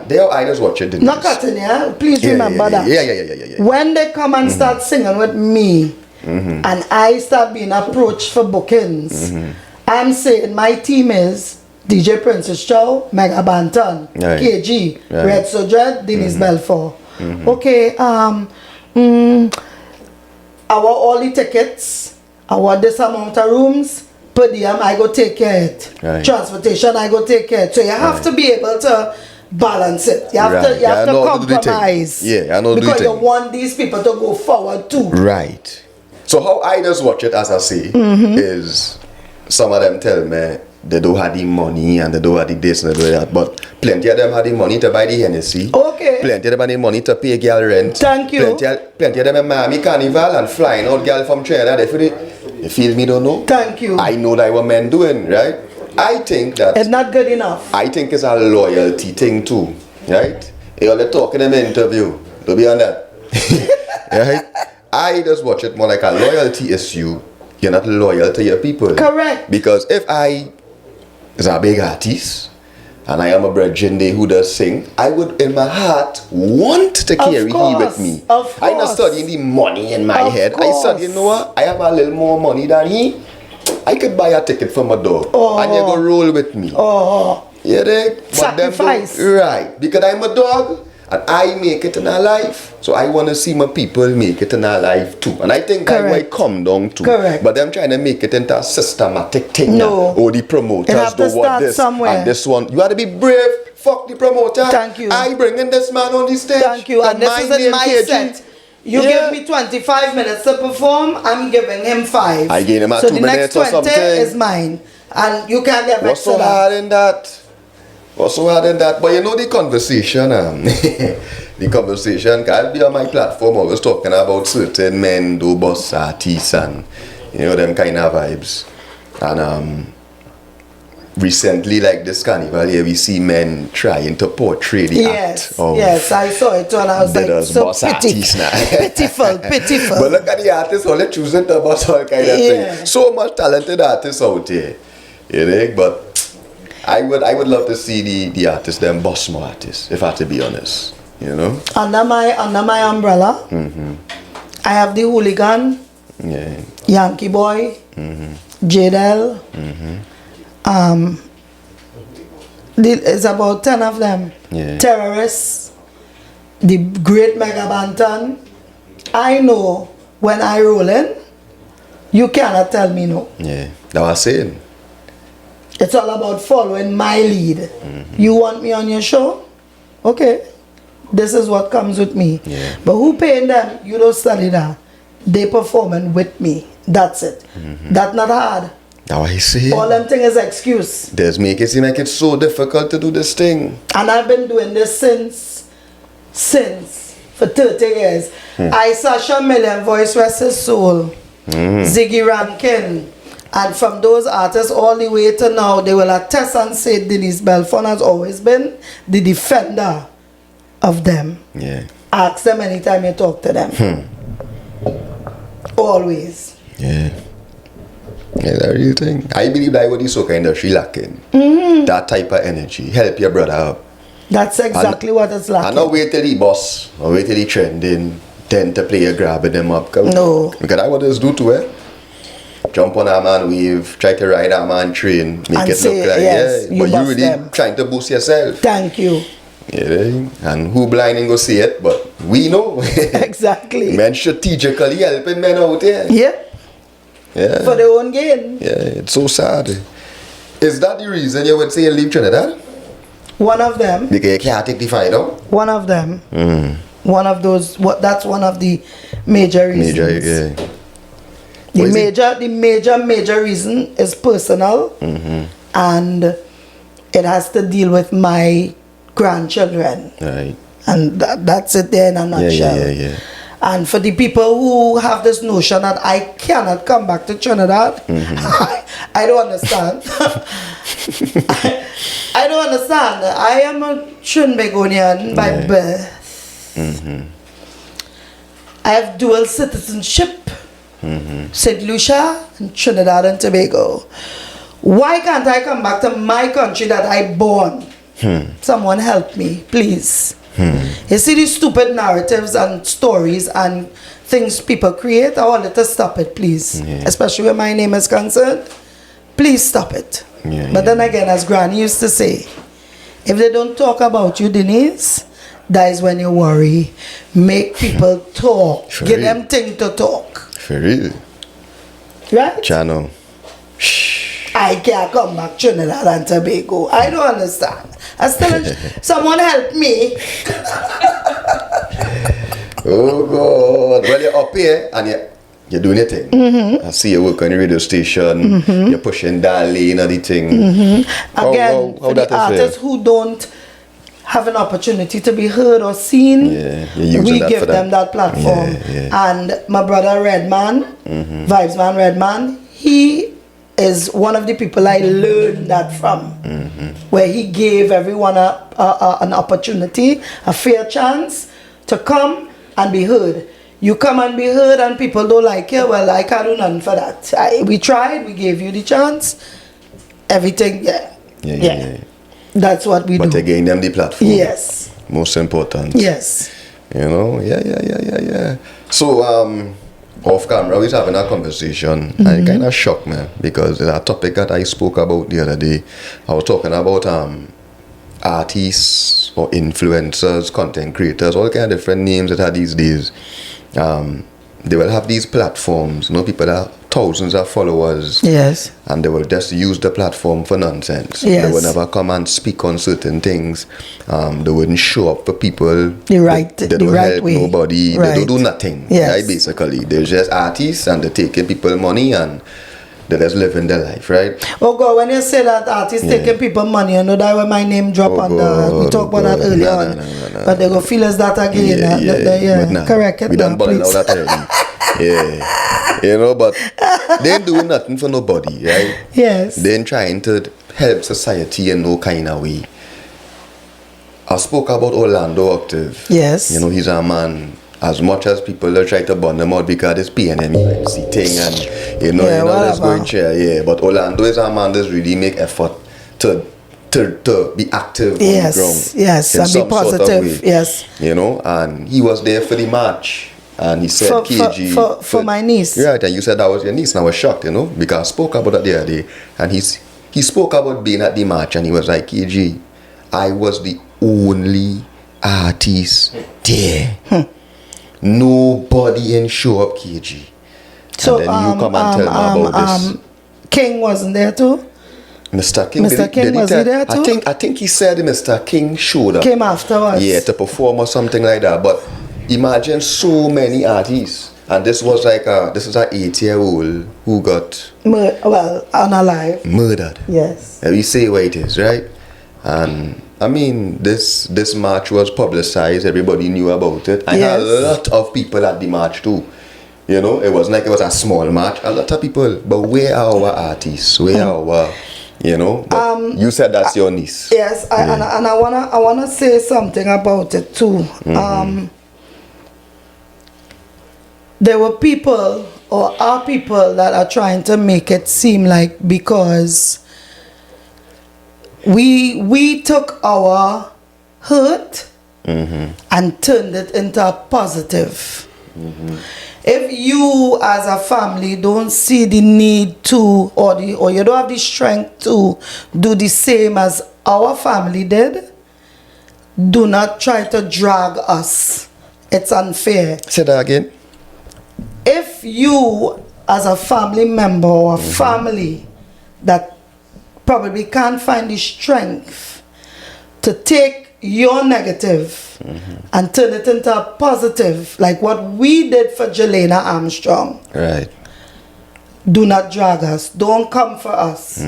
they are idols watching Denise. Not cutting, yeah? Please remember that. Yeah. When they come and start singing with me, and I start being approached for bookings, I'm saying my team is DJ Princess Chow, Mega Banton, KG, Red So Dread, Denise Belfon. Okay, our all the tickets, our this amount of rooms, per diem, I go take care of it. Transportation, I go take care of it. So you have to be able to balance it. You have to compromise. I know because you want these people to go forward too. Right. So how I just watch it, as I say, is some of them tell me they don't have the money and they don't have the this and they do that, but plenty of them have the money to buy the Hennessy. Okay. Plenty of them have the money to pay girl rent. Thank you. Plenty of them have Miami Carnival and flying out girl from Trinidad. You feel me? Don't know. Thank you. I know that what men doing, right? I think that it's not good enough. I think it's a loyalty thing too, right? You're talking in an interview. To be on that, right? I just watch it more like a loyalty issue. You're not loyal to your people. Correct. Because if I is a big artist and I am a brethren who does sing, I would in my heart want to carry he with me. I'm not studying the money in my head. I said, you know what? I have a little more money than he. I could buy a ticket for my dog and you go roll with me. Oh. Yeah, they sacrifice. Right. Because I'm a dog And I make it in our life. So I want to see my people make it in our life too. And I think that's why it come down to. Correct. But them trying to make it into a systematic thing. No. Or the promoters It have to do what start this somewhere. and this one. You have to be brave. Fuck the promoter. Thank you. I bringing this man on the stage. Thank you. And this is in my set. You give me 25 minutes to perform, I'm giving him 5. I gave him a 2 minutes or something. So the next 20 is mine. And you can't get What's vexed so hard in that? What's so hard in that? But you know the conversation, the conversation, I'll be on my platform always talking about certain men, do boss artists and, you know, them kind of vibes. And recently, like this carnival here, we see men trying to portray the act of yes, I saw it and I was like, so boss artists now. pitiful. But look at the artists, all they choosing to boss all kind of thing. So much talented artists out there, you know. But I would love to see the artists, them boss more artists, if I have to be honest, you know. Under my umbrella, I have the Hooligan, Yankee Boy, Jadel. It's about 10 of them. Terrorists, the Great Mega Bantan. I know when I roll in, you cannot tell me no. Yeah, that was saying. It's all about following my lead. You want me on your show? Okay. This is what comes with me. But who paying them? You don't study that. They performing with me. That's it. That's not hard. That's what he said. All them thing is excuse. There's make it seem like it's so difficult to do this thing. And I've been doing this since for 30 years. I Sasha Million, Voice Rest His Soul, Ziggy Rankin, and from those artists all the way to now, they will attest and say Denise Belfon has always been the defender of them. Ask them anytime you talk to them. Always. Yeah, that real thing. I believe that what the soca industry lacking. That type of energy. Help your brother up. That's exactly what it's lacking. And not wait till the boss, or wait till the trending, tend to play a grabbing them up. No. Because that's what this do to it. Jump on a man wave, try to ride a man train, make and it say, look like, yes, but you really them. trying to boost yourself. Thank you. Yeah, and who blind and go see it, but we know. Exactly. Men strategically helping men out there. Yeah. For their own gain. Yeah, it's so sad. Is that the reason you would say you leave Trinidad? One of them. Because you can't take the fight out? One of them. One of those, that's one of the major reasons. The major reason is personal. And it has to deal with my grandchildren. Right. And that's it there in a nutshell. Yeah. And for the people who have this notion that I cannot come back to Trinidad, I don't understand. I don't understand. I am a Trinbagonian by birth. I have dual citizenship, St. Lucia and Trinidad and Tobago. Why can't I come back to my country that I born? Someone help me, please. You see these stupid narratives and stories and things people create, I want you to stop it, please. Especially when my name is concerned. Please stop it. But then again, as Granny used to say, if they don't talk about you, Denise, that is when you worry. Make people talk. Give them things to talk. For real. Right? Channel. I can't come back to Trinidad and Tobago. I don't understand. I still someone help me. Oh God. Well, you're up here and you're doing your thing. I see you work on the radio station. You're pushing that lane and the thing. Again, how for the artists who don't have an opportunity to be heard or seen, we give them that platform. And my brother Redman, Vibesman Redman, he is one of the people I learned that from, where he gave everyone an opportunity, a fair chance to come and be heard. You come and be heard and people don't like you, well, I can't do nothing for that. We tried, we gave you the chance, everything, that's what we do. But again, them the platform. Yes. Most important. Yes. You know, yeah. So, off camera, we was having a conversation and it kind of shocked me because it's a topic that I spoke about the other day. I was talking about artists or influencers, content creators, all kind of different names that are these days. They will have these platforms, people that have thousands of followers. Yes. And they will just use the platform for nonsense. Yes. They will never come and speak on certain things. They wouldn't show up for people. They don't help way. nobody. Right. They don't do nothing. Yes. Right, basically. They're just artists and they're taking people money and they're just living their life, right? Oh God, when you say that artists taking people money, you know that when my name drop on the, we talked about that earlier on. But they go feel as that again. But correct it. We done balling out that already. But they ain't doing nothing for nobody, right? Yes. They ain't trying to help society in no kind of way. I spoke about Orlando Octave. Yes. He's a man. As much as people are trying to burn him out because it's paying him UMC thing and that's going to but Orlando is a man that's really make effort to be active on the ground. Yes, and be positive. Sort of way, yes. And he was there for the march and he said for my niece. Right, and you said that was your niece and I was shocked, because I spoke about that the other day and he spoke about being at the march and he was like, KG, I was the only artist there. Nobody in show up, KG. So and then you come and tell me about this. King wasn't there too? Mr. King, Mr. King was he there too? I think he said Mr. King showed up. Came afterwards. Yeah, to perform or something like that. But imagine so many artists. And this was like this is an 8-year-old who got unalive. Murdered. Yes. And we say what it is, right? And I mean, this march was publicized. Everybody knew about it. I had a lot of people at the march too. It wasn't like it was a small march. A lot of people. But where are our artists? Where are our, But you said that's your niece. Yes, and I wanna say something about it too. There were people or are people that are trying to make it seem like because we took our hurt and turned it into a positive. If you as a family don't see the need to or you don't have the strength to do the same as our family did, do not try to drag us. It's unfair. Say that again. If you as a family member or a family that probably can't find the strength to take your negative and turn it into a positive, like what we did for Jelena Armstrong. Right. Do not drag us. Don't come for us.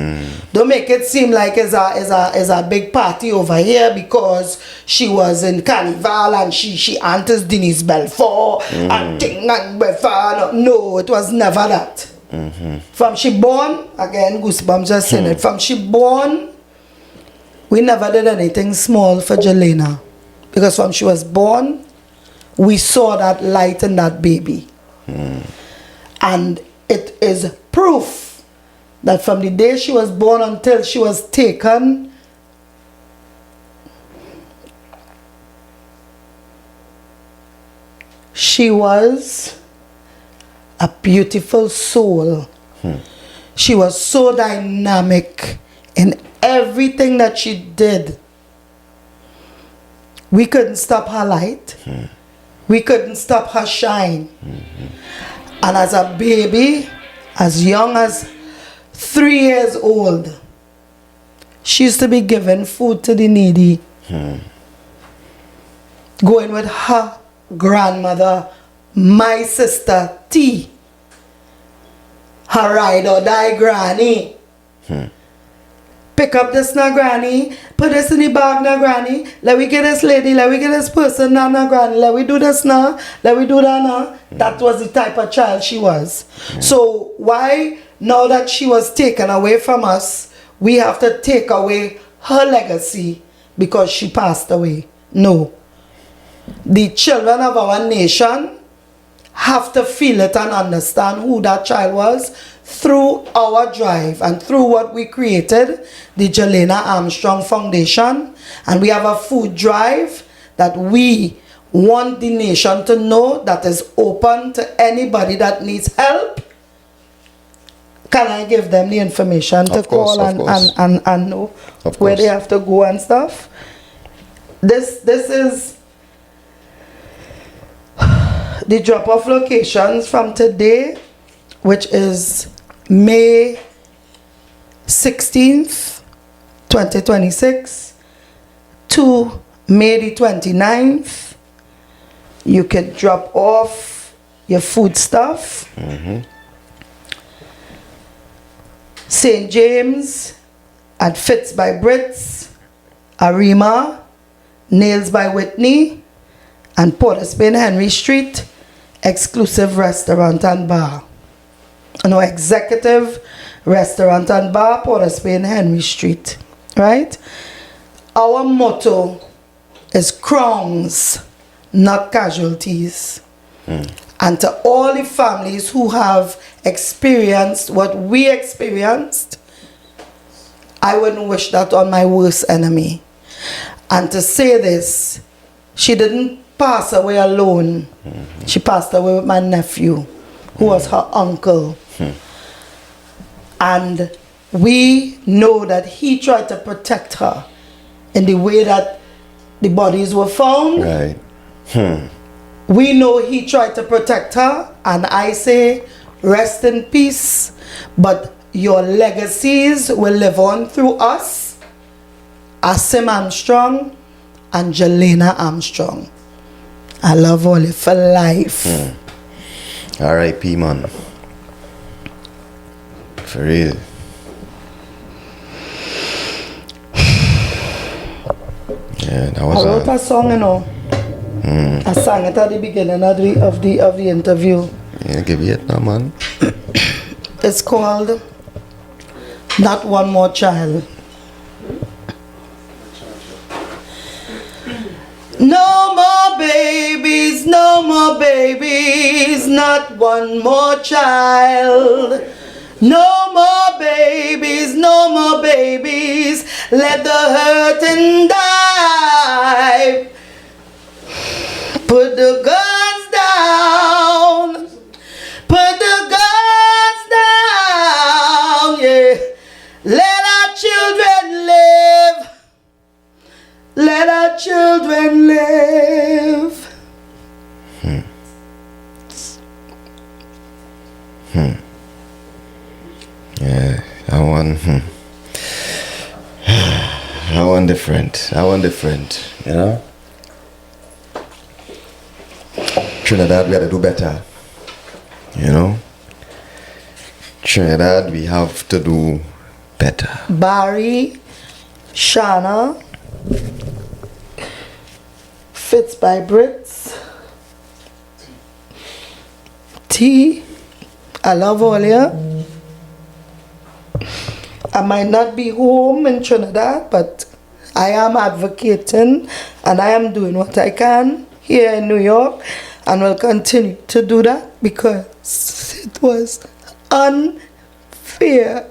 Don't make it seem like it's a big party over here because she was in Carnival and she aunties Denise Belfon and thing and Belfon. No, it was never that. From she born, again, goosebumps just saying it. From she born, we never did anything small for Jelena. Because from she was born, we saw that light in that baby. And it is proof that from the day she was born until she was taken, she was a beautiful soul. She was so dynamic in everything that she did. We couldn't stop her light. We couldn't stop her shine. And as a baby, as young as 3 years old, she used to be giving food to the needy. Going with her grandmother, my sister T, her ride or die granny. Pick up this now, granny. Put this in the bag now, granny. Let we get this lady. Let we get this person now, granny. Let we do this now. Let we do that now. That was the type of child she was. So why, now that she was taken away from us, we have to take away her legacy because she passed away? No. The children of our nation have to feel it and understand who that child was through our drive and through what we created, the Jelena Armstrong Foundation. And we have a food drive that we want the nation to know that is open to anybody that needs help. can I give them the information to call and know where they have to go and stuff? This is the drop-off locations from today, which is May 16th, 2026 to May the 29th. You can drop off your food stuff. St. James at Fitz by Brits, Arima, Nails by Whitney, and Port of Spain Henry Street, exclusive restaurant and bar. No, executive restaurant and bar, Port of Spain Henry Street. Right? Our motto is crowns, not casualties. And to all the families who have experienced what we experienced, I wouldn't wish that on my worst enemy. And to say this, she didn't pass away alone. She passed away with my nephew, who was her uncle. And we know that he tried to protect her in the way that the bodies were found. Right. We know he tried to protect her, and I say, rest in peace. But your legacies will live on through us, Asim Armstrong and Jelena Armstrong. I love all it for life. R.I.P. man. For real. Yeah, that was I wrote a song, you know. I sang it at the beginning of the interview. Yeah, give it now, man. It's called Not One More Child. No more babies, no more babies, not one more child. No more babies, no more babies, let the hurting die. Put the guns down, put the guns down, yeah. Let our children live, let our children live. Yeah, I want different, you know? Trinidad, we have to do better, you know? Trinidad, we have to do better. Barry, Shana, Fitz by Brits, T, I love all you. I might not be home in Trinidad, but I am advocating and I am doing what I can here in New York, and will continue to do that because it was unfair.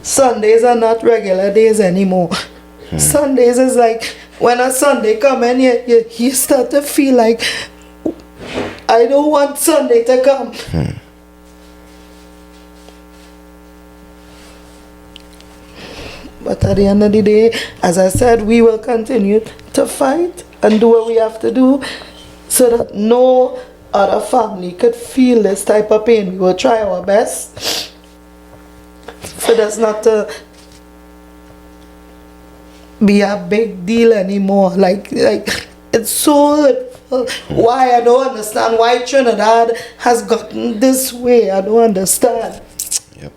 Sundays are not regular days anymore. Sundays is like when a Sunday come in, you start to feel like I don't want Sunday to come. But at the end of the day, as I said, we will continue to fight and do what we have to do so that no other family could feel this type of pain. We will try our best for this not to be a big deal anymore. Like it's so hurtful. Why? I don't understand why Trinidad has gotten this way. I don't understand. Yep.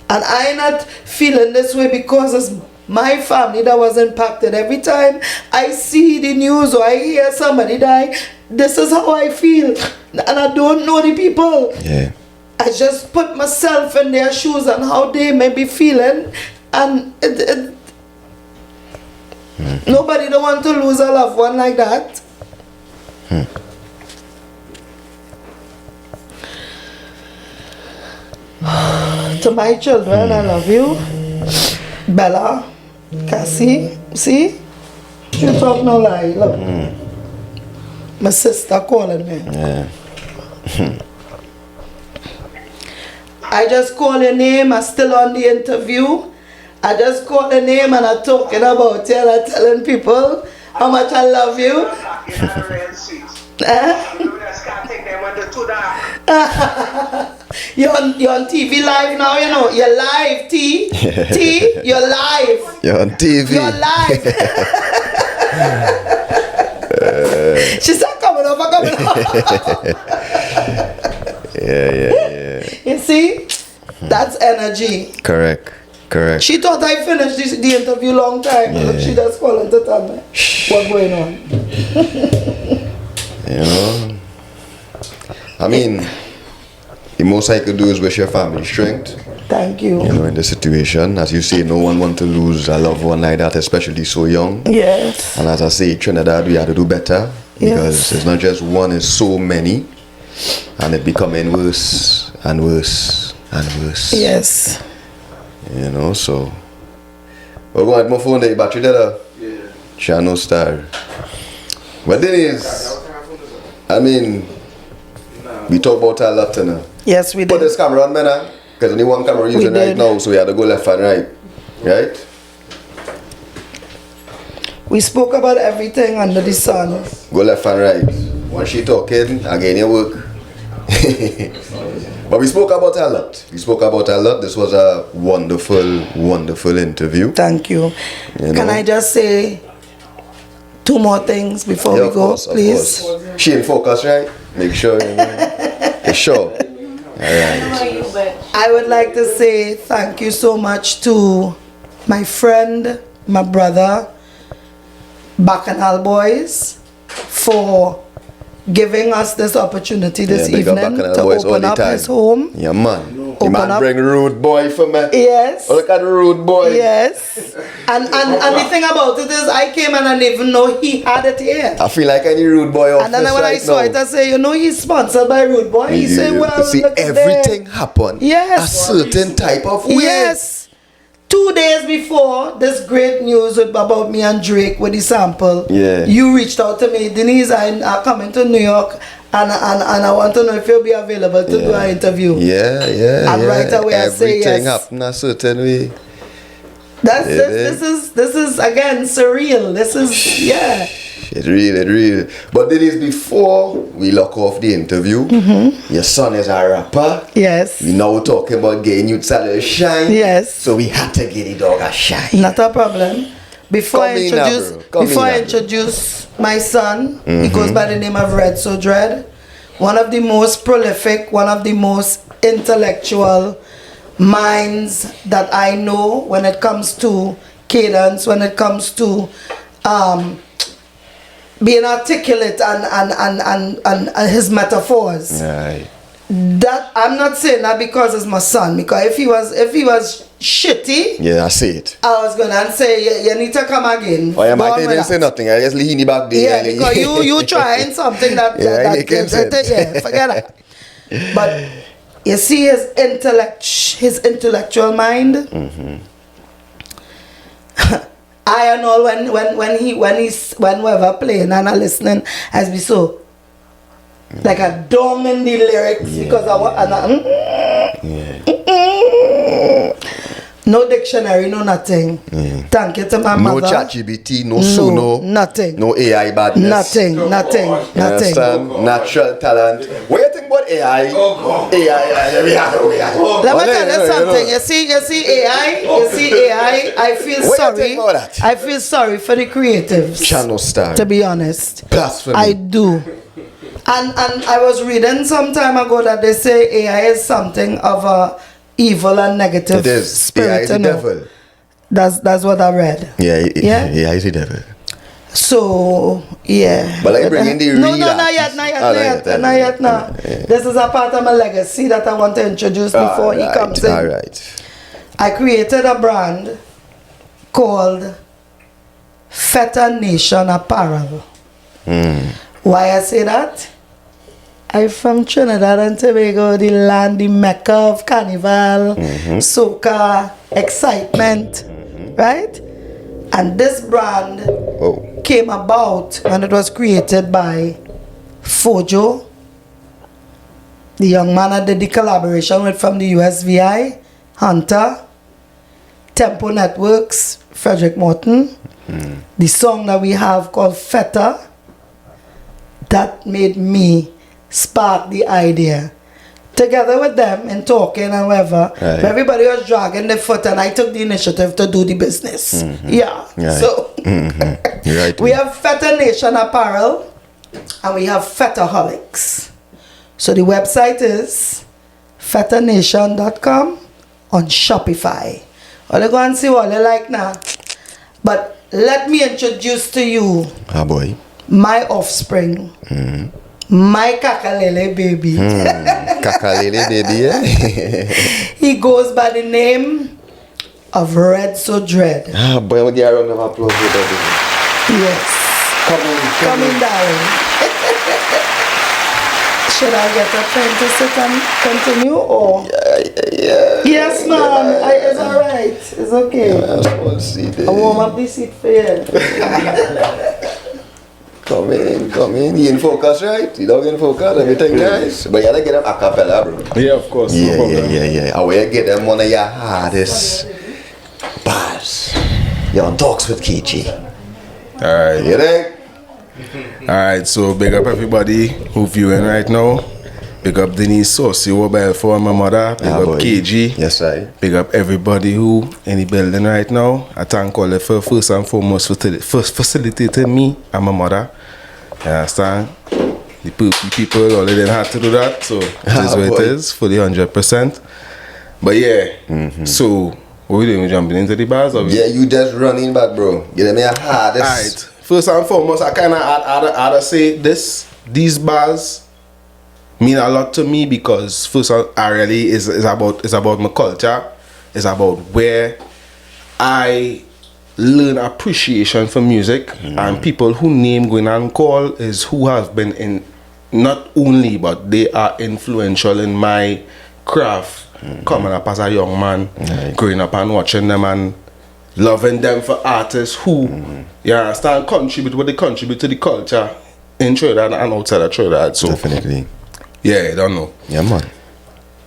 And I'm not feeling this way because it's my family that was impacted. Every time I see the news or I hear somebody die, this is how I feel. And I don't know the people. Yeah. I just put myself in their shoes and how they may be feeling, and nobody don't want to lose a loved one like that. To my children, I love you. Bella, Cassie, see? You talk no lie, look. My sister calling me. Yeah. I just call your name, I'm still on the interview. I just call the name and I'm talking about you and I'm telling people how much I love you. You're on TV live now, you know. You're live, T. T, you're live. You're on TV. You're live. She said, coming over. Yeah. You see? That's energy. Correct. She thought I finished the interview long time. Yeah. Look, she just calling to tell me what's going on. You know? I mean, the most I could do is wish your family strength. Thank you. You know, in this situation, as you say, no one wants to lose a loved one like that, especially so young. Yes. And as I say, Trinidad, we have to do better because it's not just one, it's so many, and it becoming worse and worse and worse. Yes. You know, so. We're going to my phone there, battery there. Yeah. Channel star. But Denise, I mean, we talk about a lot now. Yes, we Put did. this camera on, man. Because only one camera we're using right now, so we have to go left and right. Right? We spoke about everything under the sun. Go left and right. Once she talking, again you work. But we spoke about a lot. This was a wonderful, wonderful interview. Thank you. You Can know? I just say 2 more things before we Of go, course, please? Of course. She in focus, right? Make sure, you know. For sure. Alright. I would like to say thank you so much to my friend, my brother, Bacchanal Boys, for giving us this opportunity this Big up evening Bacchanal to Boys all open the up time. his home. Yeah, man. The Open man up. bring rude boy for me. Yes. Oh, look at the rude boy. Yes. And the thing about it is I came and I didn't even know he had it here. I feel like any rude boy off And then this when I right saw now. it, I say, you know, he's sponsored by Rude Boy. He said, well, see, look at everything there. happen Yes. a certain type of way. Yes. 2 days before this great news about me and Drake with the sample, Yeah. you reached out to me, Denise, I'm coming to New York and I want to know if you'll be available to do an interview. Yeah. And right away I say everything yes. happen a certain way. This is again surreal. This is It real. But Denise, before we lock off the interview, your son is a rapper. Yes. We now talking about getting you to a shine. Yes. So we had to get the dog a shine. Not a problem. Before Come in now, bro. Come I in now, introduce my son, he goes by the name of Red So Dread. One of the most prolific, one of the most intellectual minds that I know when it comes to cadence, when it comes to being articulate and his metaphors. Right. That I'm not saying that because it's my son. Because if he was shitty, Yeah, I see it. I was gonna say you need to come again. Oh, yeah, Go man, on they with didn't say that. nothing. I just lean back there. Yeah, because you trying something that yeah, forget that. But you see his intellectual mind. I and all when we're playing and I'm listening, as we saw. Like a dong in the lyrics because no dictionary, no nothing. Thank you to my mother. No ChatGPT, no Suno, nothing. no AI badness. Nothing. You understand? Natural talent. What do you think about AI? AI. Let me tell you something. You see AI. I feel What sorry. you think about that? I feel sorry for the creatives. Channel star. To be honest, Blasphemy. I do. And I was reading some time ago that they say AI is something of a evil and negative It is. spirit. AI is the you know. devil. That's what I read. Yeah, Yeah? AI is the devil. So yeah. But I bring in the no, real not yet. No. This is a part of my legacy that I want to introduce before he comes in. All right. I created a brand called Feta Nation Apparel. Why I say that? I'm from Trinidad and Tobago, the land, the mecca of carnival, soca, excitement, right? And this brand came about when it was created by Fojo, the young man I did the collaboration with from the USVI, Hunter, Tempo Networks, Frederick Morton. The song that we have called Feta, that made me spark the idea. Together with them in talking and whatever, everybody was dragging their foot and I took the initiative to do the business. So we have Feta Nation Apparel and we have Fetaholics. So the website is fetanation.com on Shopify. All you go and see what you like now. But let me introduce to you my offspring. My Kakalele baby. Kakalele baby, He goes by the name of Red So Dread. Ah, boy, we'll get a round of applause for that. Yes. Come in, darling. Should I get a pen to sit and continue or? Yes, ma'am. It's alright. It's okay. I warm up the seat for you. Come in. You in focus, right? You don't get in focus, everything nice. But you gotta get them a cappella, bro. Yeah, of course. Yeah. I will get them one of your hardest bars. You're on Talks with KG. Alright. You think? Alright, so big up everybody who viewing right now. Big up Denise Belfon, my mother. Big up KG. Yes, I. Big up everybody who in the building right now. I thank all the first and foremost facilitating me and my mother. You understand? The people, all of them had to do that. So it is what it is, fully 100%. But yeah, so what we doing? We jumping into the bars? Or Yeah, you just running back, bro. Get me a hardest. Alright. First and foremost, I kind of had to say these bars mean a lot to me because first I really is about my culture. It's about where I learn appreciation for music and people who name going and call is who have been in not only but they are influential in my craft coming up as a young man, growing up and watching them and loving them for artists who you understand contribute what they contribute to the culture in Trinidad and outside of Trinidad. So Definitely. yeah, I don't know. Yeah, man.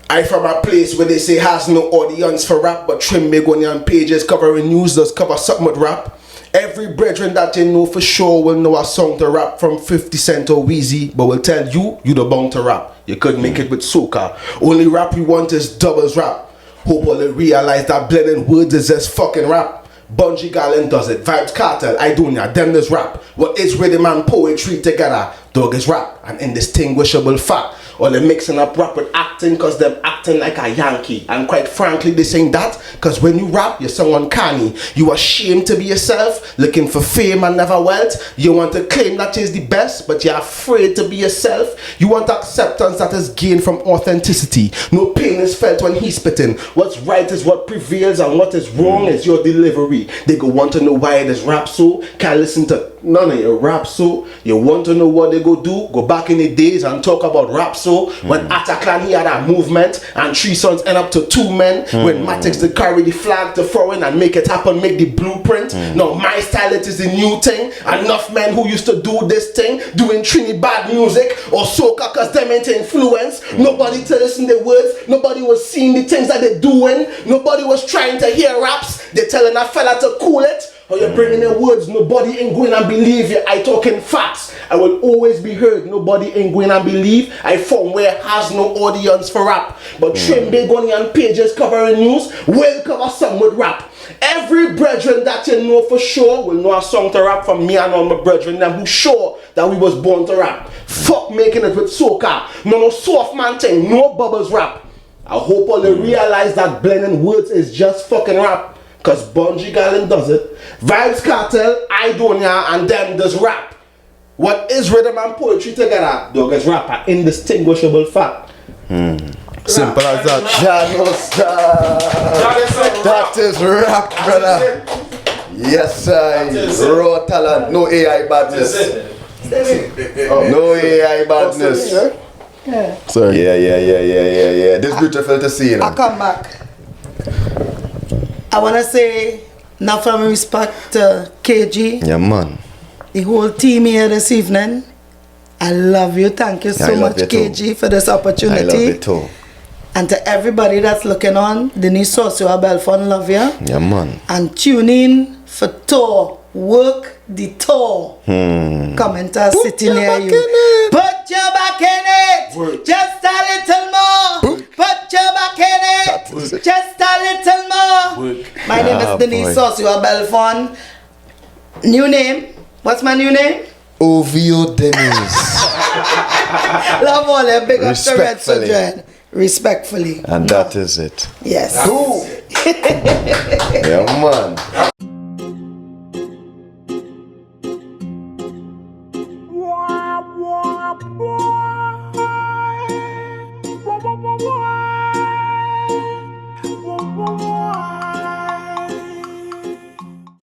I from a place where they say has no audience for rap, but trim Begonian pages covering news does cover something with rap. Every brethren that you know for sure will know a song to rap from 50 Cent or Weezy, but will tell you the bound to rap. You couldn't make it with soca. Only rap you want is doubles rap. Hope all they realize that blending words is just fucking rap. Bungie Garland does it. Vibes Cartel, I do ya, them does rap. What is rhythm and poetry together? Dog is rap, an indistinguishable fact. Or they mixing up rap with acting cause them acting like a Yankee. And quite frankly they saying that cause when you rap you're someone canny. You ashamed to be yourself, looking for fame and never wealth. You want to claim that is the best but you're afraid to be yourself. You want acceptance that is gained from authenticity. No pain is felt when he's spitting. What's right is what prevails and what is wrong is your delivery. They go want to know why it is rap so. Can't listen to none of your rap so. You want to know what they go do? Go back in the days and talk about rap so. When Ataclan he had a movement and 3 sons end up to 2 men. When Matix they carry the flag to foreign and make it happen, make the blueprint. Now my style it is the new thing. Enough men who used to do this thing doing Trinidad music or soca cause them ain't influence. Nobody to listen the words. Nobody was seeing the things that they doing. Nobody was trying to hear raps. They telling a fella to cool it. Or you're bringing in words, nobody ain't going and believe you. I talking facts. I will always be heard. Nobody ain't going and believe. I from where has no audience for rap. But Trim Begonian pages covering news will cover some with rap. Every brethren that you know for sure will know a song to rap from me and all my brethren them who sure that we was born to rap. Fuck making it with soca. No soft man thing, no bubbles rap. I hope all they realize that blending words is just fucking rap. Cause Bungie Garland does it. Vibes Cartel, I don't ya, and them does rap. What is rhythm and poetry together? Dog is rap, an indistinguishable fact. Simple as that. That is rap, brother. Yes, sir. Raw talent, no AI badness. No AI badness. Yeah. Sorry. Yeah. This beautiful to see, you know. I come back. I want to say, enough from respect to KG, Yeah, man. the whole team here this evening. I love you. Thank you so I love much, you too. KG, for this opportunity. I love it too. And to everybody that's looking on, Denise Belfon, love you. Yeah, man. And tune in for tour. Work the tour. Commenter sitting near you. Put your back in it. Work. Just a little more. Put your back in it. Just a little more. Work. My name is Denise boy. Belfon. New name. What's my new name? OVO Denise. Love all them. Big up to Red Respectfully. Sojourn. Respectfully. And that is it. Yes. Yeah, man.